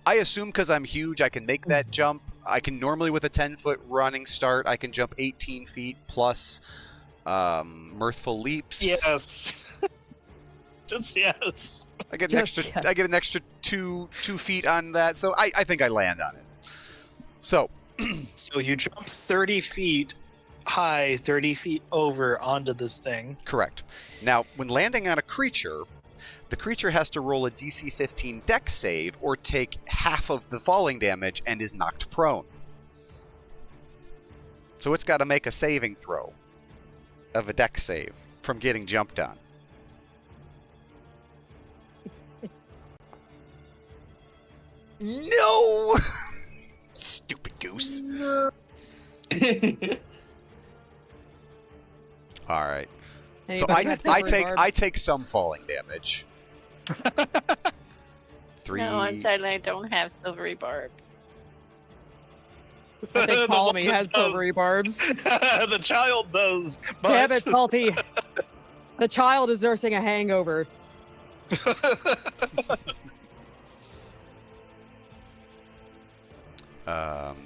I assume because I'm huge, I can make that jump. I can normally with a 10-foot running start, I can jump 18 feet plus mirthful leaps. Yes. Just yes. I get Just an extra. yes. I get an extra two feet on that, so I think I land on it. So So you jump 30 feet high, 30 feet over onto this thing. correct. Now, when landing on a creature, the creature has to roll a DC 15 Dex save or take half of the falling damage and is knocked prone. So it's got to make a saving throw of a Dex save from getting jumped on. No! Stupid goose. All right. So Anybody got silvery barbs? I take some falling damage. 3. No, unfortunately, I don't have silvery barbs. I think The Palmy one that has does. silvery barbs. The child does. But... Damn it, Salty. The child is nursing a hangover.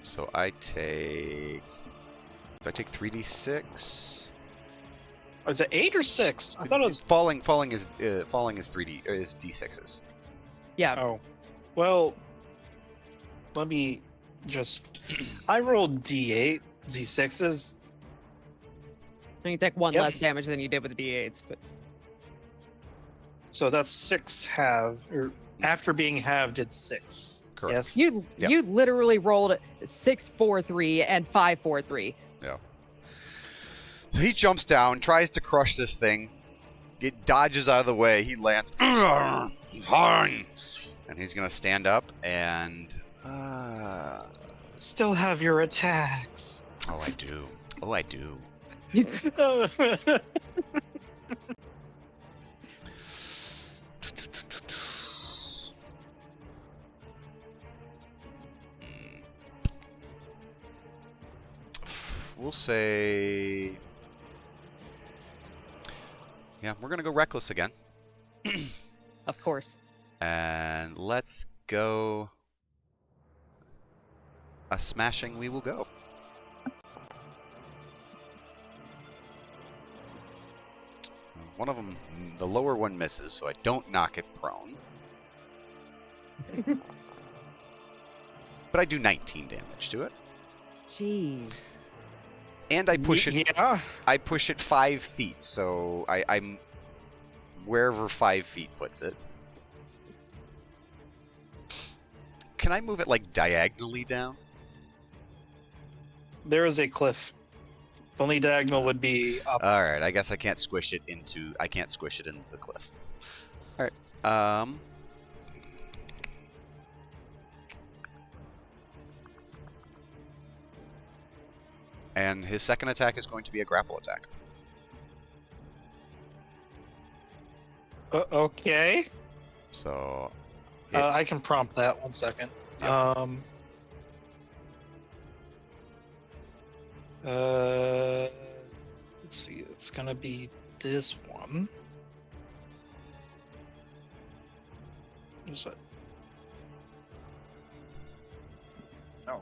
So I take 3d6. Was it 8 or 6? I thought it was. Falling is 3d or is d6s. Yeah. Oh, well. Let me just. I rolled D8, D6s. And you take one Yep. less damage than you did with the D8s, but So that's 6 halved, or after being halved, it's 6. Correct. Yes. you Yep. you literally rolled 6, 4, 3, and 5, 4, 3. He jumps down, tries to crush this thing. It dodges out of the way. He lands. Fine. And he's gonna stand up and. Still have your attacks. Oh, I do. Oh, I do. We'll say. Yeah, we're gonna go reckless again. Of course. And let's go. A smashing we will go. One of them, the lower one misses, so I don't knock it prone. But I do 19 damage to it. Jeez. And I push it. Yeah. I push it 5 feet, so I'm wherever 5 feet puts it. Can I move it like diagonally down? There is a cliff. The only diagonal would be up. All right, I guess I can't squish it into. I can't squish it into the cliff. All right. And his second attack is going to be a grapple attack. Okay. So. I can prompt that 1 second. Yeah. Let's see. It's gonna be this one. What's that? Oh.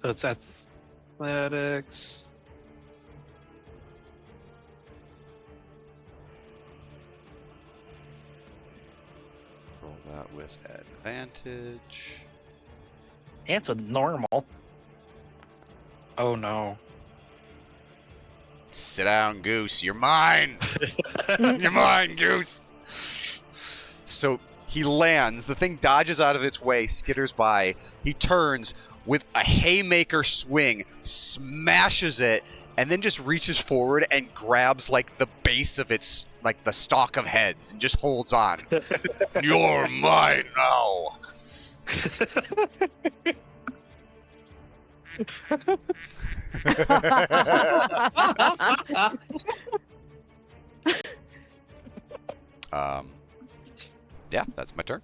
So it's athletics. Roll that with advantage. It's a normal. Oh no. Sit down, Goose. You're mine. You're mine, Goose. So he lands. The thing dodges out of its way, skitters by. He turns with a haymaker swing, smashes it, and then just reaches forward and grabs like the base of its, like the stalk of heads, and just holds on. You're mine now. Yeah, that's my turn.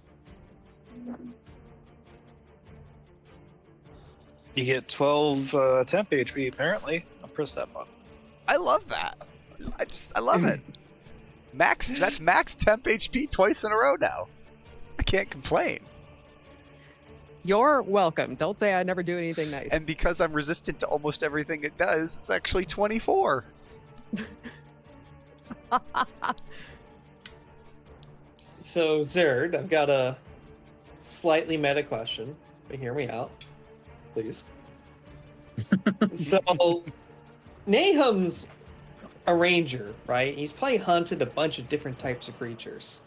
You get 12 temp HP, apparently. I'll press that button. I love that. I love it. That's max temp HP twice in a row now. I can't complain. You're welcome. Don't say I never do anything nice. And because I'm resistant to almost everything it does, it's actually 24. So, Zerd, I've got a slightly meta question, but hear me out, please. So, Nahum's a ranger, right? He's probably hunted a bunch of different types of creatures.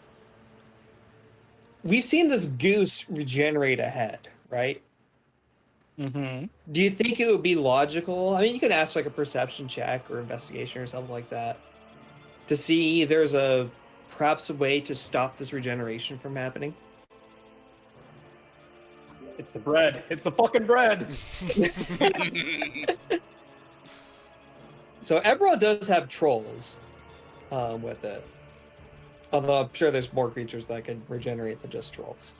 We've seen this goose regenerate a head, right? Mm-hmm. Do you think it would be logical? I mean, you could ask like a perception check or investigation or something like that to see there's perhaps a way to stop this regeneration from happening. It's the bread. It's the fucking bread. So Eberron does have trolls with it. Although I'm sure there's more creatures that can regenerate than just trolls.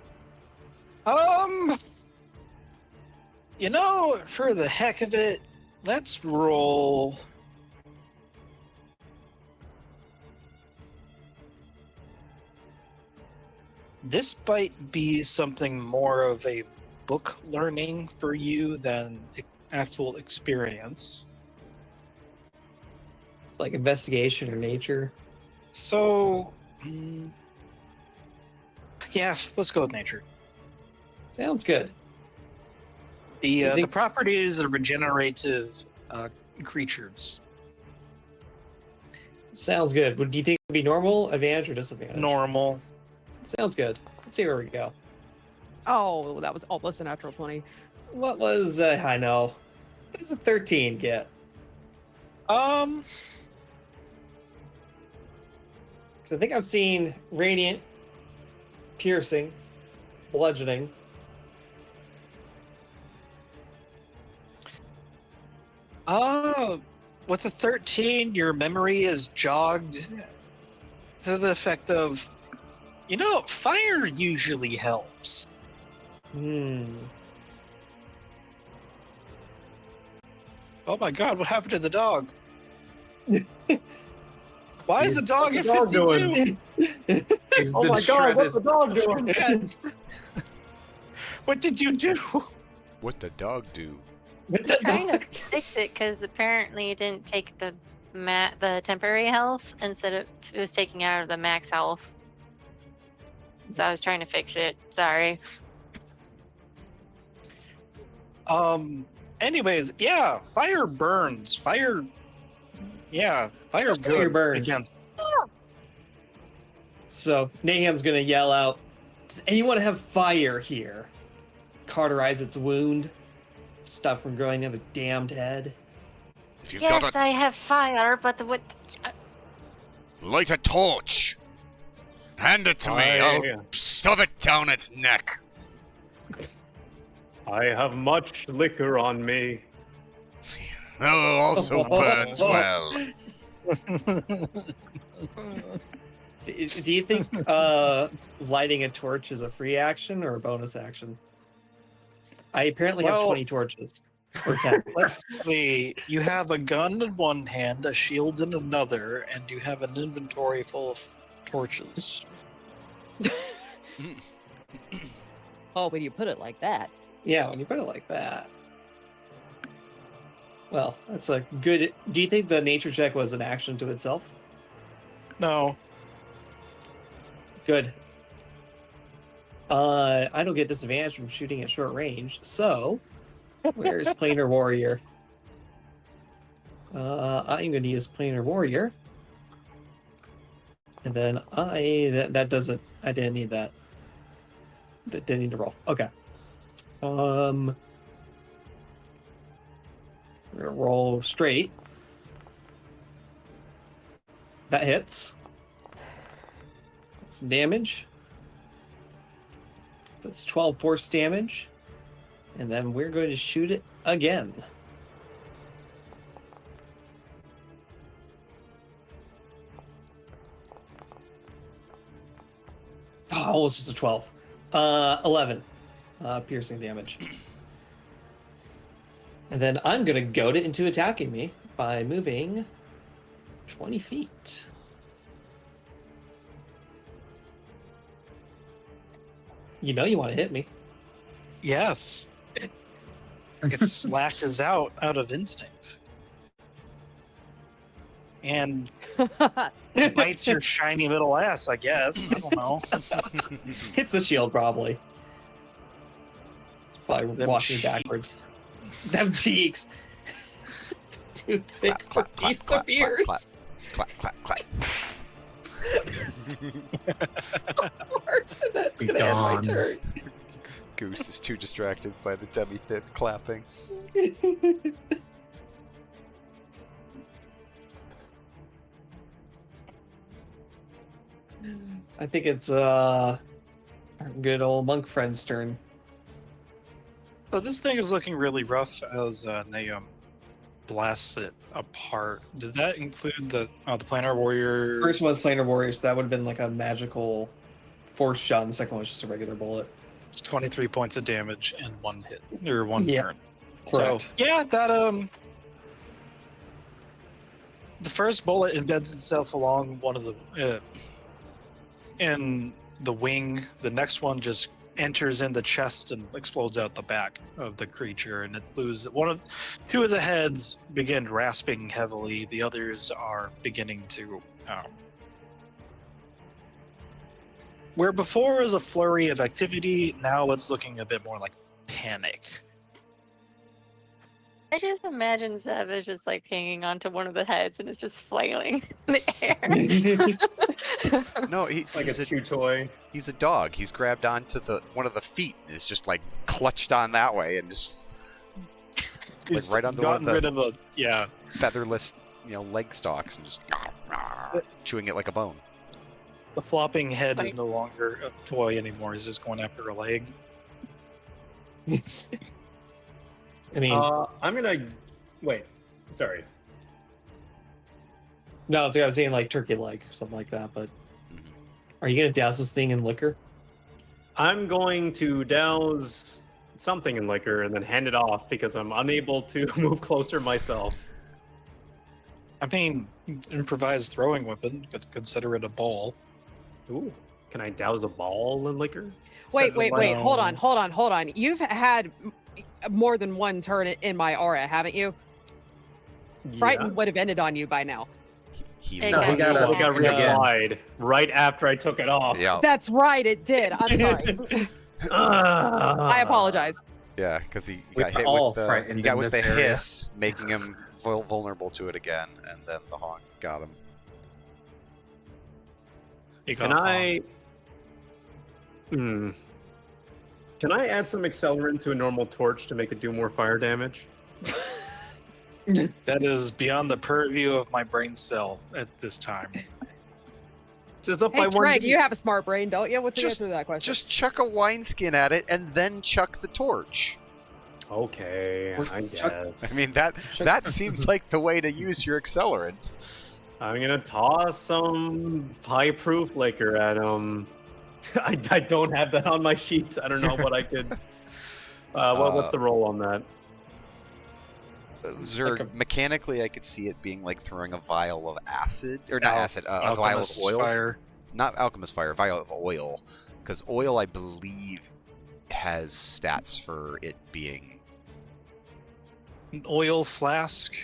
You know, for the heck of it, let's roll. This might be something more of a book learning for you than actual experience. It's like investigation or nature. So, yeah, let's go with nature. Sounds good. The properties of regenerative creatures. Sounds good. Do you think it would be normal, advantage, or disadvantage? Normal. Sounds good. Let's see where we go. Oh, that was almost a natural 20. What was, I know. What does a 13 get? Because I think I've seen radiant, piercing, bludgeoning. With a 13, your memory is jogged to the effect of, you know, fire usually helps. Oh my god, what happened to the dog? Why is the dog at 52? He's Oh been my god, what's shredded. the dog doing? What did you do? What the dog do? With the Trying to dog. fix it because apparently it didn't take the temporary health instead of it was taking out of the max health. So I was trying to fix it. Sorry. Anyways, yeah, fire burns. Fire good burns. against. So Nahum's gonna yell out, "Does anyone have fire here? Cauterize its wound. Stop from growing another damned head." If you've Yes, got I have fire, but what? light a torch. Hand it to me. I'll shove it down its neck. I have much liquor on me. That also burns well. Do you think lighting a torch is a free action or a bonus action? I apparently have Well- 20 torches. Or 10. Let's see. You have a gun in one hand, a shield in another, and you have an inventory full of torches. Oh, when you put it like that. Yeah, when you put it like that. Well, that's a good... Do you think the nature check was an action to itself? No. Good. I don't get disadvantage from shooting at short range, so... Where's Planar Warrior? I'm going to use Planar Warrior. And then that doesn't... I didn't need that. That didn't need to roll. Okay. We're gonna roll straight. That hits. Some damage. So it's 12 force damage. And then we're going to shoot it again. Oh, it's just a 12. 11 piercing damage. And then I'm going to goad it into attacking me by moving 20 feet. You know you want to hit me. Yes. It slashes out of instinct. And bites your shiny little ass, I guess. I don't know. Hits the shield, probably. It's probably Them walking cheeks. backwards. Them cheeks. Too thick for these clap, ears. clap, clap, clap. So hard. That's Be going to end my gone. turn. Goose is too distracted by the demi-thin clapping. I think it's our good old monk friend's turn. So this thing is looking really rough as Nahum blasts it apart. Did that include the Planar Warrior? First one was Planar Warrior, so that would have been like a magical force shot, and the second one was just a regular bullet. It's 23 points of damage and one hit or one Yeah. turn. Correct. So yeah, that the first bullet embeds itself along one of the in the wing. The next one just enters in the chest and explodes out the back of the creature, and it loses two of the heads begin rasping heavily. The others are beginning to where before was a flurry of activity, now it's looking a bit more like panic. I just imagine Zev is just like hanging onto one of the heads and is just flailing in the air. No, Like he's a chew toy. he's a dog. He's grabbed onto one of the feet and is just like clutched on that way and just He's right onto one of gotten the rid of featherless, leg stalks and just chewing it like a bone. the flopping head is no longer a toy anymore. He's just going after a leg. I mean, I'm gonna wait. Sorry. no, it's like I was saying like turkey leg or something like that, but are you going to douse this thing in liquor? I'm going to douse something in liquor and then hand it off because I'm unable to move closer myself. I mean, improvised throwing weapon. Could consider it a ball. Ooh. Can I douse a ball in liquor? Wait, Set the wait, wait. line. Hold on. You've had more than one turn in my aura, haven't you? Frightened would have ended on you by now. He Hey, No, guys, he got It got again. reapplied right after I took it off. Yeah, That's right, it did. I'm sorry. I apologize. yeah, because he We got hit all with the frightened he got in with the this area. hiss, making him vulnerable to it again, and then the honk got him. He Can got I? Can I add some accelerant to a normal torch to make it do more fire damage? on. That is beyond the purview of my brain cell at this time. Just up Hey, by one. Greg, beat. you have a smart brain, don't you? What's the Just- answer to that question? Just chuck a wineskin at it, and then chuck the torch. Okay, I guess. I mean that seems like the way to use your accelerant. I'm gonna toss some high-proof liquor at him. I don't have that on my sheet. I don't know what I could. What's the roll on that? Zerg, Like mechanically, I could see it being like throwing a vial of acid, or not acid, a vial of Alchemist's oil. Fire. Not alchemist fire, vial of oil, because oil, I believe, has stats for it being. An oil flask.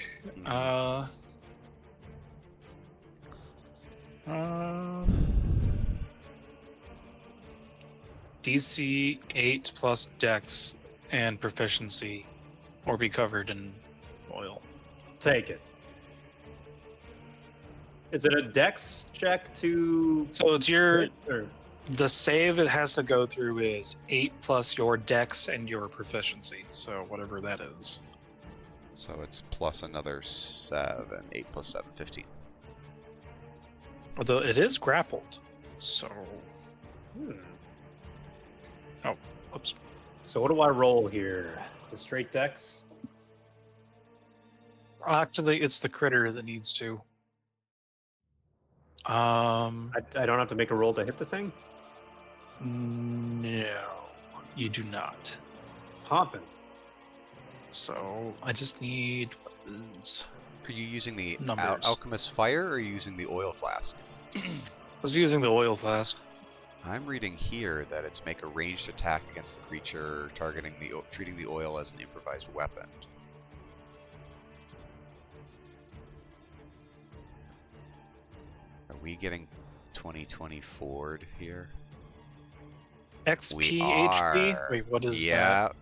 Mm, DC 8 plus Dex and proficiency, or be covered in oil. Take it. Is it a dex check to... So it's your Or- the save it has to go through is 8 plus your Dex and your proficiency. So whatever that is. So it's plus another 7. 8 plus 7, 15. Although it is grappled. So oops. So what do I roll here? The straight dex? Actually, it's the critter that needs to. I don't have to make a roll to hit the thing? No, you do not. Poppin'. So I just need weapons. Are you using the Numbers. alchemist fire, or are you using the oil flask? I was using the oil flask. I'm reading here that it's make a ranged attack against the creature, targeting treating the oil as an improvised weapon. Are we getting 2024'd here? XP We HP? are. Wait, what is Yeah. that?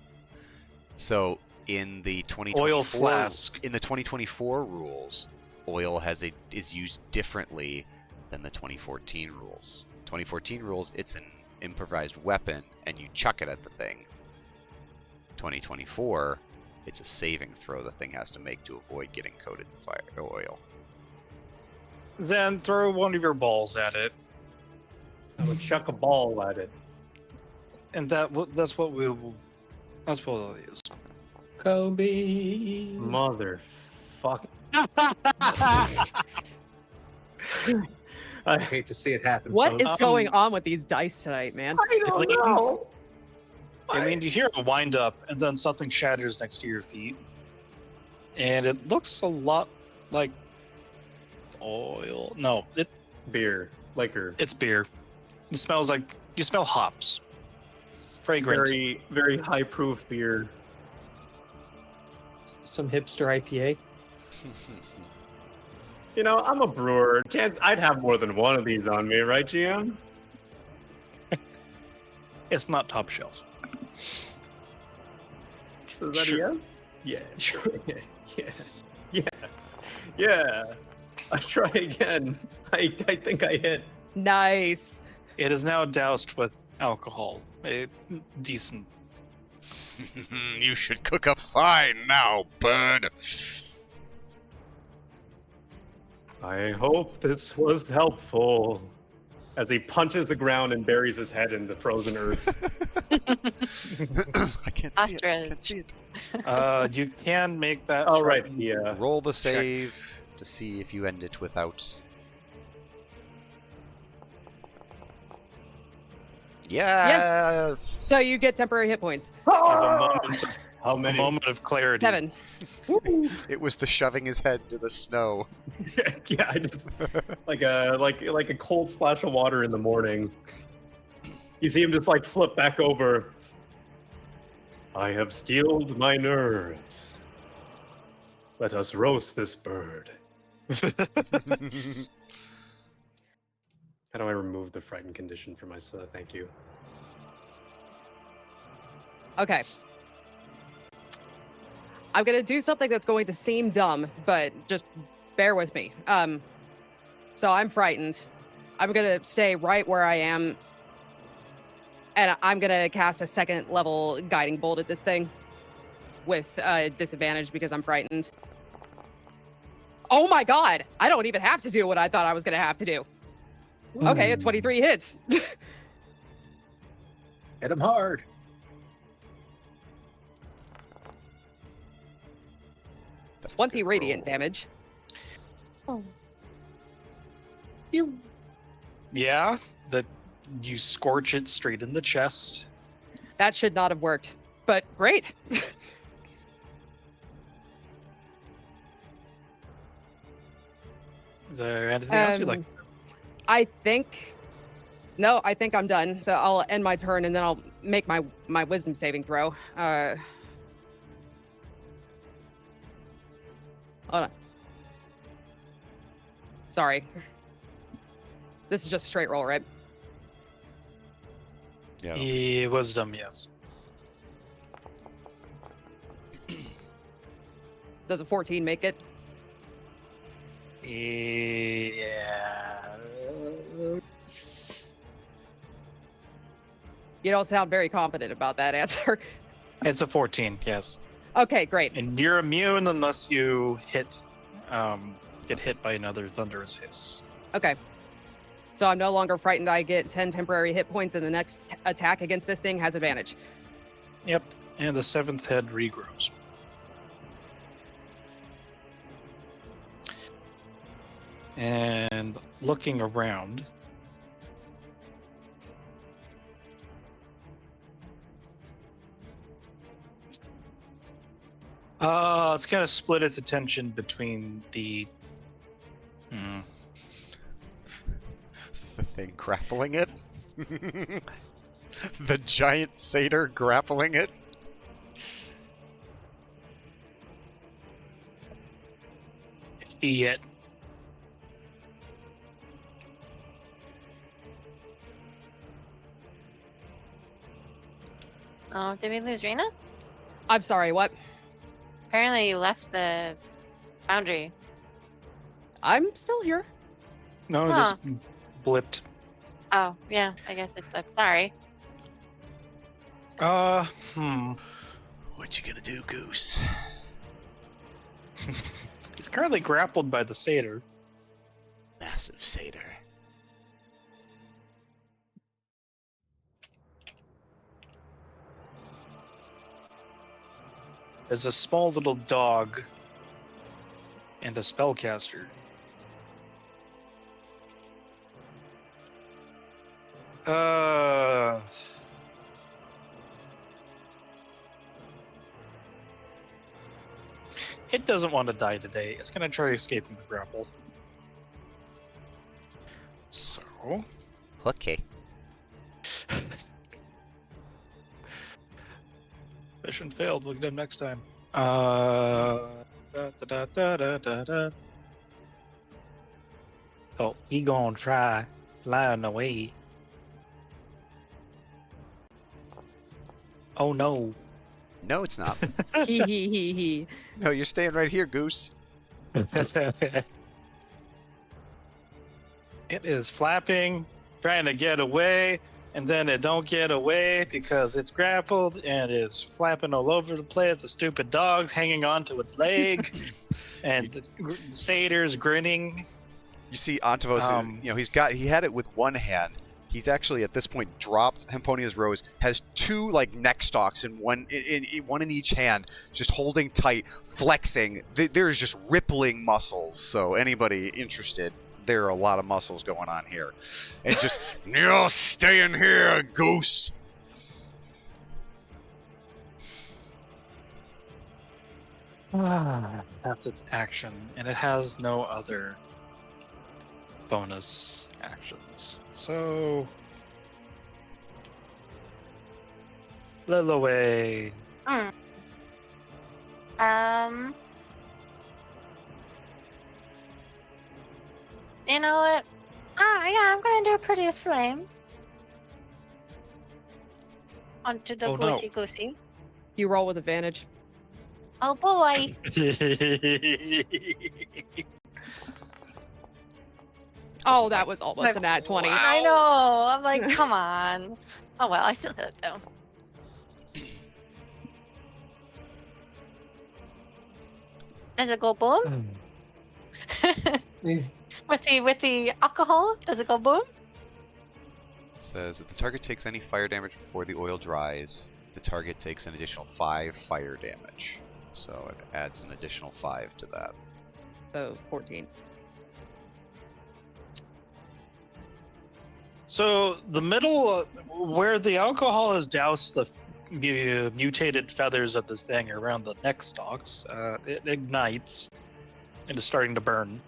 So in the 2024 Oil flask. in the 2024 rules, oil is used differently than the 2014 rules. 2014 rules, it's an improvised weapon and you chuck it at the thing. 2024, it's a saving throw the thing has to make to avoid getting coated in fire or oil. Then throw one of your balls at it, I would chuck a ball at it. and that's what we'll use. Kobe. Motherfucker. I hate to see it happen. What is folks. going on with these dice tonight, man? I don't know. I mean, you hear a wind up, and then something shatters next to your feet, and it looks a lot like oil. No, Beer. Liquor. it's beer. It smells like you smell hops, fragrant. Very, very high proof beer. Some hipster IPA. You know, I'm a brewer. I'd have more than one of these on me, right, GM? It's not top shelf. So is that Sure. a yes? Yeah. Sure. Yeah. I try again. I think I hit. Nice. It is now doused with alcohol. A decent. You should cook up fine now, bud. I hope this was helpful. As he punches the ground and buries his head in the frozen earth. I can't see it. I can't Ostrich. see it. You can make that. Oh, right. frightened. Yeah. Roll the save to see if you end it without. Yes. So you get temporary hit points. Have a moment of, How a many? moment of clarity. 7. It was the shoving his head into the snow. Yeah, I just like a cold splash of water in the morning. You see him just like flip back over. I have steeled my nerves. Let us roast this bird. How do I remove the frightened condition for myself? Thank you. Okay. I'm gonna do something that's going to seem dumb, but just bear with me. So I'm frightened. I'm gonna stay right where I am, and I'm gonna cast a 2nd level guiding bolt at this thing with disadvantage because I'm frightened. Oh my god! I don't even have to do what I thought I was gonna have to do. Okay, it's 23 hits. Hit him hard. That's a 20 good radiant roll. damage. Oh. Yeah, that you scorch it straight in the chest. That should not have worked, but great. Is there anything else you'd like? I think. No, I think I'm done. So I'll end my turn and then I'll make my wisdom saving throw. Hold on. Sorry. This is just straight roll, right? Yeah. Wisdom, yes. Does a 14 make it? Yeah. You don't sound very confident about that answer. It's a 14, yes. Okay, great. And you're immune unless you get hit by another thunderous hiss. Okay. So I'm no longer frightened. I get 10 temporary hit points, and the next attack against this thing has advantage. Yep. And the 7th head regrows. And looking around, it's kind of split its attention between the The thing grappling it? The giant satyr grappling it? yet. Oh, did we lose Rena? I'm sorry, what? Apparently you left the boundary. I'm still here. No, Huh. just blipped. Oh, yeah, I guess it's sorry. What you gonna do, Goose? He's currently grappled by the satyr. Massive satyr. There's a small little dog and a spellcaster. It doesn't want to die today. It's going to try escaping the grapple. So... Okay. Mission failed. We'll get him next time. Oh, he gonna try flying away. Oh no. No, it's not. He. No, you're staying right here, Goose. It is flapping, trying to get away, and then it don't get away because it's grappled and is flapping all over the place. The stupid dog's hanging onto its leg, and the satyr's grinning. You see, Antivos, he had it with one hand. He's actually at this point dropped Hemponia's Rose, has two like neck stalks in one in each hand, just holding tight, flexing. There's just rippling muscles. So anybody interested, there are a lot of muscles going on here. And just, you're staying here, Goose. That's its action, and it has no other bonus actions. So, Lillowhaye. You know what? Yeah, I'm gonna do a Produce Flame. Onto the Oh, no. goosey. You roll with advantage. Oh boy. Oh, that was almost an nat 20. I know. I'm like, come on. Oh well, I still hit it though. Does it go boom? with the alcohol, does it go boom? Says if the target takes any fire damage before the oil dries, the target takes an additional 5 fire damage. So it adds an additional 5 to that. So 14. So the middle, where the alcohol has doused the mutated feathers of this thing around the neck stalks, it ignites and is starting to burn.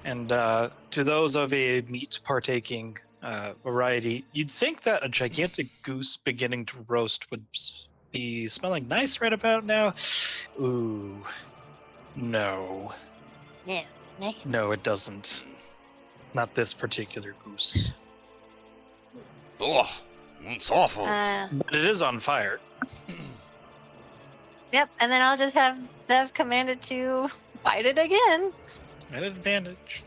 And to those of a meat-partaking variety, you'd think that a gigantic goose beginning to roast would be smelling nice right about now. Ooh, no. Yes, nice. No, it doesn't. Not this particular goose. Ugh, it's awful. But it is on fire. Yep, and then I'll just have Zev commanded to fight it again. At advantage.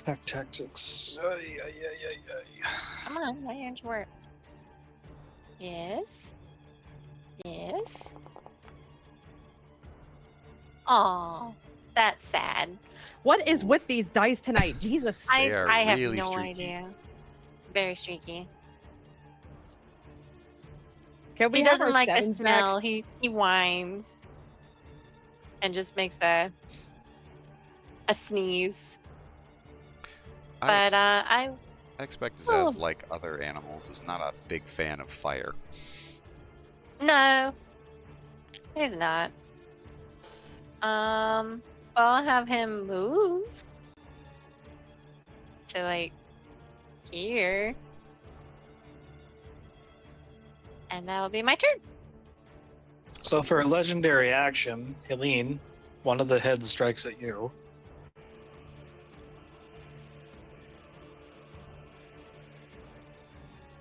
Attack tactics. Come on, my hands work. Yes. Yes. Aw, that's sad. What is with these dice tonight? Jesus. They are I have really no streaky. idea. Very streaky. Can we He have doesn't our like the settings back? smell. He whines and just makes a sneeze. But I expect Zev, like other animals, is not a big fan of fire. No, he's not. I'll have him move to like here, and that will be my turn. So for a legendary action, Helene, one of the heads strikes at you.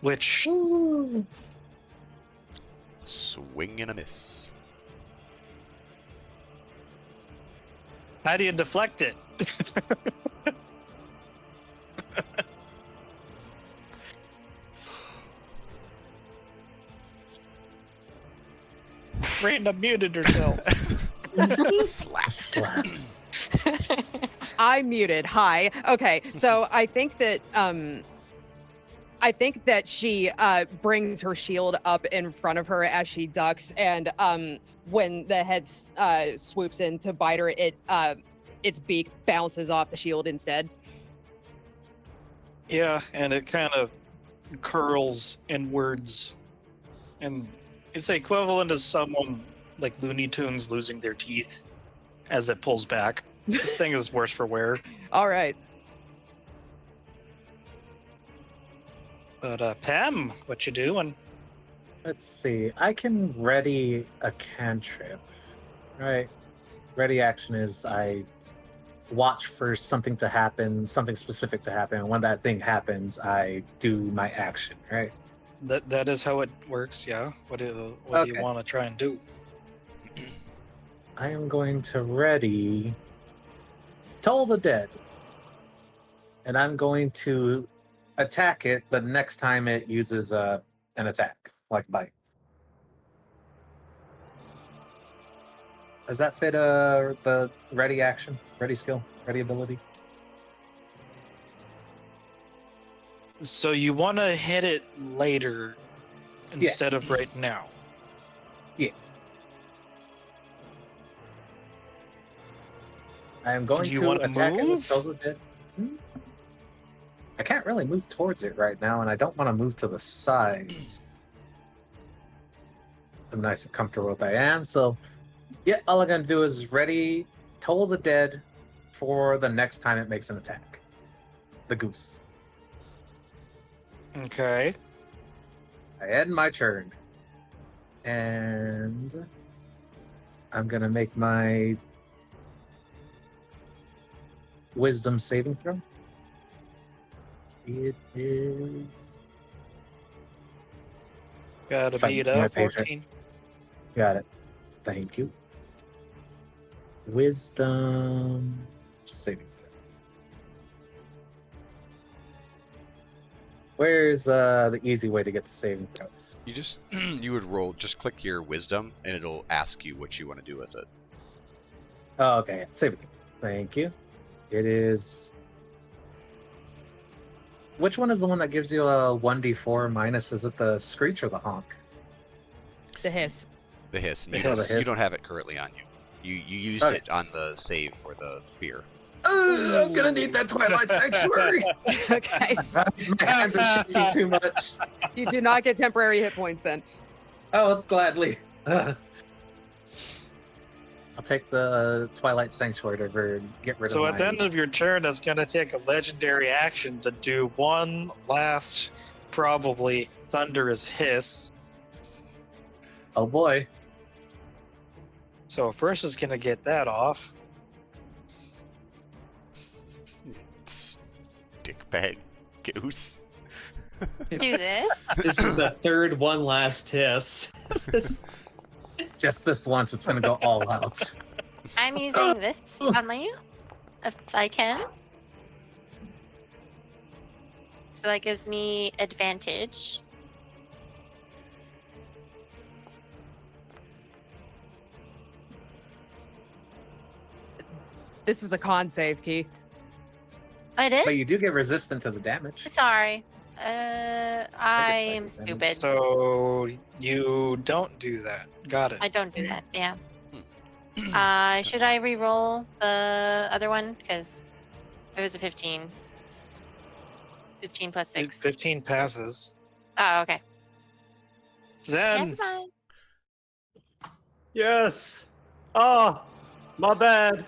Which Swing and a miss. how do you deflect it? Random muted herself. Slap. I'm muted. Hi. Okay, so I think that she brings her shield up in front of her as she ducks, and when the head swoops in to bite her, its beak bounces off the shield instead. Yeah, and it kind of curls inwards, and it's equivalent to someone like Looney Tunes losing their teeth as it pulls back. This thing is worse for wear. All right. But Pam, what you doing? Let's see. I can ready a cantrip. Right. Ready action is I watch for something to happen, something specific to happen. And when that thing happens, I do my action, right? That is how it works, yeah. What do you Okay. want to try and do? I am going to ready Toll the Dead. And I'm going to attack it the next time it uses an attack, like bite. Does that fit the ready action, ready skill, ready ability? So you want to hit it later instead of right now. I am going Do you to wanna attack it move? with Toll the Dead. I can't really move towards it right now, and I don't want to move to the sides. I'm nice and comfortable with I am, so yeah, all I'm gonna do is ready Toll the Dead for the next time it makes an attack. The goose. Okay. I end my turn. And I'm gonna make my wisdom saving throw. It is Gotta If I beat get my up page right. 14. got it. Thank you. Wisdom saving throw. Where's the easy way to get to saving throws? You just you would roll. Just click your wisdom, and it'll ask you what you want to do with it. Oh, okay. Saving throw. Thank you. It is. Which one is the one that gives you a 1d4 minus? Is it the screech or the honk? The hiss. The hiss. And The you, don't, hiss. you don't have it currently on you. You used Okay. it on the save for the fear. I'm gonna need that Twilight Sanctuary. Okay. My hands are shaking too much. You do not get temporary hit points then. Oh, it's gladly. I'll take the Twilight Sanctuary to get rid So of at the end of your turn, it's going to take a legendary action to do one last, probably thunderous hiss. Oh boy. So first is going to get that off. Dickbag goose. Do this. This is the third one last hiss. Just this once, it's gonna go all out. I'm using this on you, if I can. So that gives me advantage. This is a con save, Key. Oh, I did? But you do get resistant to the damage. Sorry. I am second stupid. So you don't do that. Got it. I don't do that, yeah. Should I re-roll the other one? Because it was a 15. 15 plus 6. 15 passes. Oh, okay. Zen. Never mind. Yes. Ah, my bad.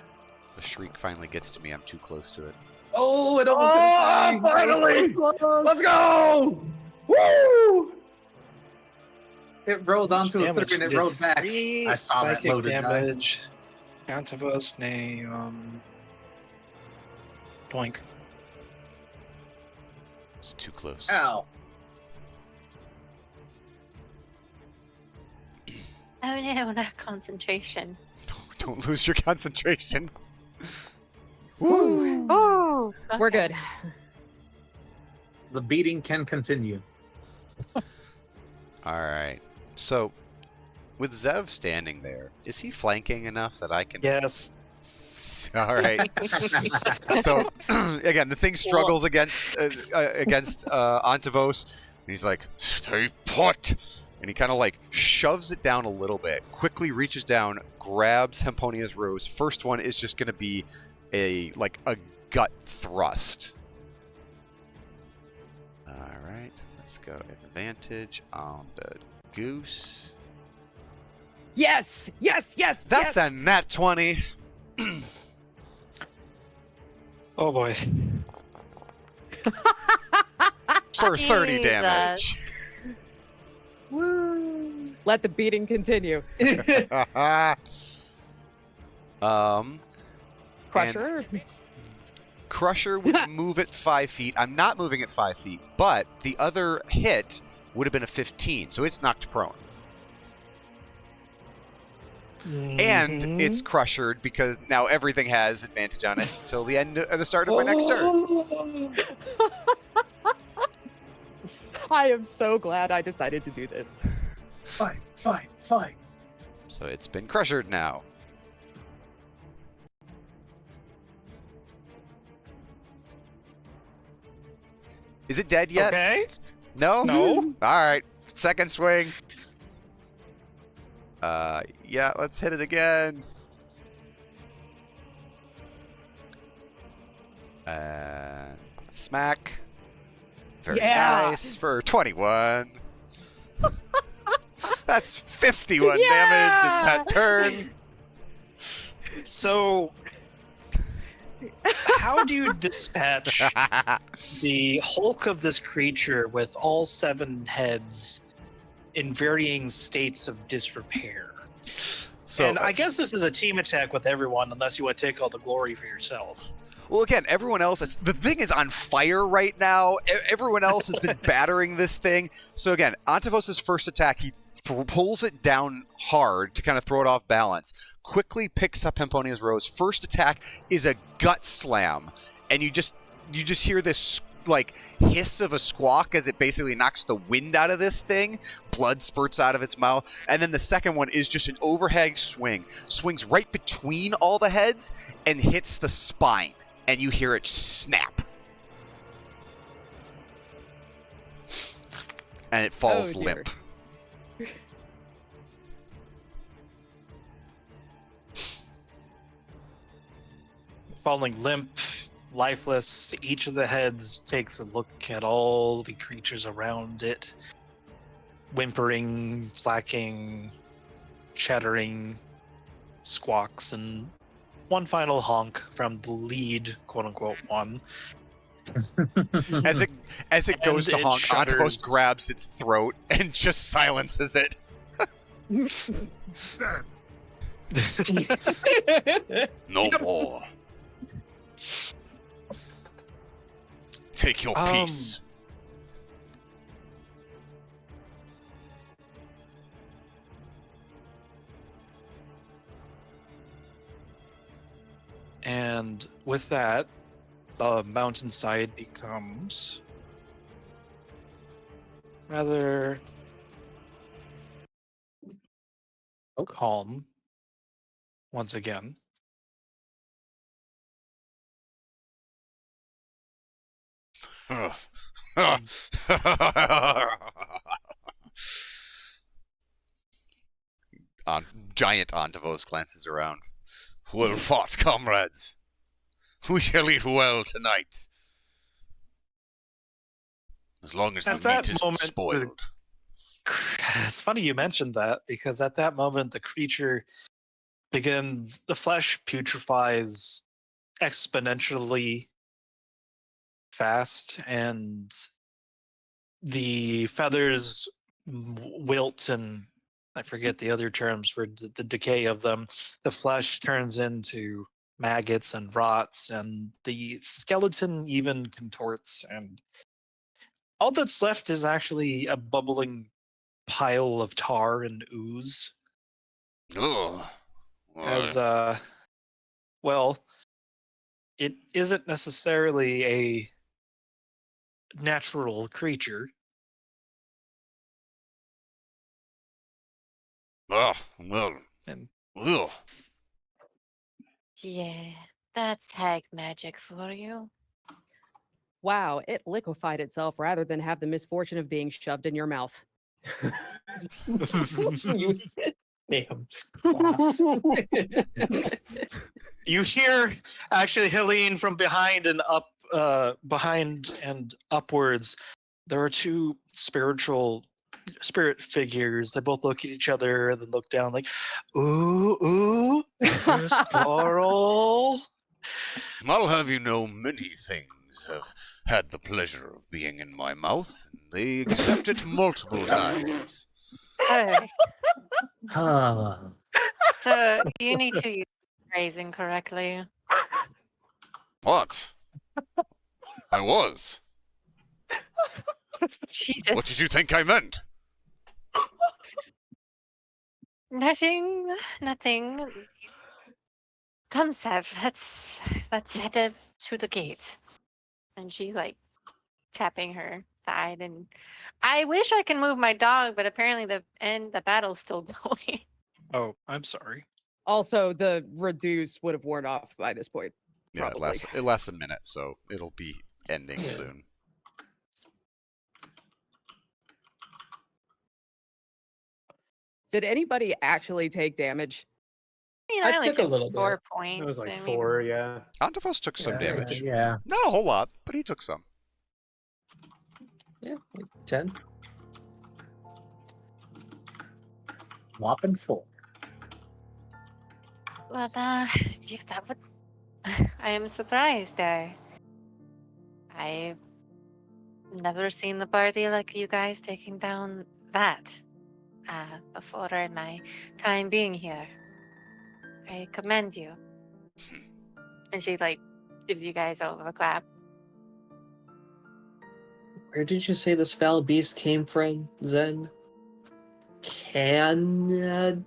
The shriek finally gets to me. I'm too close to it. Oh, it almost Oh, finally! Let's go! Woo! It rolled onto a Damage. 3 and it Did rolled back. 3 I saw that psychic loaded die. damage. Avarice, Doink. It's too close. Ow. Oh no, not concentration. No, don't lose your concentration. Woo! Oh, We're good. The beating can continue. All right. So, with Zev standing there, is he flanking enough that I can? Yes. All right. So, again, the thing struggles against Antavos, and he's like, "Stay put," and he kind of like shoves it down a little bit. Quickly reaches down, grabs Hemponia's rose. First one is just going to be a gut thrust. All right, let's go. Advantage on the goose. Yes! Yes! Yes! That's yes! a nat 20. Oh boy. For 30 Jesus. damage. Woo! Let the beating continue. Crusher. Crusher would move it 5 feet. I'm not moving it 5 feet, but the other hit would have been a 15, so it's knocked prone. And it's crushered because now everything has advantage on it until the end of the start of my next turn. I am so glad I decided to do this. Fight, fight, fight. So it's been crushered now. Is it dead yet? Okay. No? No. All right. Second swing. Yeah, let's hit it again. Smack. Very Yeah. nice for 21. That's 51 Yeah. damage in that turn. So, how do you dispatch the hulk of this creature with all 7 heads in varying states of disrepair? So, And I guess this is a team attack with everyone, unless you want to take all the glory for yourself. well, again, everyone else, the thing is on fire right now. Everyone else has been battering this thing. So again, Antavos' first attack, he pulls it down hard to kind of throw it off balance. Quickly picks up Hemponia's rose. First attack is a gut slam, and you just hear this like hiss of a squawk as it basically knocks the wind out of this thing. Blood spurts out of its mouth, and then the second one is just an overhead swing. Swings right between all the heads and hits the spine, and you hear it snap. And it falls Oh, dear. limp. Falling limp, lifeless, each of the heads takes a look at all the creatures around it, whimpering, flacking, chattering, squawks and one final honk from the lead, quote unquote, one. As it goes to And it honk, Antavos shudders. grabs its throat and just silences it. No more. Take your peace. And with that, the mountainside becomes rather calm once again. Giant Antavos glances around. Well fought, comrades. We shall eat well tonight. As long as the At that meat isn't moment, spoiled. It's funny you mentioned that, because at that moment the creature begins, the flesh putrefies exponentially fast, and the feathers wilt, and I forget the other terms for the decay of them. The flesh turns into maggots and rots, and the skeleton even contorts, and all that's left is actually a bubbling pile of tar and ooze. Ugh. As well, it isn't necessarily a natural creature. Well. And Ugh. Yeah, that's hag magic for you. Wow, it liquefied itself rather than have the misfortune of being shoved in your mouth. You damn class. you hear actually Helene from behind and upwards. There are two spirit figures. They both look at each other and then look down like, ooh, first quarrel. I'll have you know many things have had the pleasure of being in my mouth, and they accept it multiple times. Oh, so you need to use phrasing correctly. What? I was. Jesus. What did you think I meant? Nothing. Come, Sev, let's head to the gates. And she's like tapping her side, and I wish I can move my dog, but apparently the battle's still going. Oh, I'm sorry. Also, the reduce would have worn off by this point. Yeah, Probably. it lasts a minute, so it'll be ending Yeah. soon. Did anybody actually take damage? I only took a little bit. 4 points. It was like I mean, 4, yeah. Antavos took some Yeah, damage. Yeah. Not a whole lot, but he took some. Yeah, like 10. Whopping 4. Well, that would. I am surprised. I've never seen the party like you guys taking down that before in my time being here. I commend you. And she gives you guys all a clap. Where did you say this foul beast came from, Zen? Canada?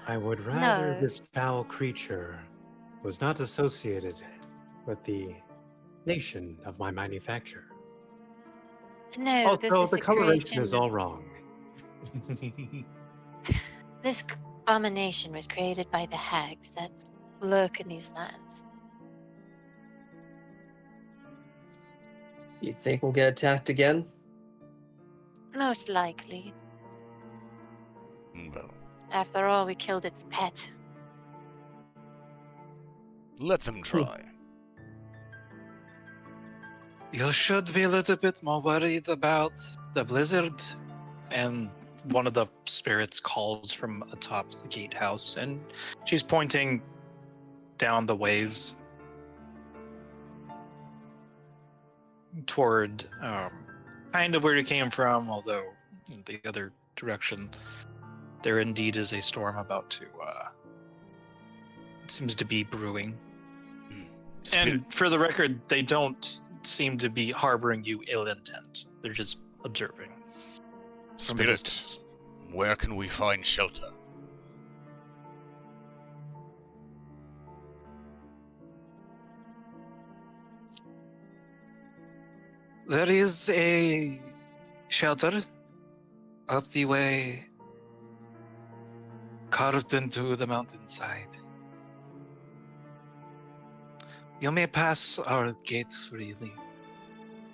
I would rather No. this foul creature was not associated with the nation of my manufacture. No, this Also, is the a coloration is creation- all wrong. This abomination was created by the hags that lurk in these lands. You think we'll get attacked again? Most likely. Well, After all, we killed its pet. let them try. You should be a little bit more worried about the blizzard and one of the spirits calls from atop the gatehouse, and she's pointing down the ways toward kind of where you came from, although in the other direction there indeed is a storm about to it seems to be brewing. And for the record, they don't seem to be harboring you ill intent. They're just observing from a Spirit, distance. where can we find shelter? There is a shelter up the way, carved into the mountainside. You may pass our gate freely.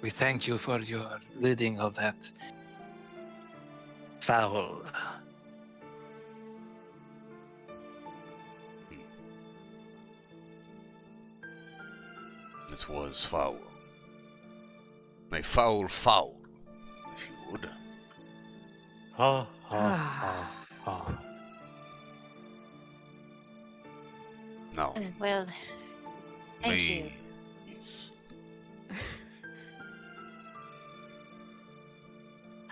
We thank you for your ridding of that foul. It was foul. A foul, if you would. Ha ha ha ha. Now, Well, thank you. Yes.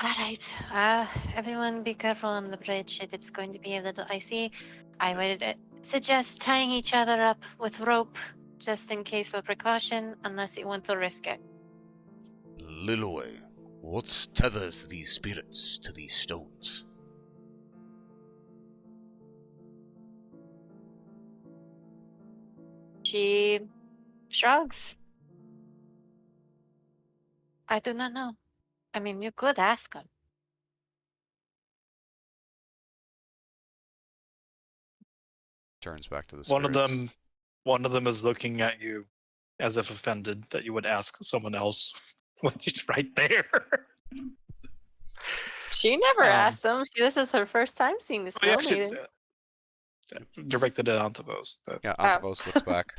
All right. Everyone be careful on the bridge. It's going to be a little icy. I would suggest tying each other up with rope just in case of precaution, unless you want to risk it. Lillowhaye, what tethers these spirits to these stones? She shrugs. I do not know. I mean, you could ask her. Turns back to the One spirits. of them is looking at you as if offended that you would ask someone else when she's right there. She never Um, asked them. This is her first time seeing the snow maiden. Directed it onto those. Yeah, Antavos looks back.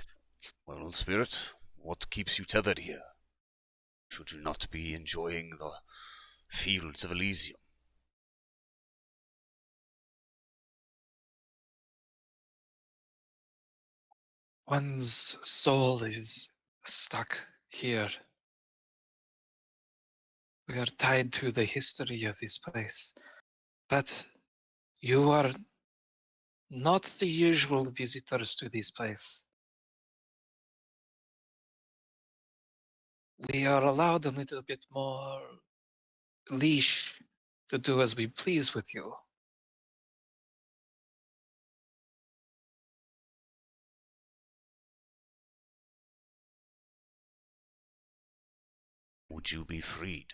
Well, spirit, what keeps you tethered here? Should you not be enjoying the fields of Elysium? One's soul is stuck here. We are tied to the history of this place. But you are not the usual visitors to this place. We are allowed a little bit more leash to do as we please with you. Would you be freed?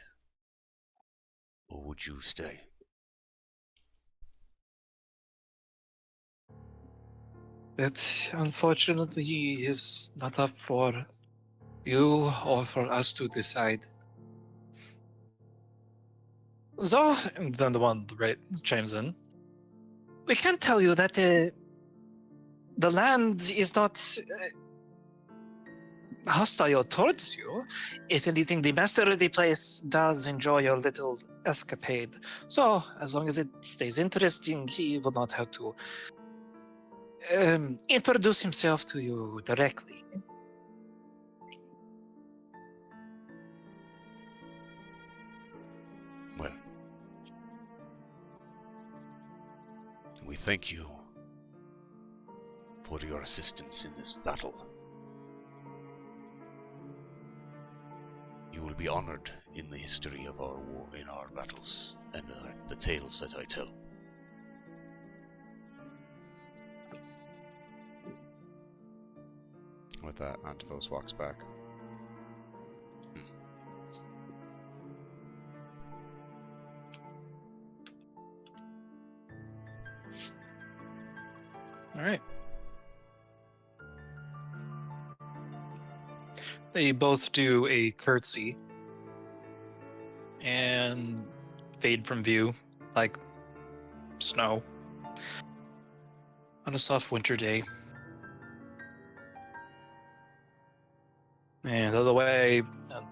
Or would you stay? It unfortunately is not up for you or for us to decide. So, and then the one right chimes in. We can tell you that the land is not hostile towards you. If anything, the master of the place does enjoy your little escapade. So, as long as it stays interesting, he will not have to introduce himself to you directly. Well, we thank you for your assistance in this battle. You will be honored in the history of our war, in our battles, and the tales that I tell. With that, Antavos walks back. All right. They both do a curtsy and fade from view like snow on a soft winter day. And the other way,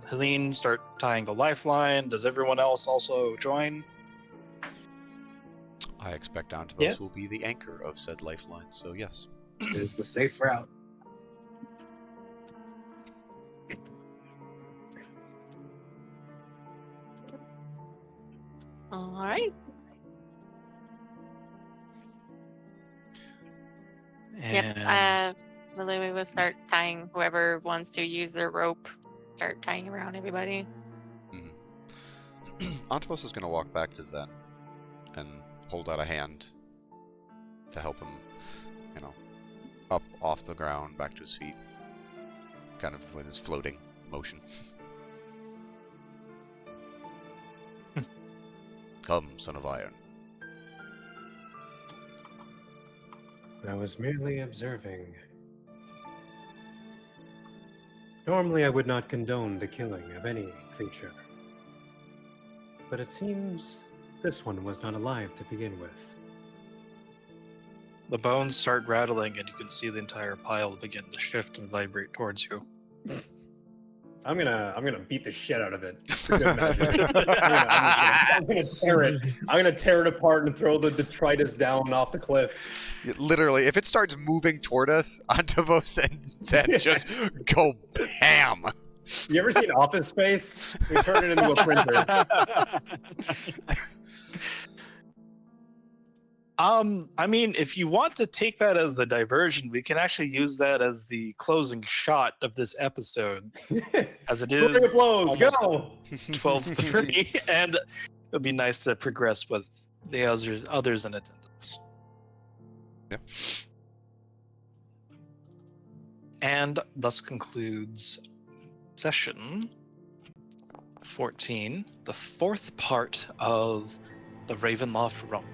Helene start tying the lifeline. Does everyone else also join? I expect Antivos Yeah. will be the anchor of said lifeline, so yes. It is the safe route. All right. And Yep. Lily will start tying whoever wants to use their rope. Start tying around everybody. Antivos is going to walk back to Zen and hold out a hand to help him, up off the ground, back to his feet, kind of with his floating motion. Come, son of iron. I was merely observing. Normally, I would not condone the killing of any creature. But it seems this one was not alive to begin with. the bones start rattling, and you can see the entire pile begin to shift and vibrate towards you. I'm gonna beat the shit out of it. For good measure. I'm gonna tear it. I'm gonna tear it apart and throw the detritus down off the cliff. Literally, if it starts moving toward us, Antivos and Zen just go bam. You ever seen Office Space? We turn it into a printer. I mean, if you want to take that as the diversion, we can actually use that as the closing shot of this episode, as it Bring is blows, almost go! 12:30, and it would be nice to progress with the others in attendance. Yep. And thus concludes session 14, the fourth part of the Ravenloft Romp.